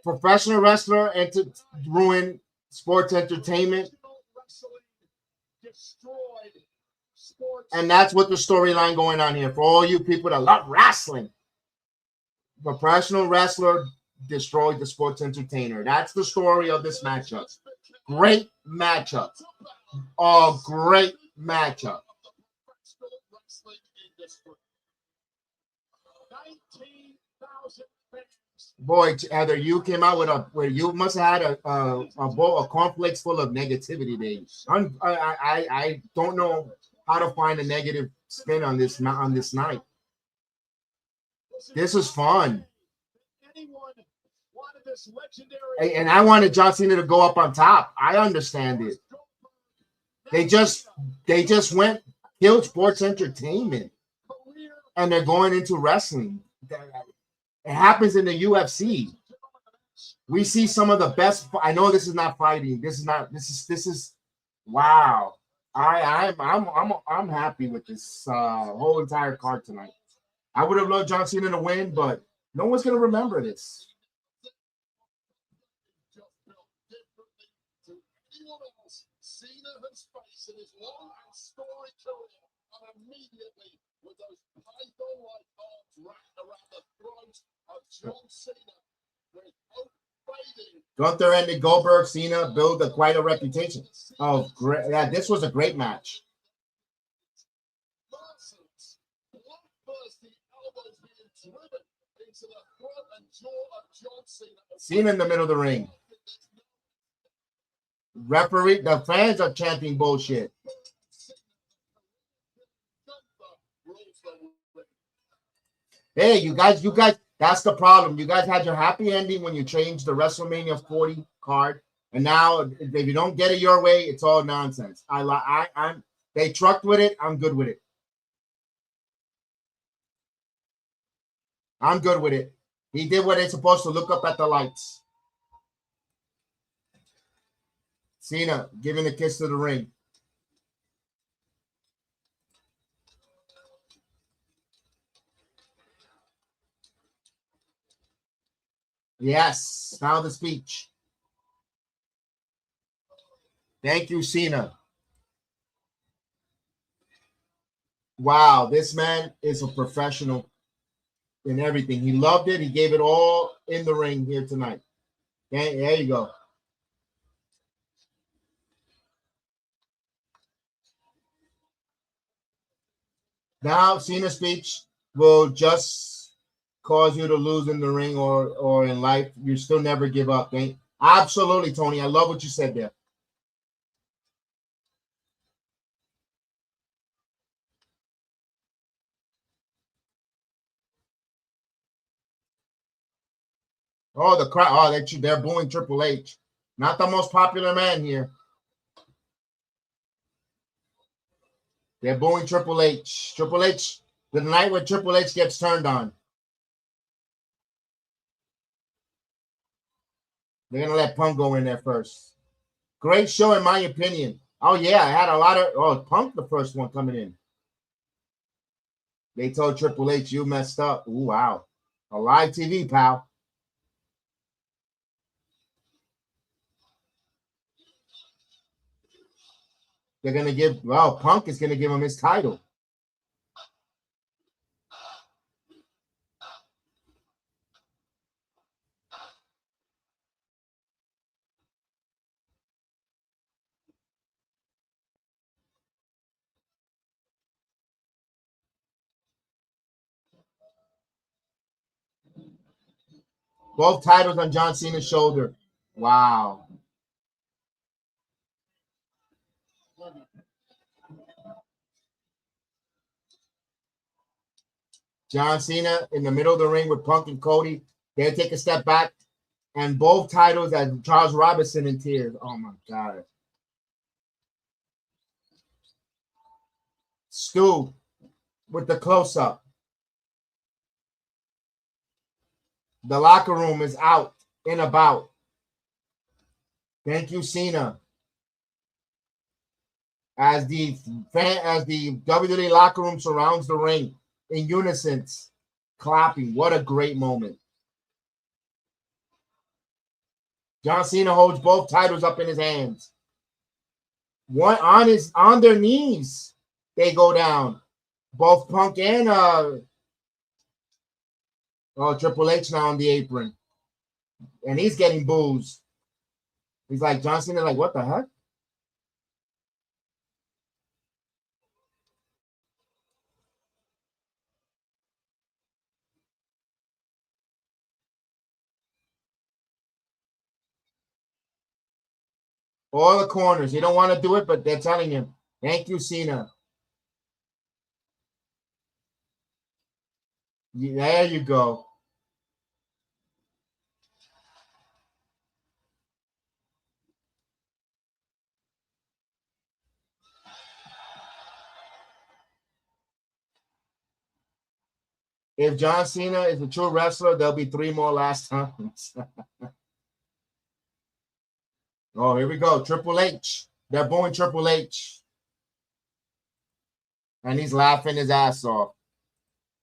professional wrestler ruin sports entertainment. And that's what the storyline going on here for all you people that love wrestling. Professional wrestler destroyed the sports entertainer. That's the story of this matchup. Great matchup. Oh, great matchup. Boy, Heather, you came out with where you must have had a bowl of cornflakes full of negativity, baby. I don't know how to find a negative spin on this night. This is fun. And I wanted John Cena to go up on top. I understand it. They just killed sports entertainment, and they're going into wrestling. It happens in the UFC. We see some of the best. I know this is not fighting. This is wow. I'm happy with this whole entire card tonight. I would have loved John Cena to win, but no one's gonna remember this. Cena has faced in his long and storied career, and immediately with those python-like arms wrapped around the throat of John Cena, with hope fading. Gunther and the Goldberg Cena build quite a reputation. Oh, great! Yeah, this was a great match. Cena in the middle of the ring. Referee, the fans are chanting bullshit. Hey, you guys, that's the problem. You guys had your happy ending when you changed the WrestleMania 40 card, and now if you don't get it your way, it's all nonsense. They trucked with it. I'm good with it. I'm good with it. He did what they're supposed to, look up at the lights. Cena giving a kiss to the ring. Yes, now the speech. Thank you, Cena. Wow, this man is a professional in everything. He loved it. He gave it all in the ring here tonight. Okay, there you go. Now, Cena's speech will just cause you to lose in the ring or in life. You still never give up. Okay? Absolutely, Tony. I love what you said there. Oh, the crowd. Oh, they're booing Triple H. Not the most popular man here. They're booing Triple H. Triple H, the night where Triple H gets turned on. They're going to let Punk go in there first. Great show, in my opinion. Oh, yeah, I had a lot of... Oh, Punk, the first one coming in. They told Triple H, you messed up. Ooh, wow. A live TV, pal. They're gonna give. Well, Punk is gonna give him his title. Both titles on John Cena's shoulder. Wow. John Cena in the middle of the ring with Punk and Cody. They take a step back, and both titles at Charles Robinson in tears. Oh my God. Stu with the close-up. The locker room is out and about. Thank you, Cena. As the WWE locker room surrounds the ring in unison, clapping. What a great moment. John Cena holds both titles up in his hands. One on their knees. They go down. Both Punk and Triple H now on the apron. And he's getting boos. He's like, John Cena, like, what the heck? All the corners. He don't want to do it, but they're telling him, thank you, Cena. There you go. If John Cena is a true wrestler, there'll be 3 more last times. Oh, here we go. Triple H. They're booing Triple H. And he's laughing his ass off.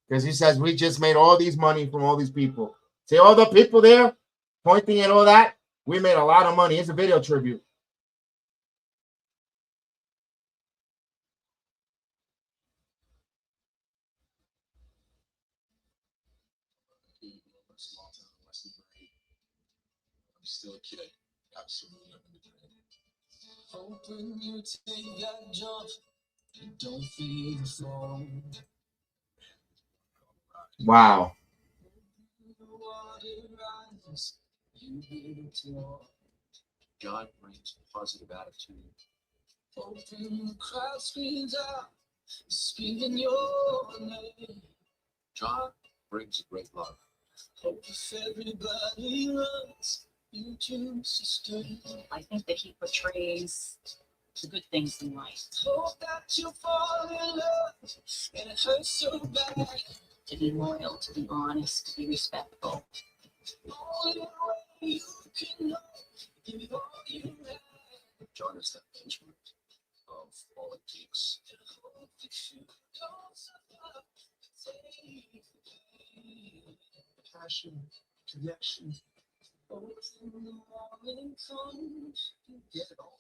Because he says, we just made all these money from all these people. See all the people there pointing at all that? We made a lot of money. It's a video tribute. I'm still a kid. Absolutely nothing to drink. Hoping you take that jump and don't feel the fall. Wow. John brings positive attitude. Open the crowd screams out, screaming your name. John brings a great love. Hope if everybody runs, you choose to stay. I think that he portrays the good things in life. Hope that you fall in love, and it hurts so bad. To be loyal, to be honest, to be respectful. Only way you can know, give it all you have. John is the engagement of all it takes. Hope that you don't suffer, take the pain. Passion, connection. Hope in the morning comes, you get it all.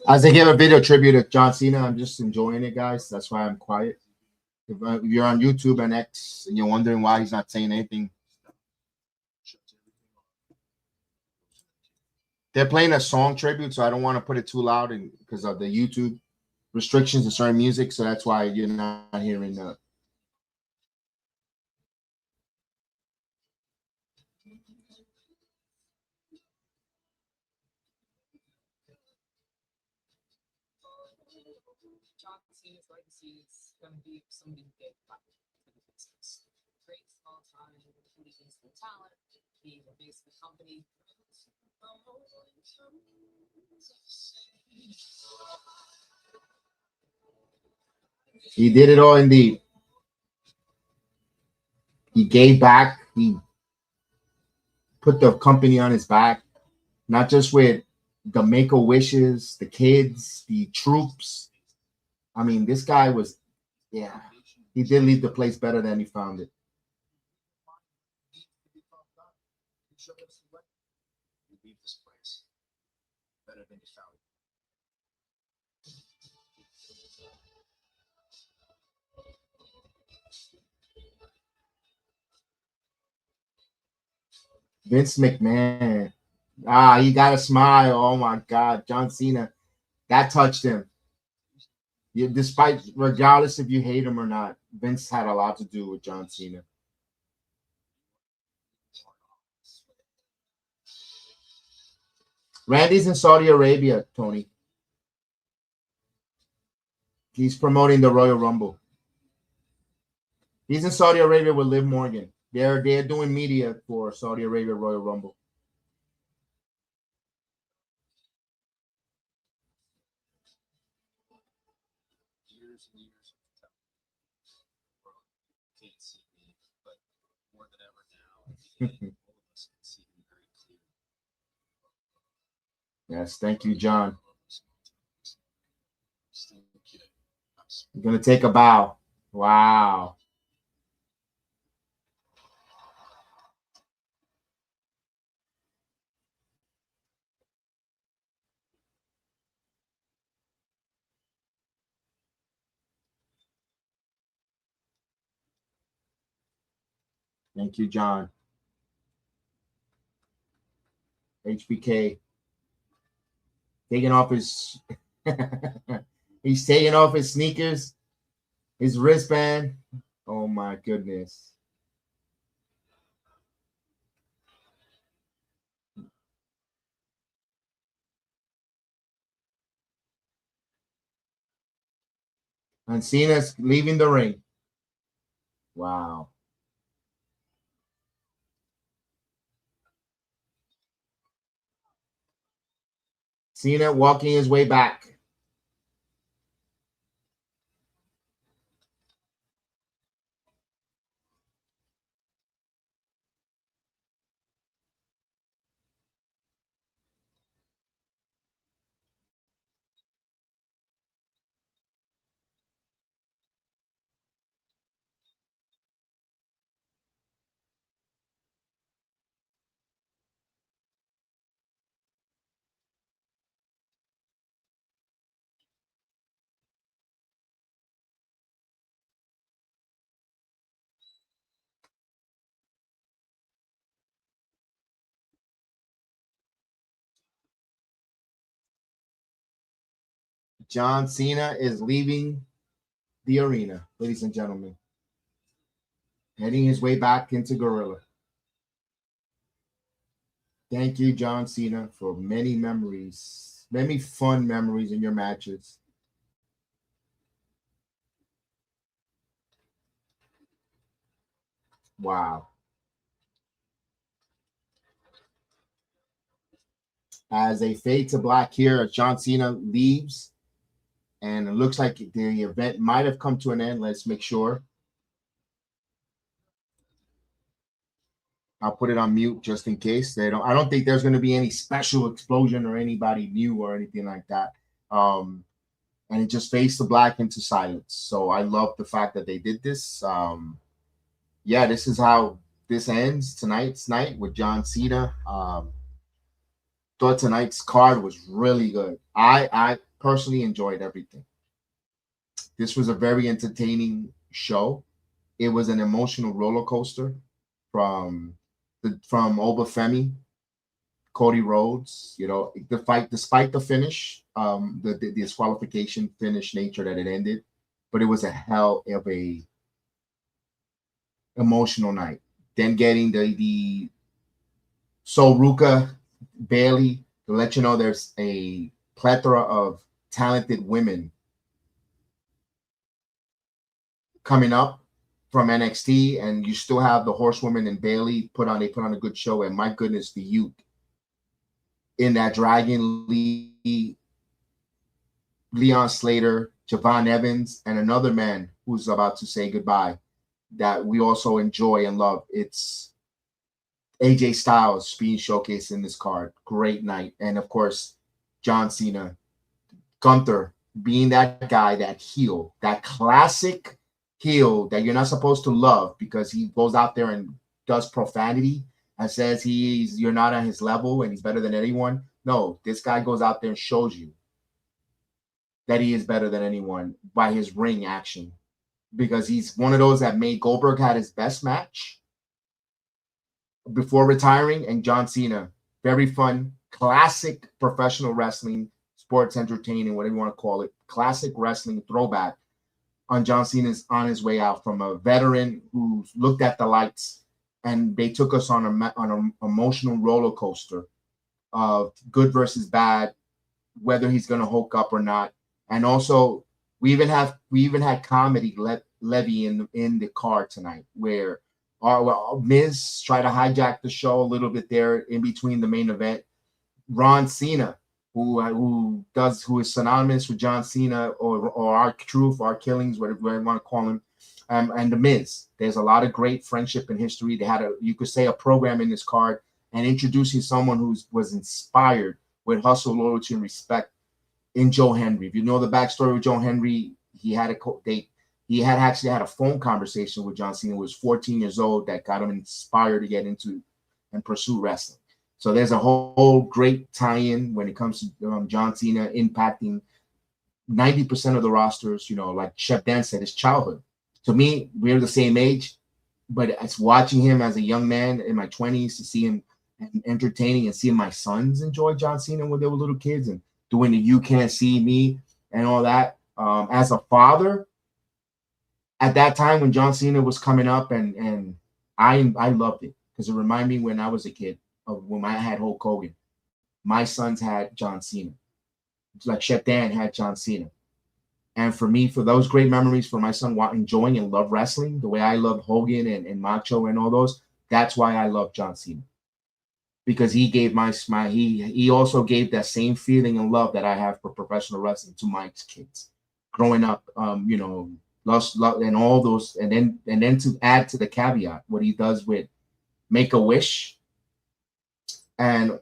As they give a video tribute to John Cena, I'm just enjoying it, guys. That's why I'm quiet. If you're on YouTube and X and you're wondering why he's not saying anything, they're playing a song tribute, so I don't want to put it too loud because of the YouTube restrictions to certain music. So that's why you're not hearing the. John Cena's legacy is going to be somebody big for the business. Great small time, including instant talent, being the face of the company. He did it all indeed. He gave back. He put the company on his back, not just with the Make-A-Wishes, the kids, the troops. I mean, this guy was, yeah, he did leave the place better than he found it. You leave this place better than you found it. Vince McMahon. He got a smile. Oh my God. John Cena. That touched him. Despite, regardless if you hate him or not, Vince had a lot to do with John Cena. Randy's in Saudi Arabia, Tony. He's promoting the Royal Rumble. He's in Saudi Arabia with Liv Morgan. They're doing media for Saudi Arabia Royal Rumble. Years and years of world can't see me, but more than ever now, all of us can see me very clearly. Yes, thank you, John. Still a kid. You're going to take a bow. Wow. Thank you, John. HBK taking off his he's taking off his sneakers, his wristband. Oh my goodness. And Cena's leaving the ring. Wow. Cena walking his way back. John Cena is leaving the arena, ladies and gentlemen. Heading his way back into Gorilla. Thank you, John Cena, for many memories, many fun memories in your matches. Wow. As they fade to black here, as John Cena leaves, and it looks like the event might have come to an end. Let's make sure. I'll put it on mute just in case they don't. I don't think there's going to be any special explosion or anybody new or anything like that. And it just fades to black into silence. So I love the fact that they did this. Yeah, this is how this ends tonight's night with John Cena. Thought tonight's card was really good. I personally enjoyed everything. This was a very entertaining show. It was an emotional roller coaster from Oba Femi, Cody Rhodes. You know, the fight, despite the finish, the disqualification finish nature that it ended, but it was a hell of a emotional night. Then getting the Ruka, Bayley, to let you know there's a plethora of talented women coming up from NXT, and you still have the Horsewoman and Bayley put on a good show. And my goodness, the youth in that Dragon Lee, Leon Slater, Javon Evans, and another man who's about to say goodbye that we also enjoy and love. It's AJ Styles being showcased in this card. Great night. And of course, John Cena, Gunther being that guy, that heel, that classic heel that you're not supposed to love because he goes out there and does profanity and says you're not on his level and he's better than anyone. No, this guy goes out there and shows you that he is better than anyone by his ring action, because he's one of those that made Goldberg had his best match before retiring, and John Cena, very fun, classic professional wrestling, sports entertaining, whatever you want to call it, classic wrestling throwback on John Cena's on his way out from a veteran who looked at the lights, and they took us on an emotional roller coaster of good versus bad, whether he's going to hook up or not. And also, we even had comedy levy in the card tonight, where Miz tried to hijack the show a little bit there in between the main event. Ron Cena, who is synonymous with John Cena or our truth, our killings, whatever you want to call him, and the Miz. There's a lot of great friendship and history. They had you could say a program in this card and introducing someone who was inspired with hustle, loyalty, and respect in Joe Hendry. If you know the backstory with Joe Hendry, he actually had a phone conversation with John Cena, who was 14 years old, that got him inspired to get into and pursue wrestling. So there's a whole great tie-in when it comes to John Cena impacting 90% of the rosters. Like Chef Dan said, his childhood. To me, we're the same age, but it's watching him as a young man in my 20s to see him entertaining and seeing my sons enjoy John Cena when they were little kids and doing the "You Can't See Me" and all that. As a father, at that time when John Cena was coming up, and I loved it because it reminded me when I was a kid of when I had Hulk Hogan. My sons had John Cena, like Chef Dan had John Cena. And for me, for those great memories, for my son enjoying and love wrestling the way I love Hogan and Macho and all those, that's why I love John Cena. Because he gave he also gave that same feeling and love that I have for professional wrestling to my kids growing up. Lost and all those, and then to add to the caveat what he does with Make-A-Wish and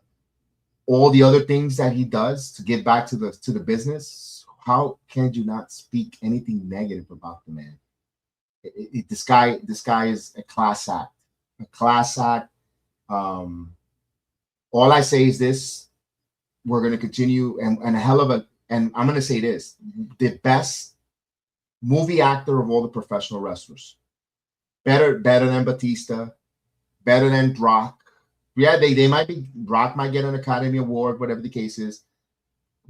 all the other things that he does to give back to the business. How can you not speak anything negative about the man? This guy is a class act. A class act. All I say is this: we're going to continue, and a hell of a, and I'm going to say this: the best movie actor of all the professional wrestlers, better than Batista, better than Brock. Yeah, they might be. Brock might get an Academy Award, whatever the case is.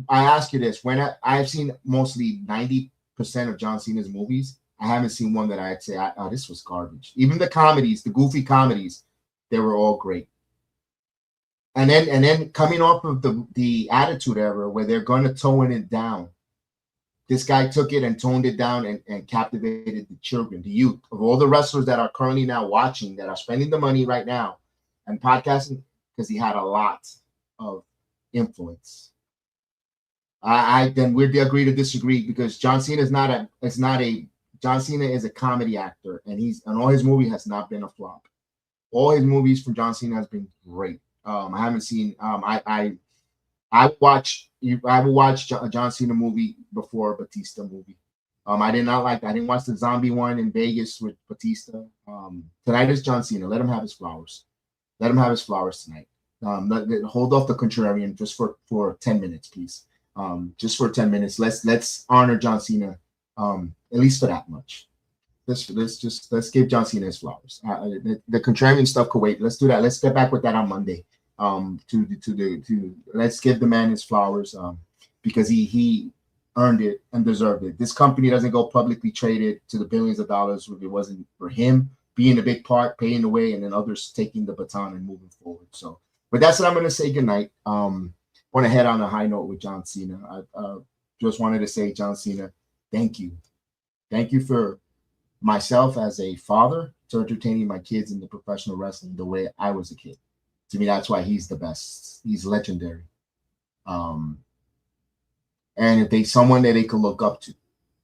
I ask you this: when I've seen mostly 90% of John Cena's movies, I haven't seen one that I'd say, "Oh, this was garbage." Even the comedies, the goofy comedies, they were all great. And then coming off of the Attitude Era, where they're going to tone it down, this guy took it and toned it down and captivated the children, the youth of all the wrestlers that are currently now watching, that are spending the money right now and podcasting, because he had a lot of influence. Then we'd agree to disagree, because John Cena John Cena is a comedy actor, and all his movie has not been a flop. All his movies from John Cena has been great. I haven't seen. I will watch a John Cena movie before a Batista movie. I didn't watch the zombie one in Vegas with Batista. Tonight is John Cena. Let him have his flowers. Let him have his flowers tonight. Hold off the contrarian just for 10 minutes, please. Just for 10 minutes. Let's honor John Cena. At least for that much. Let's give John Cena his flowers. The contrarian stuff could wait. Let's do that. Let's get back with that on Monday. Let's give the man his flowers, because he earned it and deserved it. This company doesn't go publicly traded to the billions of dollars if it wasn't for him being a big part, paying the way, and then others taking the baton and moving forward. So, but that's what I'm going to say. Good night. Want to head on a high note with John Cena. I just wanted to say, John Cena, thank you. Thank you for myself as a father to entertaining my kids in the professional wrestling the way I was a kid. To me, that's why he's the best. He's legendary. And if someone that they could look up to,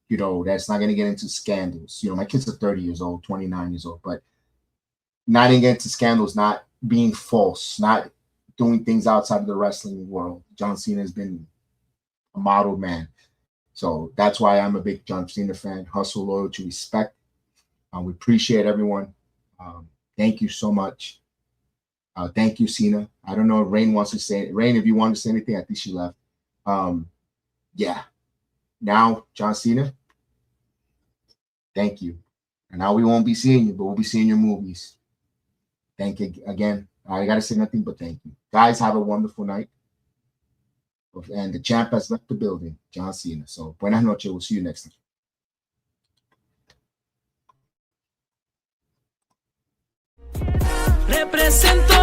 you know, that's not going to get into scandals. You know, my kids are 30 years old, 29 years old, but not getting into scandals, not being false, not doing things outside of the wrestling world. John Cena has been a model man. So that's why I'm a big John Cena fan. Hustle, loyalty, respect. We appreciate everyone. Thank you so much. Thank you, Cena. I don't know if Rain wants to say it. Rain, if you want to say anything, I think she left. Yeah. Now, John Cena, thank you. And now we won't be seeing you, but we'll be seeing your movies. Thank you again. I got to say nothing but thank you. Guys, have a wonderful night. And the champ has left the building, John Cena. So, buenas noches. We'll see you next time. Represento